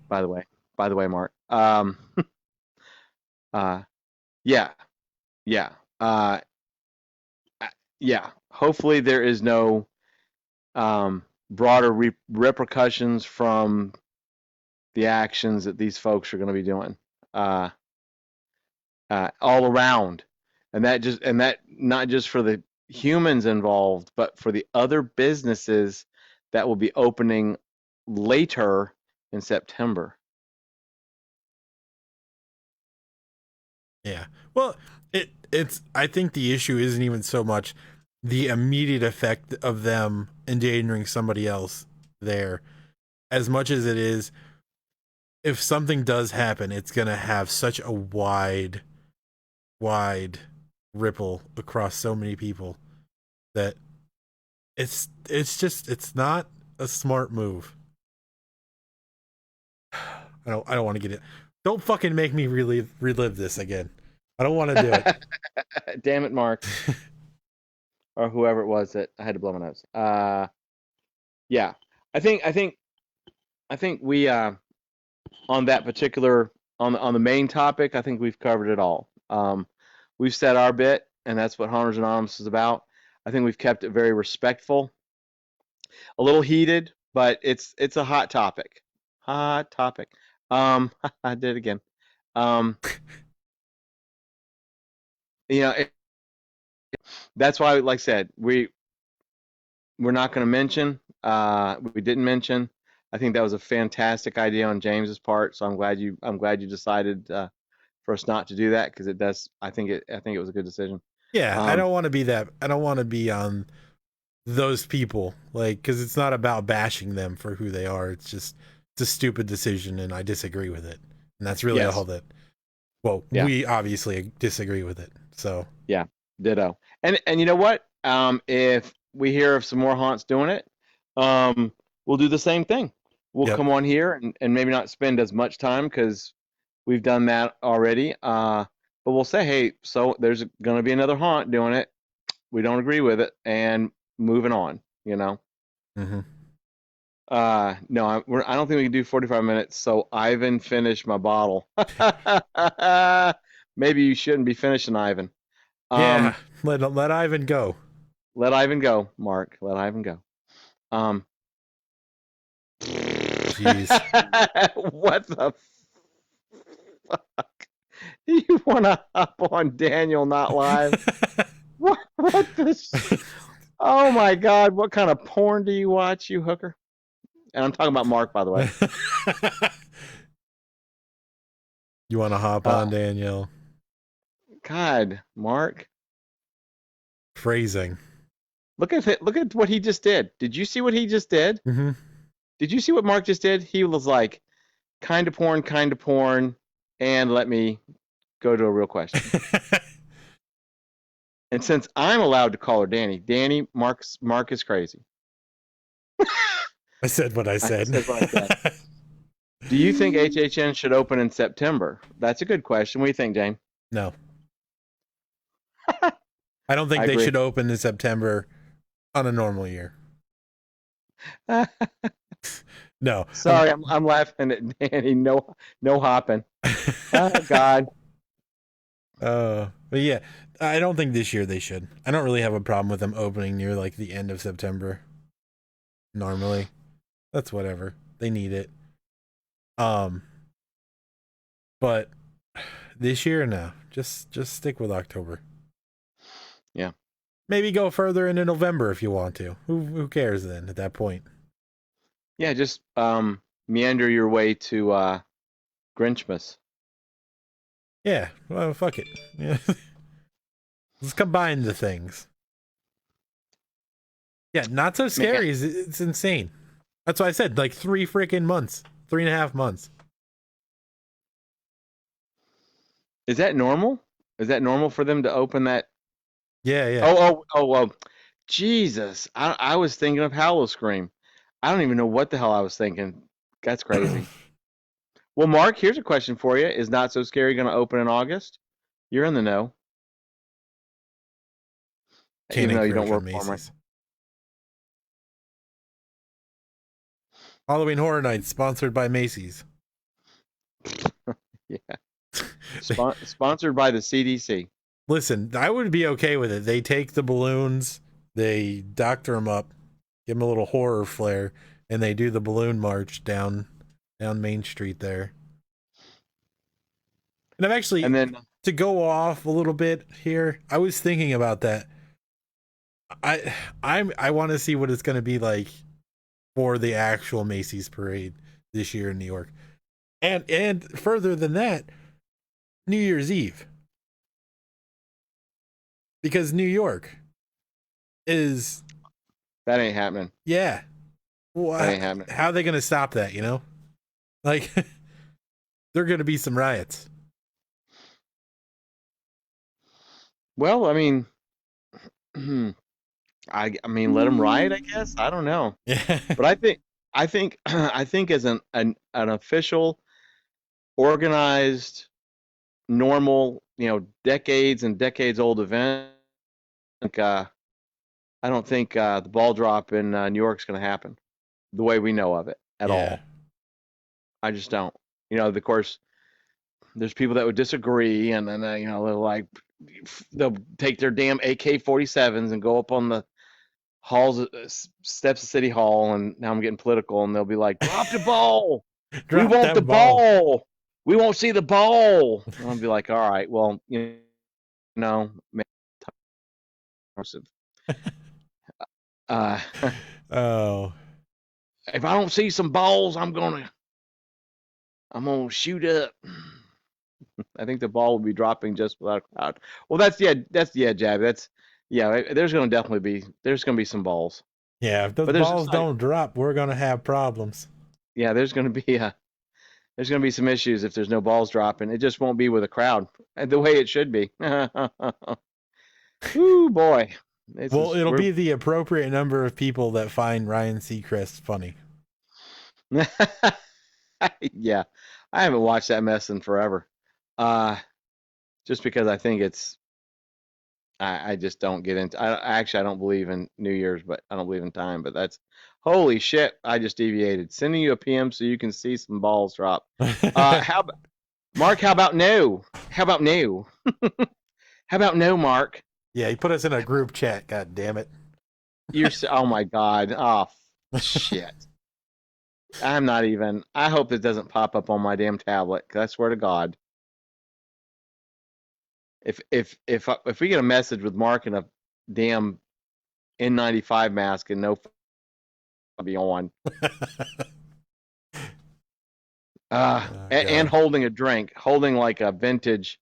the way, Mark. Yeah, yeah, yeah. Hopefully there is no broader repercussions from the actions that these folks are going to be doing all around, and that not just for the humans involved, but for the other businesses that will be opening later in September. Yeah. Well, it's I think the issue isn't even so much the immediate effect of them endangering somebody else there as much as it is if something does happen, it's going to have such a wide ripple across so many people that it's not a smart move. I don't want to get it. Don't fucking make me relive this again. I don't want to do it. Damn it, Mark. Or whoever it was that I had to blow my nose. Yeah. I think we on that particular on the main topic, I think we've covered it all. We've said our bit, and that's what Haunters Anonymous is about. I think we've kept it very respectful, a little heated, but it's a hot topic. Hot topic. I did it again. That's why, like I said, we're not going to mention. We didn't mention. I think that was a fantastic idea on James's part. So I'm glad you decided for us not to do that because it does. I think it was a good decision. Yeah, I don't want to be that. I don't want to be on those people, like, because it's not about bashing them for who they are. It's a stupid decision, and I disagree with it. And that's really all that. Well, we obviously disagree with it. So yeah, ditto. And you know what? If we hear of some more haunts doing it, we'll do the same thing. We'll come on here and maybe not spend as much time because we've done that already. But we'll say, hey, so there's going to be another haunt doing it. We don't agree with it, and moving on. Mm-hmm. No, I don't think we can do 45 minutes. So Ivan finished my bottle. Maybe you shouldn't be finishing Ivan. Yeah, let Ivan go. Let Ivan go, Mark. Let Ivan go. Jeez. What the fuck? You want to hop on Daniel Not Live? What this? Oh my God! What kind of porn do you watch, you hooker? And I'm talking about Mark, by the way. You want to hop on, Danielle? God, Mark. Phrasing. Look at what he just did. Did you see what he just did? Mm-hmm. Did you see what Mark just did? He was like, kind of porn, and let me go to a real question. And since I'm allowed to call her Danny, Mark is crazy. I said what I I said. said what I said. Do you think HHN should open in September? That's a good question. What do you think, James? No. I don't think I they agree. should open in September on a normal year. No. Sorry, I'm laughing at Danny. No hopping. Oh God. But yeah, I don't think this year they should. I don't really have a problem with them opening near like the end of September. Normally, that's whatever. They need it. But this year, no. Just stick with October. Yeah. Maybe go further into November if you want to. Who cares then at that point? Yeah, just meander your way to Grinchmas. Yeah, well, fuck it. Yeah. Let's combine the things. Yeah, not so scary. It's insane. That's why I said like 3 freaking months, 3.5 months. Is that normal? Is that normal for them to open that? Yeah. Oh. Jesus. I was thinking of Howl-O-Scream. I don't even know what the hell I was thinking. That's crazy. Well, Mark, here's a question for you. Is Not So Scary going to open in August? You're in the know. Can't Even though you don't encourage work on for 'em, right? Macy's. Halloween Horror Nights, sponsored by Macy's. Yeah. Sponsored by the CDC. Listen, I would be okay with it. They take the balloons, they doctor them up, give them a little horror flair, and they do the balloon march down Main Street there. And I'm actually, And then to go off a little bit here, I was thinking about that. I want to see what it's going to be like for the actual Macy's parade this year in New York. And further than that, New Year's Eve. Because New York is... that ain't happening. Yeah. Well, That ain't happening. how are they going to stop that, you know? Like, there are going to be some riots. Well, I mean, I mean, let them riot, I guess. I don't know. Yeah. But I think as an official, organized, normal, decades and decades old event, I don't think the ball drop in New York's going to happen the way we know of it at all. I just don't. Of course, there's people that would disagree, and then they'll take their damn AK-47s and go up on the steps of City Hall, and now I'm getting political, and they'll be like, "Drop the ball! We want the ball! We won't see the ball!" And I'll be like, "All right, well, Oh. If I don't see some balls, I'm gonna shoot up." I think the ball will be dropping just without a crowd. Well, that's Jab. There's gonna be some balls. Yeah, if those balls don't drop, we're gonna have problems. Yeah, there's gonna be some issues if there's no balls dropping. It just won't be with a crowd the way it should be. Ooh, boy. It'll be the appropriate number of people that find Ryan Seacrest funny. Yeah, I haven't watched that mess in forever. Just because I think I just don't get into. I don't believe in New Year's, but I don't believe in time. But that's holy shit! I just deviated. Sending you a PM so you can see some balls drop. Mark? How about no? How about no? How about no, Mark? Yeah, he put us in a group chat. God damn it! Oh my god! Oh shit! I'm not even. I hope it doesn't pop up on my damn tablet. 'Cause I swear to God. If we get a message with Mark in a damn N95 mask and no be on, and holding a drink, holding like a vintage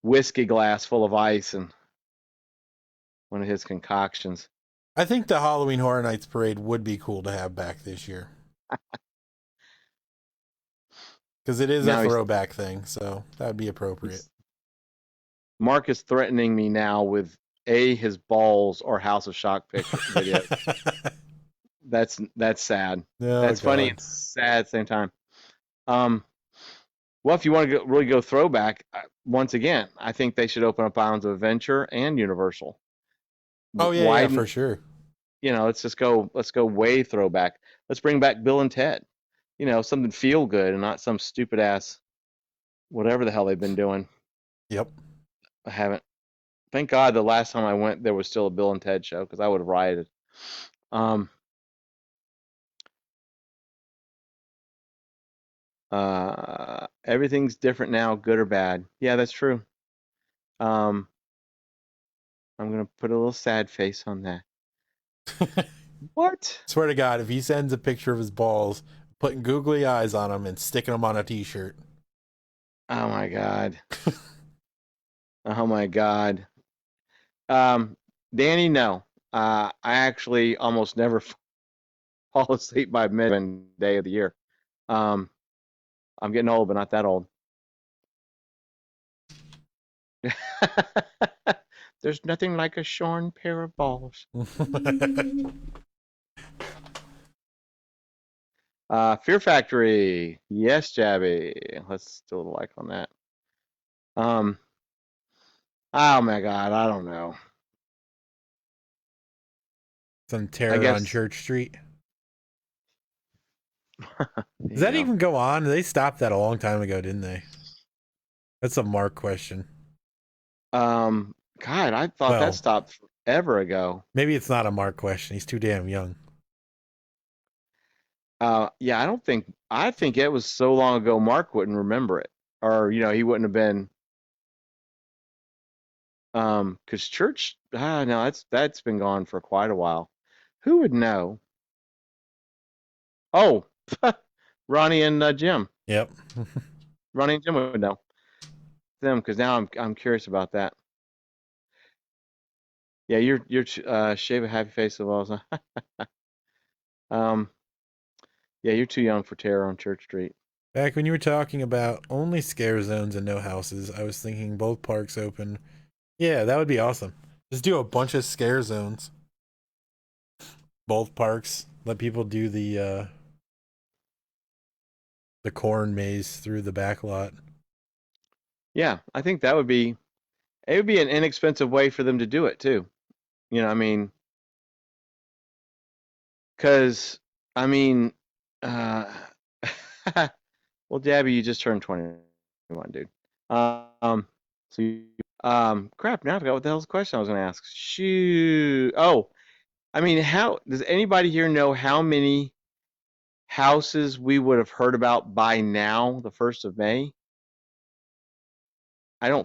whiskey glass full of ice and one of his concoctions. I think the Halloween Horror Nights parade would be cool to have back this year. Because it is a throwback thing, so that would be appropriate. Mark is threatening me now with his balls or House of Shock picture video. That's sad. Oh, That's funny God. and sad at the same time. Well, if you want to really go throwback, once again, I think they should open up Islands of Adventure and Universal. Oh yeah, Widen, for sure. let's go way throwback. Let's bring back Bill and Ted. Something feel good and not some stupid ass whatever the hell they've been doing. Yep. I haven't. Thank God the last time I went there was still a Bill and Ted show because I would have rioted. Everything's different now, good or bad. Yeah, that's true. I'm gonna put a little sad face on that. What? Swear to God, if he sends a picture of his balls, putting googly eyes on them and sticking them on a t-shirt. Oh my God. Oh my God. Danny, no. I actually almost never fall asleep by midday of the year. I'm getting old, but not that old. There's nothing like a shorn pair of balls. Fear Factory. Yes, Jabby. Let's do a little like on that. Oh my God, I don't know. Some terror on Church Street. Does that Yeah. even go on? They stopped that a long time ago, didn't they? That's a Mark question. God, I thought that stopped forever ago. Maybe it's not a Mark question. He's too damn young. Yeah, I think it was so long ago Mark wouldn't remember it. Or, he wouldn't have been because church no, that's been gone for quite a while. Who would know? Oh, Ronnie and Jim. Yep. Ronnie and Jim would know them because now I'm curious about that. Yeah, you're shave a happy face of all. Yeah, you're too young for terror on Church Street. Back when you were talking about only scare zones and no houses, I was thinking both parks open. Yeah, that would be awesome. Just do a bunch of scare zones. Both parks. Let people do the corn maze through the back lot. Yeah, I think it would be an inexpensive way for them to do it too. I mean, because well, Jabby, you just turned 21, dude. Crap. Now I forgot what the hell's the question I was going to ask. Shoot. Oh, how does anybody here know how many houses we would have heard about by now, the 1st of May? I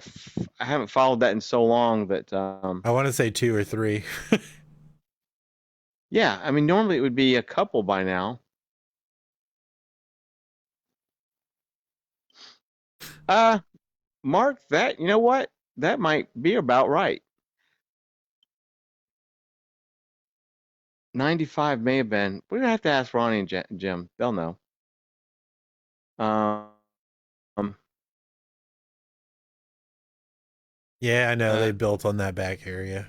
haven't followed that in so long that I want to say 2 or 3. Yeah, normally it would be a couple by now. Mark, you know what? That might be about right. 95 may have been. We're gonna have to ask Ronnie and Jim. They'll know. Yeah, I know they built on that back area.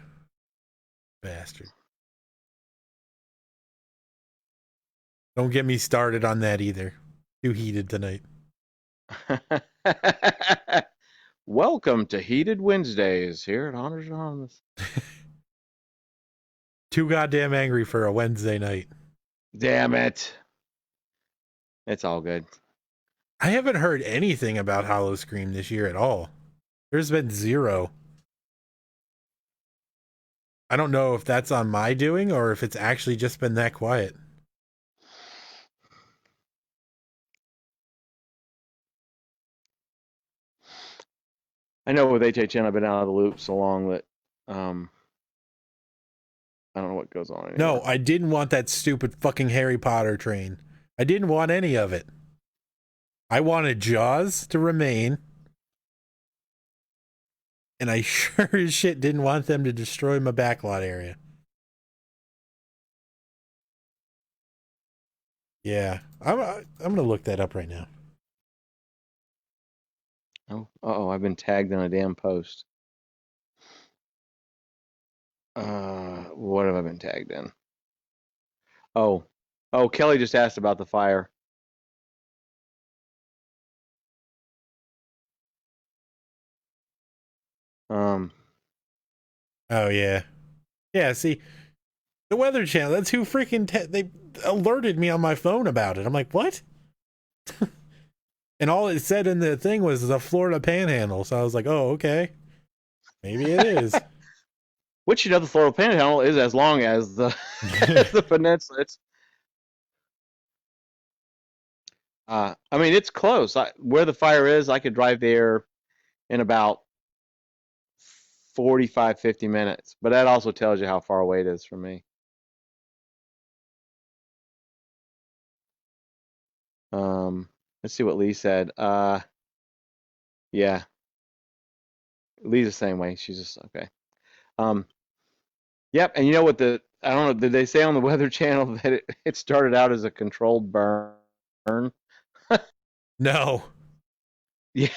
Bastard. Don't get me started on that either. Too heated tonight. Welcome to Heated Wednesdays here at Honors Anonymous. Too goddamn angry for a Wednesday night. Damn it. It's all good. I haven't heard anything about Howl-O-Scream this year at all. There's been 0. I don't know if that's on my doing or if it's actually just been that quiet. I know with HHN I've been out of the loop so long that I don't know what goes on anymore. No, I didn't want that stupid fucking Harry Potter train. I didn't want any of it. I wanted Jaws to remain. And I sure as shit didn't want them to destroy my backlot area. Yeah, I'm going to look that up right now. Oh, I've been tagged on a damn post. What have I been tagged in? Oh, Kelly just asked about the fire. Um, Oh yeah, yeah. See, the Weather Channel. That's who freaking they alerted me on my phone about it. I'm like, what? And all it said in the thing was the Florida Panhandle. So I was like, oh, okay, maybe it is. which the Florida Panhandle is as long as the as the peninsula. I mean, it's close. Where the fire is, I could drive there in about 45, 50 minutes. But that also tells you how far away it is from me. Let's see what Lee said. Yeah, Lee's the same way. She's just okay. Um, yep. And you know what I don't know, did they say on the Weather Channel that it started out as a controlled burn? No. Yeah.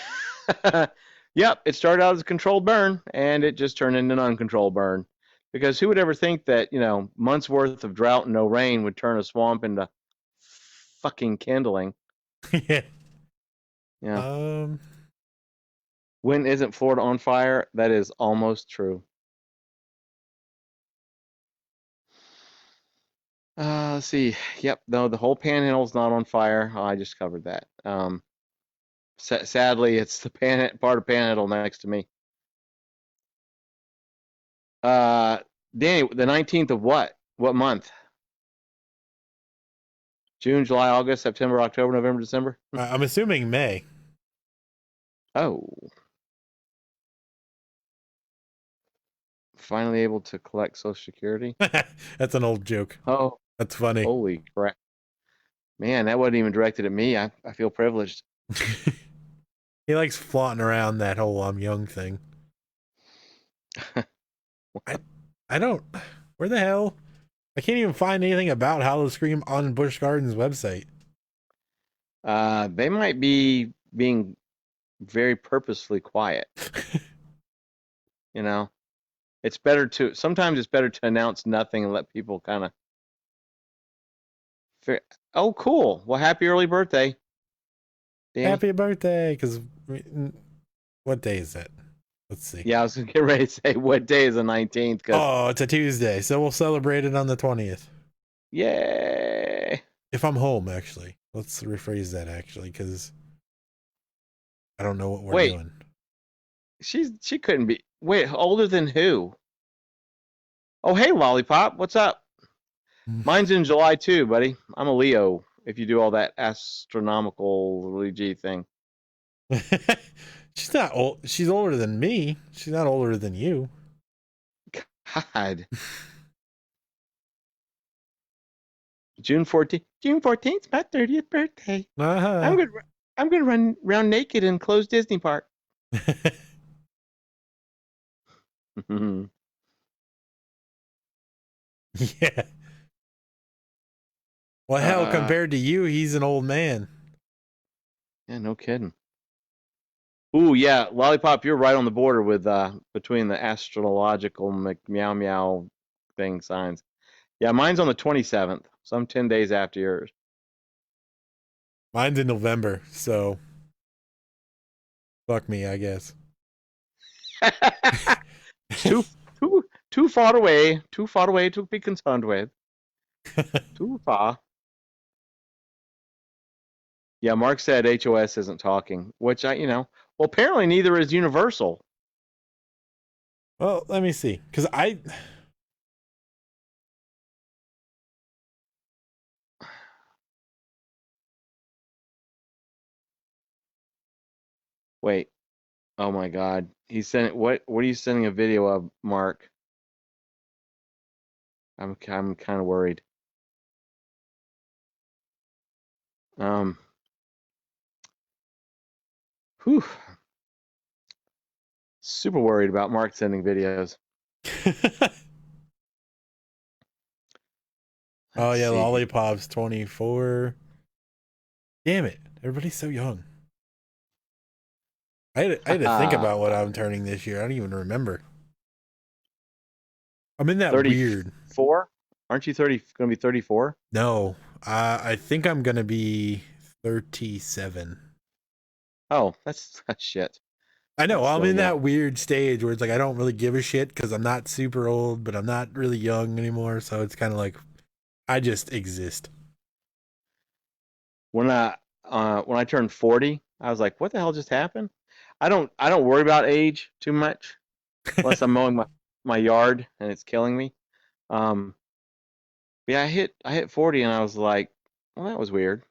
Yep, it started out as a controlled burn and it just turned into an uncontrolled burn. Because who would ever think that, months worth of drought and no rain would turn a swamp into fucking kindling? Yeah. Yeah. When isn't Florida on fire? That is almost true. Let's see. Yep, no, the whole panhandle's not on fire. Oh, I just covered that. Sadly, it's the part of Panhandle next to me. Danny, the 19th of what? What month? June, July, August, September, October, November, December? I'm assuming May. Oh. Finally able to collect Social Security? That's an old joke. Oh, That's funny. holy crap. Man, that wasn't even directed at me. I feel privileged. He likes flaunting around that whole I'm young thing. I don't. Where the hell? I can't even find anything about Hollow Scream on Busch Gardens website. They might be being very purposefully quiet. Sometimes it's better to announce nothing and let people kind of. Oh, cool. Well, happy early birthday, Danny. Happy birthday. Because what day is that? Let's see. Yeah, I was going to get ready to say what day is the 19th. Oh, it's a Tuesday. So we'll celebrate it on the 20th. Yay. If I'm home, actually. Let's rephrase that, actually, because I don't know what we're doing. She couldn't be. Wait, older than who? Oh, hey, Lollipop. What's up? Mine's in July too, buddy. I'm a Leo, if you do all that astronomical religion thing. She's not old. She's older than me. She's not older than you. God. June 14th. June 14th, my 30th birthday. Uh-huh. I'm gonna run around naked in closed Disney park. Yeah. Well, hell, compared to you, he's an old man. Yeah, no kidding. Ooh, yeah, Lollipop, you're right on the border with between the astrological meow meow thing signs. Yeah, mine's on the 27th, so I'm 10 days after yours. Mine's in November, so fuck me, I guess. Too far away to be concerned with. Too far. Yeah, Mark said HOS isn't talking, which well, apparently neither is Universal. Well, let me see, because Wait. Oh my God. He's sending what are you sending a video of, Mark? I'm kind of worried. Whew. Super worried about Mark sending videos. Oh yeah, Lollipop's 24. Damn it. Everybody's so young. I had to think about what I'm turning this year. I don't even remember. I'm in that weird. 34? Aren't you going to be 34? No, I think I'm gonna be 37. Oh, that's shit. I know That's I'm still in young. that weird stage where it's like I don't really give a shit because I'm not super old, but I'm not really young anymore. So it's kind of like I just exist. When I turned 40, I was like, what the hell just happened? I don't worry about age too much unless I'm mowing my yard and it's killing me. Um, yeah, I hit 40 and I was like, well, that was weird.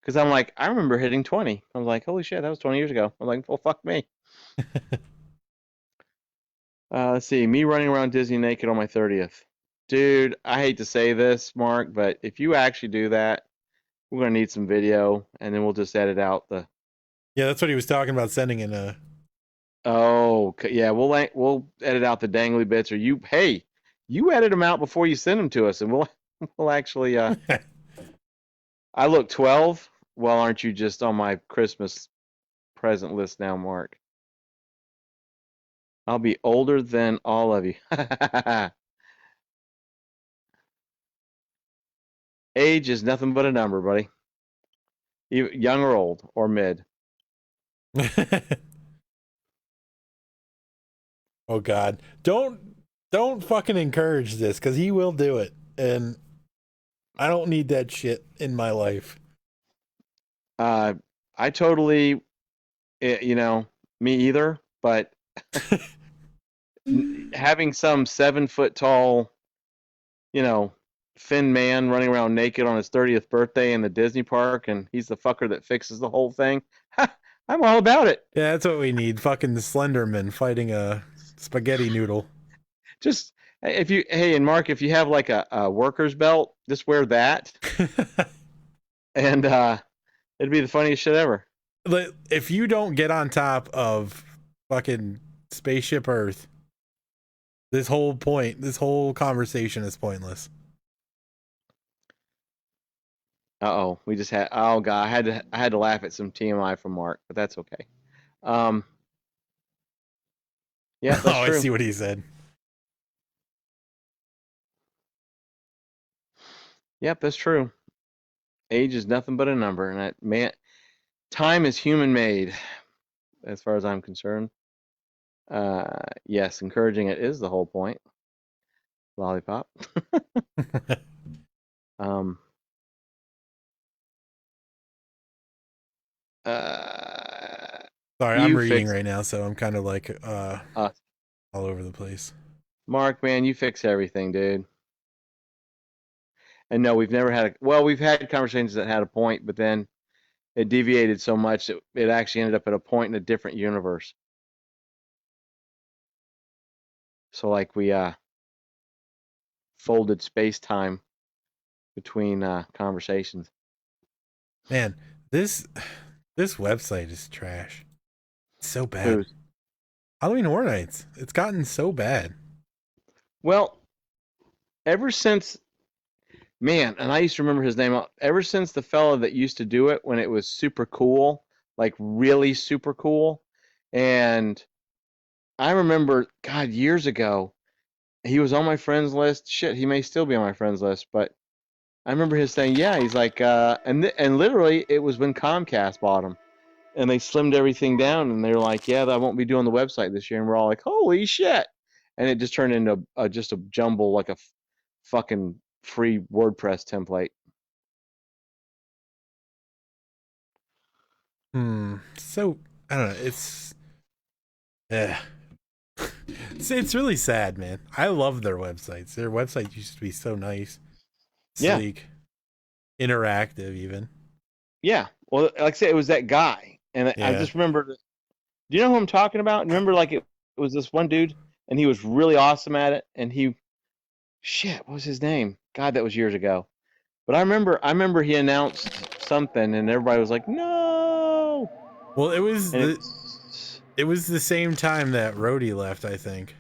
Because I'm like, I remember hitting 20. I was like, holy shit, that was 20 years ago. I'm like, well, fuck me. Let's see, me running around Disney naked on my 30th. Dude, I hate to say this, Mark, but if you actually do that, we're gonna need some video, and then we'll just edit out the. Yeah, that's what he was talking about sending in a. Oh, yeah, we'll edit out the dangly bits, or you edit them out before you send them to us, and we'll we'll actually. I look 12. Well, aren't you just on my Christmas present list now, Mark? I'll be older than all of you. Age is nothing but a number, buddy. Young or old or mid. Oh God, don't fucking encourage this because he will do it, and I don't need that shit in my life. I totally, me either. But having some 7 foot tall, you know, thin man running around naked on his 30th birthday in the Disney park, and he's the fucker that fixes the whole thing. I'm all about it. Yeah, that's what we need. Fucking Slenderman fighting a spaghetti noodle. Just and Mark, if you have like a worker's belt, just wear that, and it'd be the funniest shit ever. If you don't get on top of fucking Spaceship Earth, this whole conversation is pointless. Uh-oh, we just had. Oh god, I had to laugh at some TMI from Mark, but that's okay. Um, yeah, that's Oh, I true. see what he said. Yep, that's true. Age is nothing but a number, and time is human made, as far as I'm concerned. Yes, encouraging it is the whole point. Lollipop. Um, Sorry, I'm you reading fix right now, so I'm kind of like uh, all over the place. Mark, man, you fix everything, dude. And no, we've had conversations that had a point, but then it deviated so much that it actually ended up at a point in a different universe. So like we folded space time between conversations. Man, this this website is trash. It's so bad. Who's? Halloween Horror Nights. It's gotten so bad. Well, ever since, man, and I used to remember his name. Ever since the fella that used to do it when it was super cool, like really super cool, and I remember, God, years ago, he was on my friends list. Shit, he may still be on my friends list, but I remember his saying, yeah, he's like, and literally, it was when Comcast bought him, and they slimmed everything down, and they're like, yeah, I won't be doing the website this year, and we're all like, holy shit, and it just turned into just a jumble, like a fucking free WordPress template. So I don't know. It's yeah. It's really sad, man. I love their websites. Their websites used to be so nice, Yeah. sleek, interactive, even. Yeah, well, like I said, it was that guy, and I Yeah. just remember. Do you know who I'm talking about? Remember, like it was this one dude, and he was really awesome at it, and shit, what was his name? God, that was years ago. But I remember he announced something, and everybody was like, "No!" Well, it was And the same time that Rhodey left, I think.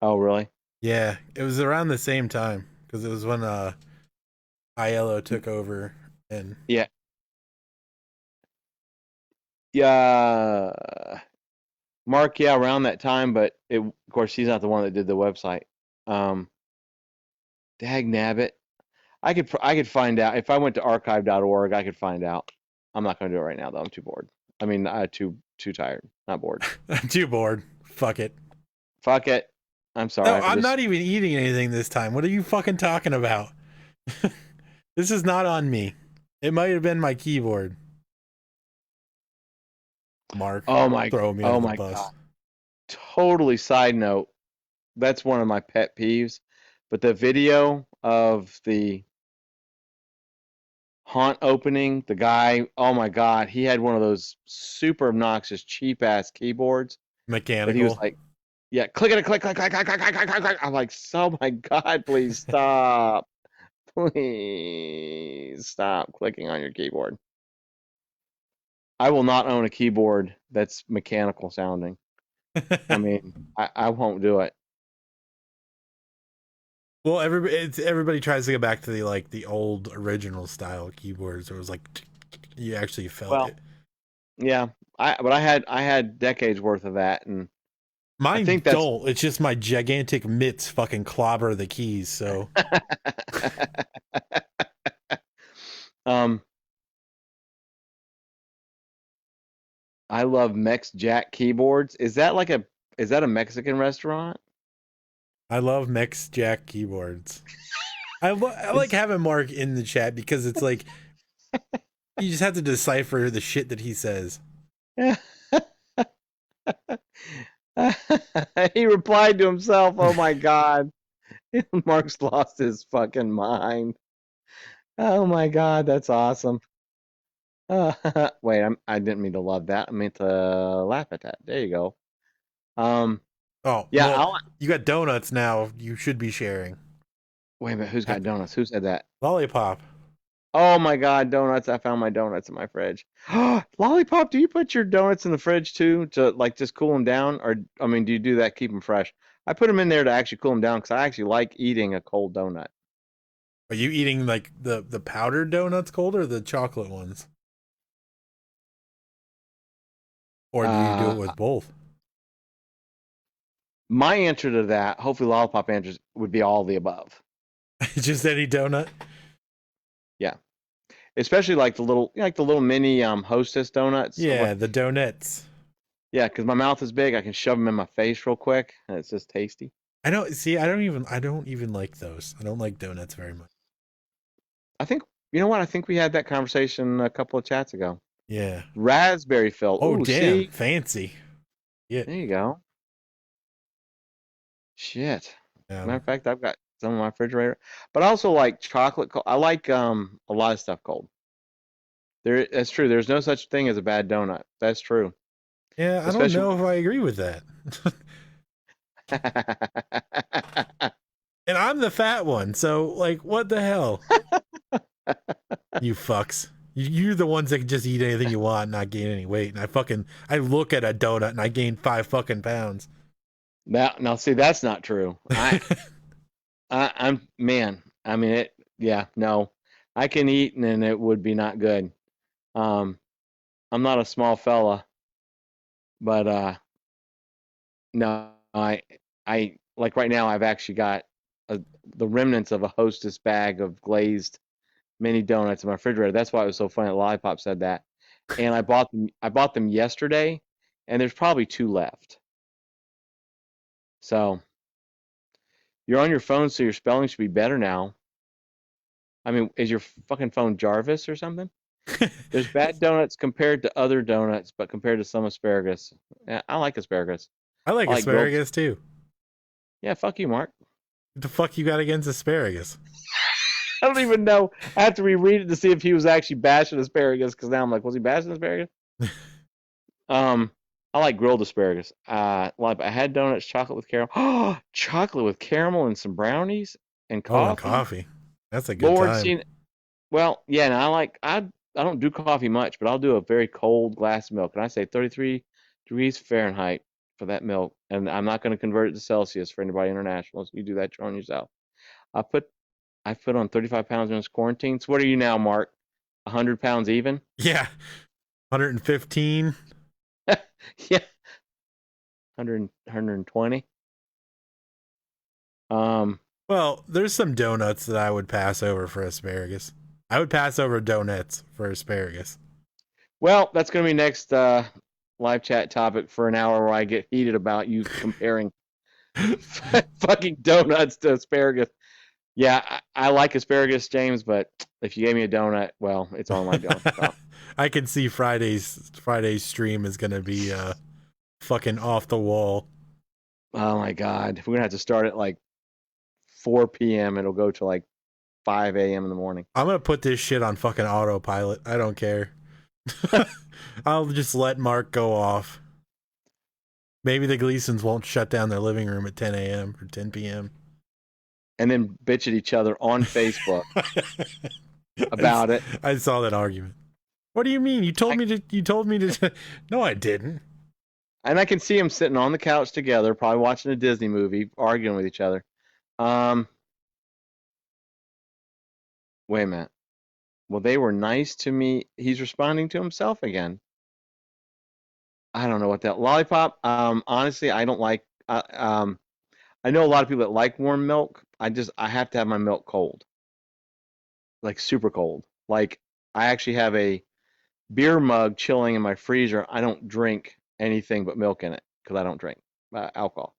oh, really? Yeah, it was around the same time because it was when Aiello took over and Yeah, yeah, Mark. Yeah, around that time, but of course, he's not the one that did the website. Dag nabbit. I could find out if I went to archive.org. I could find out. I'm not going to do it right now though. I'm too bored. I mean, too tired. Not bored. I'm too bored. Fuck it. Fuck it. I'm sorry. No, I'm not even eating anything this time. What are you fucking talking about? This is not on me. It might have been my keyboard. Mark. Oh my. Throw me Oh under my the bus. god. Totally side note. That's one of my pet peeves. But the video of the haunt opening, the guy, oh my god, he had one of those super obnoxious, cheap ass keyboards. Mechanical. But he was like, yeah, click it, click, click, click, click, click, click, click, click, click. I'm like, oh my god, please stop. Please stop clicking on your keyboard. I will not own a keyboard that's mechanical sounding. I mean, I won't do it. Well, everybody tries to go back to the old original style keyboards where it was like you actually felt it. Yeah, but I had decades worth of that, and mine I think that's don't. It's just my gigantic mitts fucking clobber the keys. So, I love Mex Jack keyboards. Is that a Mexican restaurant? I love Mex Jack keyboards. I like having Mark in the chat because it's like you just have to decipher the shit that he says. He replied to himself, "Oh my god." Mark's lost his fucking mind. Oh my god, that's awesome. Wait, I didn't mean to love that. I meant to laugh at that. There you go. Oh, yeah, well, you got donuts now. You should be sharing. Wait a minute, who's got donuts? Who said that? Lollipop. Oh my god, donuts. I found my donuts in my fridge. Lollipop, do you put your donuts in the fridge too to like just cool them down? Or, I mean, do you do that, keep them fresh? I put them in there to actually cool them down because I actually like eating a cold donut. Are you eating like the powdered donuts cold or the chocolate ones? Or do you do it with both? My answer to that, hopefully Lollipop answers, would be all of the above. Just any donut? Yeah. Especially like the little mini Hostess donuts. Yeah, the donuts. Yeah, because my mouth is big, I can shove them in my face real quick, and it's just tasty. I don't even like those. I don't like donuts very much. I think you know what? I think we had that conversation a couple of chats ago. Yeah. Raspberry filled. Oh, ooh, damn, see? fancy. Yeah. There you go. Shit. Yeah. Matter of fact, I've got some in my refrigerator, but I also like chocolate. I like a lot of stuff cold. That's true. There's no such thing as a bad donut. That's true. Yeah, I don't know if I agree with that. And I'm the fat one, so like, what the hell? You fucks. You're the ones that can just eat anything you want and not gain any weight. And I look at a donut and I gain 5 fucking pounds. Now, see, that's not true. I'm man. I mean, yeah, no, I can eat and then it would be not good. I'm not a small fella, but no, I like right now I've actually got the remnants of a Hostess bag of glazed mini donuts in my refrigerator. That's why it was so funny that Lollipop said that. And I bought them yesterday, and there's probably 2 left. So you're on your phone, so your spelling should be better now. I mean, is your fucking phone Jarvis or something? There's bad donuts compared to other donuts, but compared to some asparagus. I like asparagus. I like asparagus too. Yeah, fuck you, Mark. What the fuck you got against asparagus? I don't even know. I have to reread it to see if he was actually bashing asparagus, because now I'm like, was he bashing asparagus? I like grilled asparagus. I had donuts, chocolate with caramel. Oh, chocolate with caramel and some brownies and coffee. Oh, and coffee. That's a good time. Well, yeah, and I don't do coffee much, but I'll do a very cold glass of milk. And I say 33 degrees Fahrenheit for that milk. And I'm not going to convert it to Celsius for anybody international. So you do that on yourself. I put on 35 pounds in this quarantine. So what are you now, Mark? 100 pounds even? Yeah. 115. Yeah. 100, 120. Well, there's some donuts that I would pass over for asparagus. I would pass over donuts for asparagus. Well, that's going to be next live chat topic for an hour where I get heated about you comparing fucking donuts to asparagus. Yeah, I like asparagus, James, but if you gave me a donut, well, it's on my donut. I can see Friday's stream is gonna be fucking off the wall. Oh my God, we're gonna have to start at like 4 p.m. It'll go to like 5 a.m. in the morning. I'm gonna put this shit on fucking autopilot. I don't care. I'll just let Mark go off. Maybe the Gleasons won't shut down their living room at 10 a.m. or 10 p.m. And then bitch at each other on Facebook about it. I saw that argument. What do you mean? You told me to. No, I didn't. And I can see them sitting on the couch together, probably watching a Disney movie, arguing with each other. Wait a minute. Well, they were nice to me. He's responding to himself again. I don't know what that lollipop. Honestly, I don't like. I know a lot of people that like warm milk. I have to have my milk cold, like super cold. Like I actually have a beer mug chilling in my freezer. I don't drink anything but milk in it because I don't drink alcohol.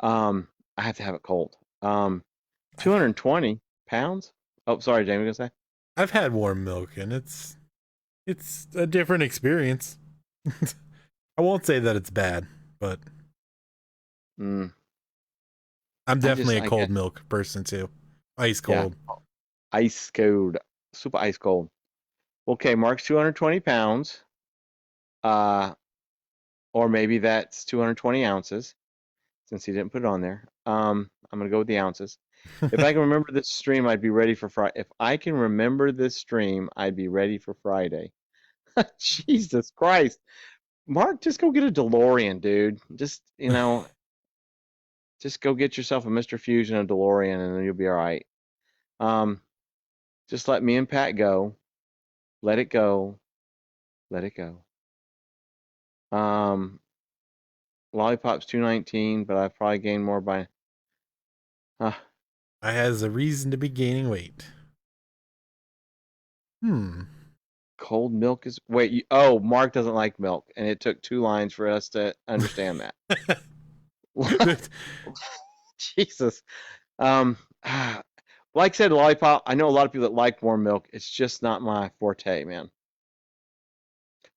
I have to have it cold. 220 pounds. Oh, sorry, Jamie, gonna say? I've had warm milk and it's a different experience. I won't say that it's bad, but I'm definitely a cold milk person too. Ice cold. Yeah. Ice cold. Super ice cold. Okay, Mark's 220 pounds. Or maybe that's 220 ounces, since he didn't put it on there. I'm gonna go with the ounces. If I can remember this stream, I'd be ready for Friday. If I can remember this stream, I'd be ready for Friday. Jesus Christ. Mark, just go get a DeLorean, dude. Just, just go get yourself a Mr. Fusion and a DeLorean, and then you'll be all right. Just let me and Pat go. Let it go. Let it go. Lollipop's 219, but I've probably gained more by. I has a reason to be gaining weight. Cold milk is. Wait, oh, Mark doesn't like milk, and it took 2 lines for us to understand that. Jesus. Like I said, lollipop. I know a lot of people that like warm milk. It's just not my forte, man.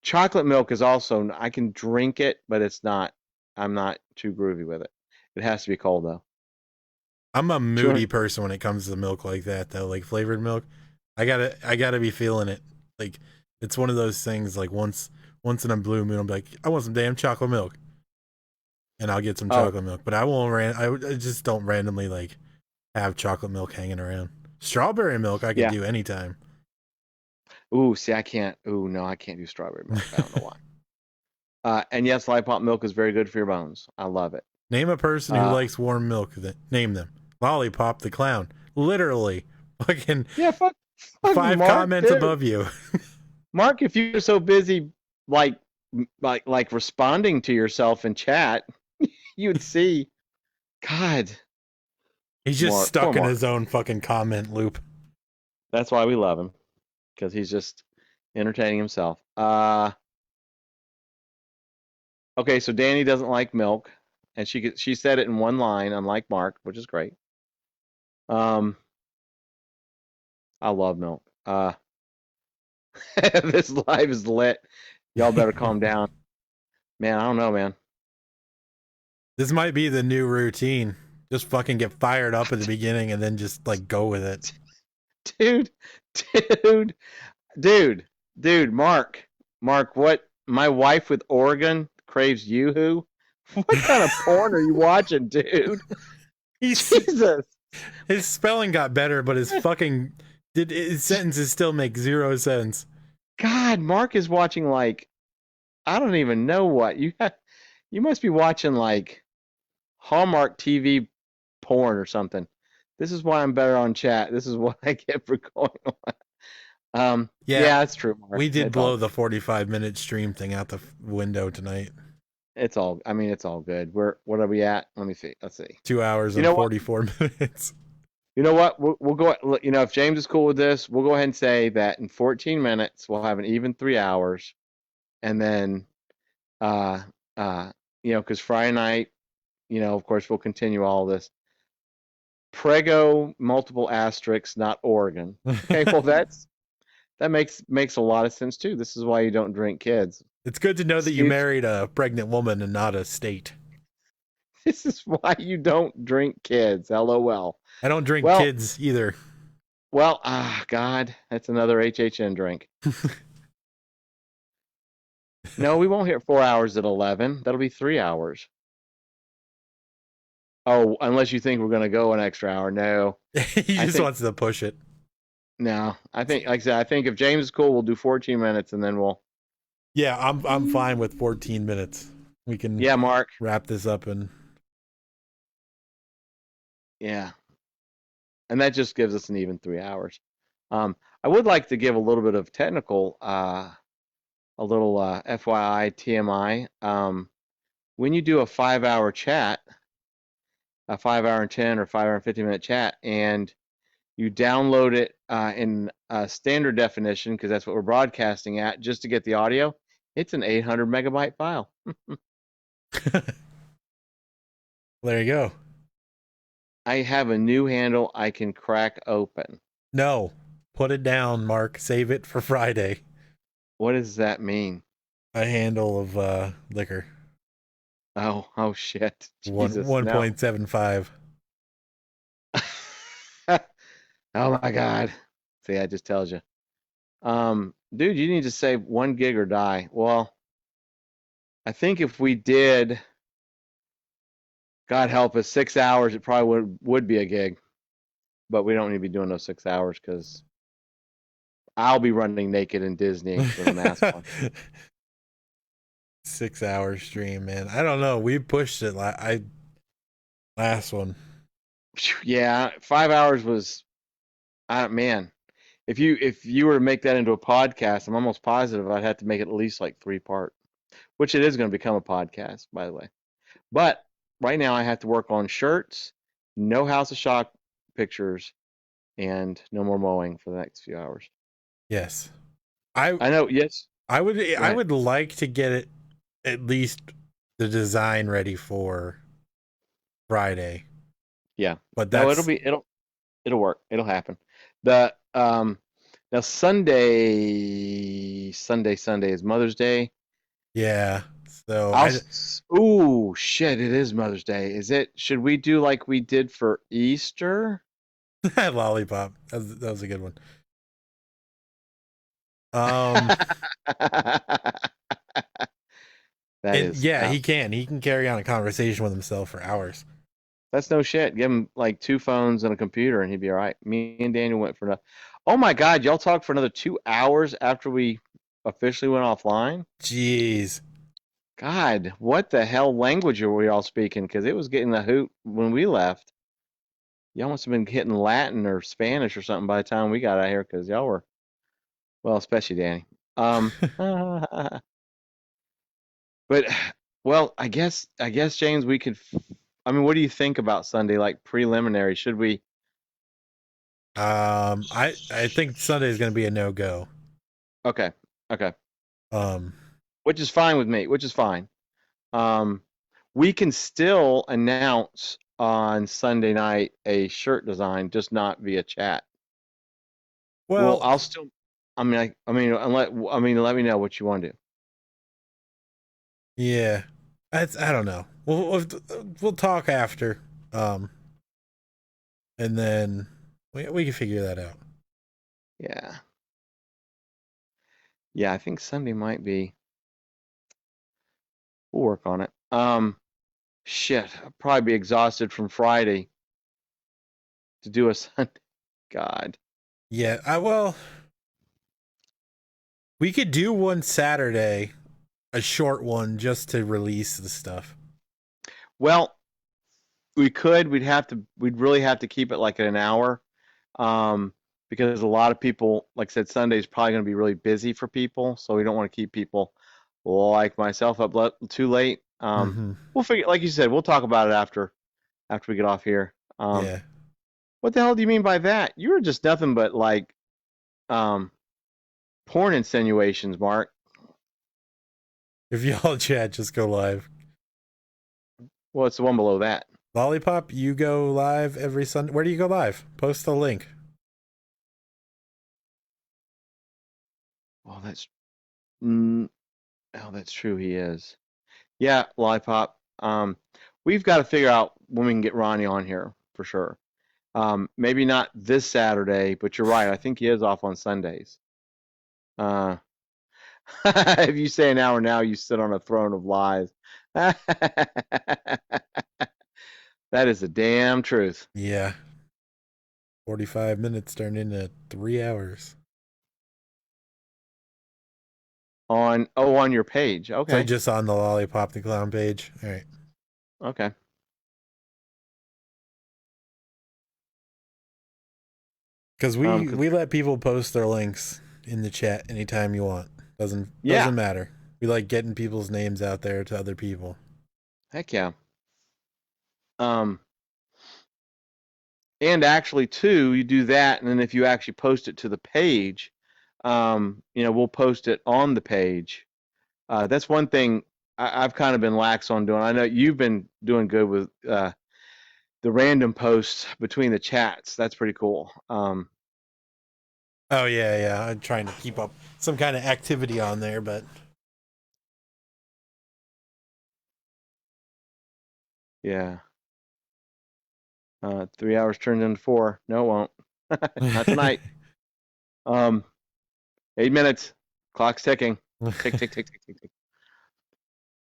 Chocolate milk is also. I can drink it, but it's not. I'm not too groovy with it. It has to be cold though. I'm a moody person when it comes to milk like that, though. Like flavored milk, I gotta be feeling it. Like it's one of those things. Like once in a blue moon, I'm like, I want some damn chocolate milk, and I'll get some chocolate milk. But I won't. I just don't randomly like have chocolate milk hanging around. Strawberry milk, I can do anytime. Ooh, see, I can't. Ooh, no, I can't do strawberry milk. I don't know why. And yes, lollipop milk is very good for your bones. I love it. Name a person who likes warm milk. Name them. Lollipop the clown. Literally. Fucking 5 Mark, comments above you. Mark, if you're so busy like responding to yourself in chat, you'd see. God. He's just stuck in his own fucking comment loop. That's why we love him. Because he's just entertaining himself. Okay, so Danny doesn't like milk, and she said it in one line, unlike Mark, which is great. I love milk. This live is lit. Y'all better calm down. Man, I don't know, man. This might be the new routine. Just fucking get fired up at the beginning and then just like go with it. Dude, Mark, what? My wife with Oregon craves Yoo-hoo? What kind of porn are you watching, dude? Jesus. His spelling got better, but his sentences still make 0 sense. God, Mark is watching like, I don't even know what. You must be watching like Hallmark TV porn or something. This is why I'm better on chat. This is what I get for going on. Yeah, that's true, Mark. We did blow the 45-minute stream thing out the window tonight. It's all. I mean, it's all good. What are we at? Let me see. Let's see. 2 hours You and know what? 44 minutes. You know what? We'll go. You know, if James is cool with this, we'll go ahead and say that in 14 minutes we'll have an even 3 hours, and then, uh, because Friday night, of course, we'll continue all this. Prego multiple asterisks, not Oregon. Okay, well that makes a lot of sense too. This is why you don't drink kids. It's good to know that you Steve, married a pregnant woman and not a state. this is why you don't drink kids. LOL. I don't drink Well, kids either. God, that's another HHN drink. No, we won't hit 4 hours at 11. That'll be 3 hours. Oh, unless you think we're going to go an extra hour. No, He I just think wants to push it. no. I think, like I said, I think if James is cool, we'll do 14 minutes, and then we'll. Yeah, I'm fine with 14 minutes. We can Yeah, Mark. wrap this up and Yeah, and that just gives us an even 3 hours. I would like to give a little bit of technical, a little FYI, TMI. When you do a 5 hour chat, a 5 hour and 10 or 5 hour and 50-minute chat, and you download it in standard definition, because that's what we're broadcasting at, just to get the audio, it's an 800 megabyte file. there you go. I have a new handle I can crack open. No, put it down, Mark. Save it for Friday. What does that mean? A handle of liquor. Oh shit. One Jesus, no. 1.75. Oh my God. See, I just tells you. Dude, you need to save 1 gig or die. Well, I think if we did, God help us, 6 hours, it probably would be a gig. But we don't need to be doing those 6 hours, because I'll be running naked in Disney with a mask on. 6 hour stream, man. I don't know. We pushed it. Last one. Yeah, 5 hours was, man. If you were to make that into a podcast, I'm almost positive I'd have to make it at least like 3 part, which it is going to become a podcast, by the way. But right now I have to work on shirts, no House of Shock pictures, and no more mowing for the next few hours. Yes. I know. Yes. I would like to get it, at least the design, ready for Friday. Yeah. But No, that's it'll work. It'll happen. The now Sunday is Mother's Day. yeah. So Ooh, shit, it is Mother's Day. Should we do like we did for Easter? Lollipop. That was a good one. He can. He can carry on a conversation with himself for hours. That's no shit. Give him like 2 phones and a computer, and he'd be all right. Me and Daniel went for Oh my God, y'all talked for another 2 hours after we officially went offline? Jeez. God, what the hell language are we all speaking? Because it was getting the hoot when we left. Y'all must have been hitting Latin or Spanish or something by the time we got out here, because y'all were, well, especially Danny. But, well, I guess James, we could. I mean, what do you think about Sunday? Like preliminary, should we? I think Sunday is going to be a no-go. Okay. Which is fine with me. Which is fine. We can still announce on Sunday night a shirt design, just not via chat. Well, I'll still. Let me know what you want to do. Yeah, I don't know. We'll talk after, and then we can figure that out. Yeah, I think Sunday might be. We'll work on it. Shit, I'll probably be exhausted from Friday to do a Sunday. God. Yeah, we could do one Saturday, a short one, just to release the stuff. Well, we could. We'd really have to keep it like at an hour, because a lot of people, like I said, Sunday's probably going to be really busy for people, so we don't want to keep people like myself up too late. Mhm. We'll figure, like you said, we'll talk about it after we get off here. Yeah. What the hell do you mean by that? You were just nothing but like um, porn insinuations, Mark. If y'all chat, just go live. Well, it's the one below that. Lollipop, you go live every Sunday. Where do you go live? Post the link. Well, that's true. He is. Yeah, Lollipop. We've got to figure out when we can get Ronnie on here for sure. Maybe not this Saturday, but you're right. I think he is off on Sundays. If you say an hour now, you sit on a throne of lies. That is the damn truth. Yeah. 45 minutes turned into 3 hours. On your page. So Okay. just on the Lollipop the Clown page. All right. Okay. Because we let people post their links in the chat anytime you want. Doesn't matter. We like getting people's names out there to other people. Heck yeah. And actually, too, you do that, and then if you actually post it to the page, we'll post it on the page. That's one thing I've kind of been lax on doing. I know you've been doing good with the random posts between the chats. That's pretty cool. Oh yeah. I'm trying to keep up some kind of activity on there, but yeah. 3 hours turned into 4. No, it won't. Not tonight. 8 minutes. Clock's ticking. Tick, tick, tick, tick, tick, tick.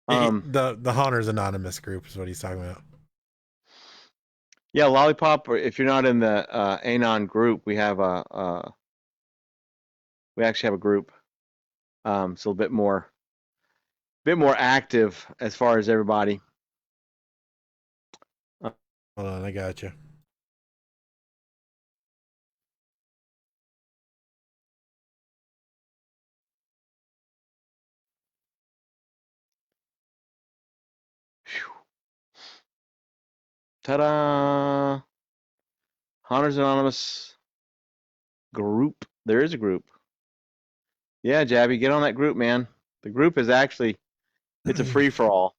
The Haunters Anonymous group is what he's talking about. Yeah, Lollipop. Or if you're not in the Anon group, we actually have a group. So a bit more active as far as everybody. Hold on, I got you. Ta-da! Hunters Anonymous group. There is a group. Yeah, Jabby, get on that group, man. The group is actually, it's a free for all.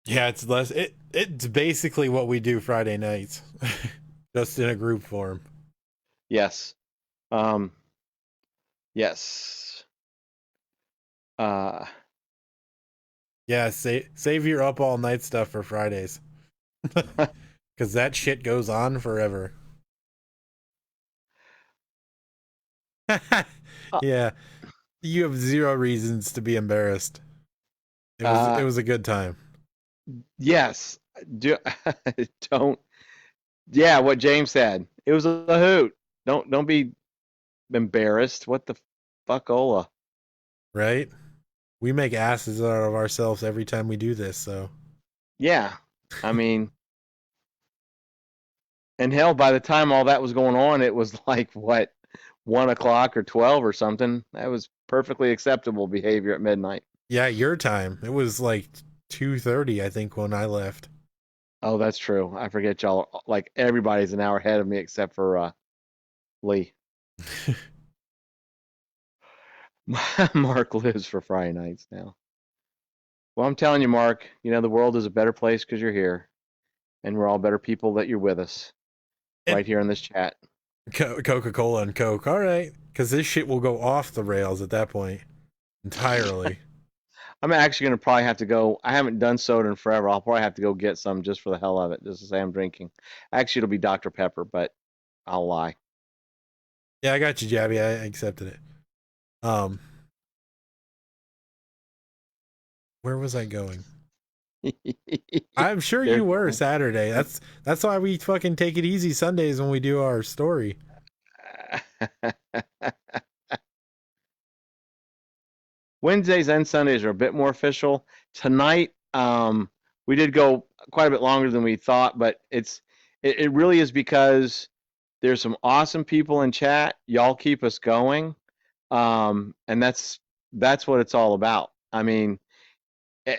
Yeah, it's basically what we do Friday nights, just in a group form. Yes. Yes. Yeah, save your up all night stuff for Fridays, because that shit goes on forever. Yeah, you have zero reasons to be embarrassed. It was a good time. Yes. Don't. Yeah, what James said. It was a hoot. Don't be embarrassed. What the fuckola? Right? We make asses out of ourselves every time we do this, so. Yeah. I mean, and hell, by the time all that was going on, it was like what, 1 o'clock or 12 or something. That was perfectly acceptable behavior at midnight. Yeah, your time. It was like 2:30, I think, when I left. Oh, that's true. I forget y'all. Like everybody's an hour ahead of me except for Lee. Mark lives for Friday nights now. Well, I'm telling you, Mark, the world is a better place because you're here, and we're all better people that you're with us right here in this chat. Coca-Cola and Coke. All right. Because this shit will go off the rails at that point entirely. I'm actually going to probably have to go. I haven't done soda in forever. I'll probably have to go get some just for the hell of it, just to say I'm drinking. Actually, it'll be Dr. Pepper, but I'll lie. Yeah, I got you, Jabby. I accepted it. Where was I going? I'm sure you were Saturday. That's why we fucking take it easy Sundays when we do our story. Wednesdays and Sundays are a bit more official. Tonight, we did go quite a bit longer than we thought, but it really is because there's some awesome people in chat. Y'all keep us going, and that's what it's all about. I mean,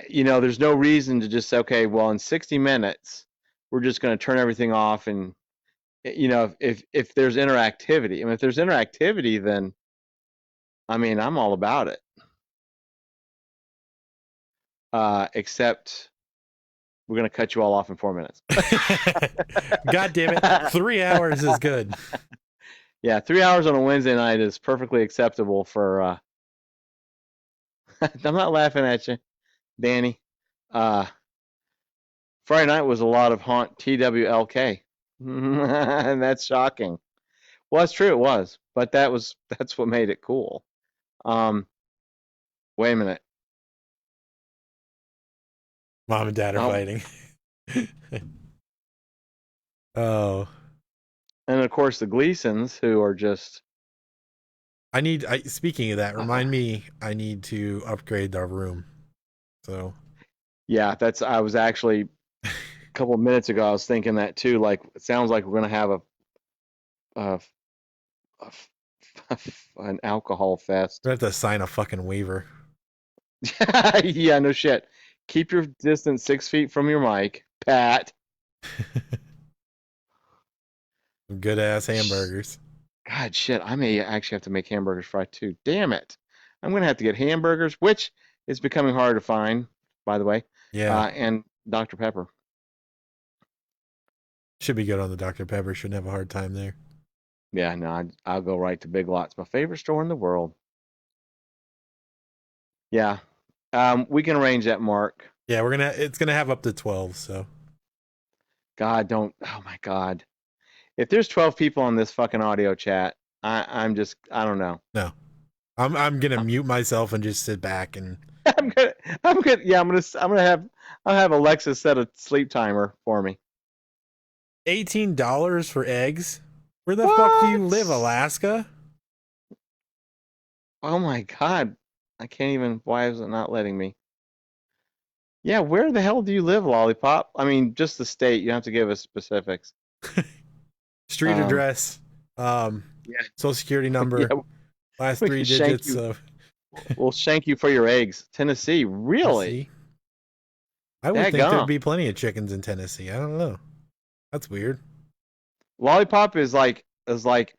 there's no reason to just say, okay, well, in 60 minutes, we're just going to turn everything off. And, if there's interactivity, I mean, if there's interactivity, then, I mean, I'm all about it. Except we're going to cut you all off in 4 minutes. God damn it. 3 hours is good. Yeah, 3 hours on a Wednesday night is perfectly acceptable for, I'm not laughing at you, Danny. Friday night was a lot of haunt TWLK. And that's shocking. Well, that's true, it was, but that's what made it cool. Wait a minute. Mom and Dad are fighting. Oh. And of course the Gleasons, who are just. Speaking of that, remind me, I need to upgrade our room. So. Yeah, I was actually a couple of minutes ago. I was thinking that too. Like, it sounds like we're gonna have an alcohol fest. We have to sign a fucking waiver. Yeah, no shit. Keep your distance 6 feet from your mic, Pat. Good ass hamburgers. God, shit. I may actually have to make hamburgers fried too. Damn it. I'm gonna have to get hamburgers, which is becoming hard to find, by the way. Yeah. And Dr. Pepper. Should be good on the Dr. Pepper. Shouldn't have a hard time there. Yeah, no, I'll go right to Big Lots, my favorite store in the world. Yeah. We can arrange that, Mark. Yeah, it's gonna have up to 12, so. God, oh my God. If there's 12 people on this fucking audio chat, I don't know. No. I'm gonna mute myself and just sit back and I'm good. Yeah, I'll have Alexa set a sleep timer for me. $18 for eggs? Where the fuck do you live, Alaska? Oh my God. I can't even, why is it not letting me? Yeah, where the hell do you live, Lollipop? I mean, just the state. You don't have to give us specifics. Street address, social security number, last 3 digits of. We'll shank you for your eggs. Tennessee, really? Tennessee? I would think there'd be plenty of chickens in Tennessee. I don't know. That's weird. Lollipop is like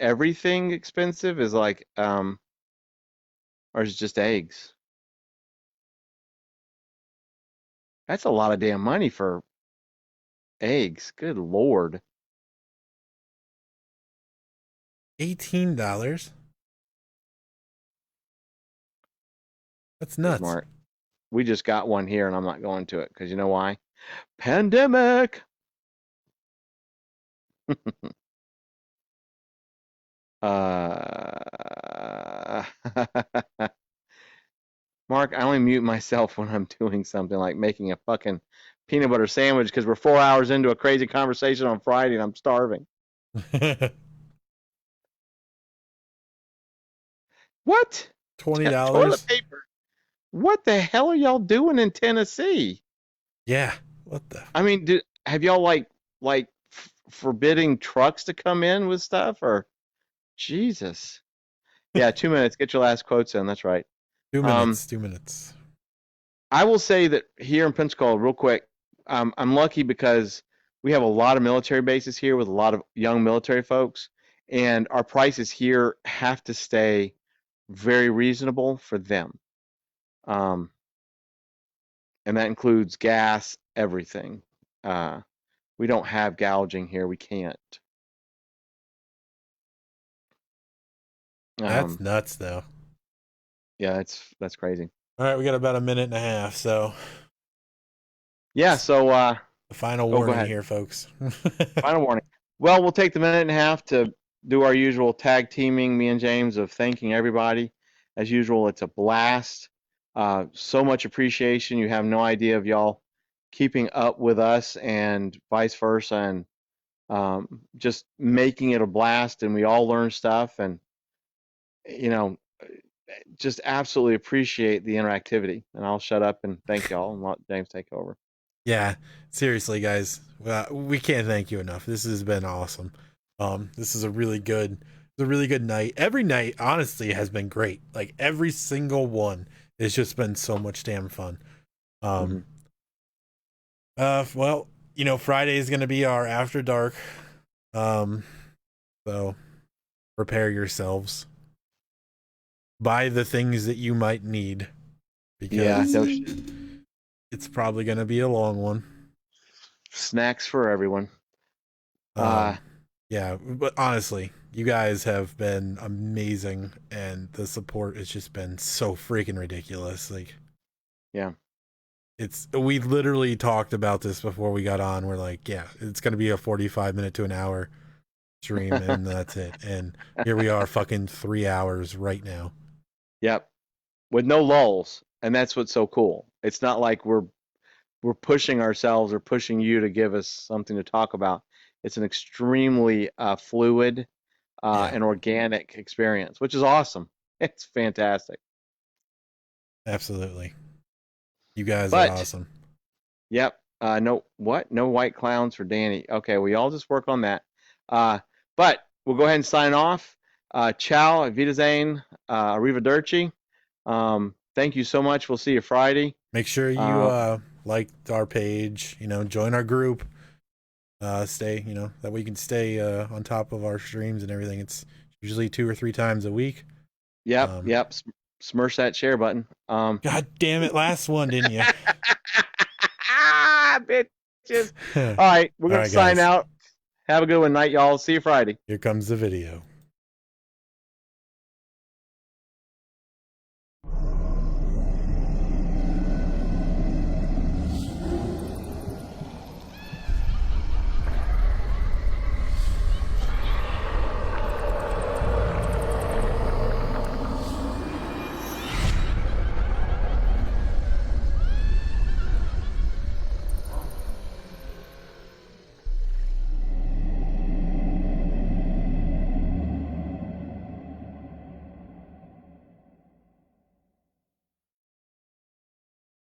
everything expensive? Is like or is it just eggs? That's a lot of damn money for eggs. Good Lord. $18? That's nuts. Smart. We just got one here, and I'm not going to it because you know why? Pandemic. Mark, I only mute myself when I'm doing something like making a fucking peanut butter sandwich because we're 4 hours into a crazy conversation on Friday and I'm starving. What? $20. Toilet paper. What the hell are y'all doing in Tennessee? Yeah. What the? I mean, have y'all like forbidding trucks to come in with stuff or? Jesus. Yeah, 2 minutes. Get your last quotes in. That's right. 2 minutes. 2 minutes. I will say that here in Pensacola, real quick, I'm lucky because we have a lot of military bases here with a lot of young military folks, and our prices here have to stay very reasonable for them. And that includes gas, everything. We don't have gouging here. We can't. That's nuts, though. Yeah, that's crazy. All right, we got about a minute and a half, so. Yeah, so the final warning here, folks. Final warning. Well, we'll take the minute and a half to do our usual tag teaming, me and James, of thanking everybody. As usual, it's a blast. So much appreciation. You have no idea of y'all keeping up with us and vice versa, and just making it a blast, and we all learn stuff, and just absolutely appreciate the interactivity. And I'll shut up and thank y'all and let James take over. Yeah, seriously, guys, we can't thank you enough. This has been awesome. This is a really good night. Every night, honestly, has been great. Like every single one, it's just been so much damn fun. Um, well, Friday is going to be our after dark. So prepare yourselves. Buy the things that you might need, because it's probably going to be a long one. Snacks for everyone. Yeah, but honestly, you guys have been amazing, and the support has just been so freaking ridiculous. Like, yeah, we literally talked about this before we got on. We're like, yeah, it's going to be a 45-minute to an hour stream, and that's it. And here we are, fucking 3 hours right now. Yep, with no lulls, and that's what's so cool. It's not like we're pushing ourselves or pushing you to give us something to talk about. It's an extremely fluid and organic experience, which is awesome. It's fantastic. Absolutely. You guys are awesome. Yep. No white clowns for Danny. Okay, we all just work on that. But we'll go ahead and sign off. Ciao, Wiedersehen, arrivederci. Thank you so much. We'll see you Friday. Make sure you like our page, join our group. Stay, that we can stay on top of our streams and everything. It's usually 2 or 3 times a week. Yep. Smash that share button. God damn it, last one, didn't you? Bitches. All right, we're gonna sign out. Have a good one night, y'all. See you Friday. Here comes the video.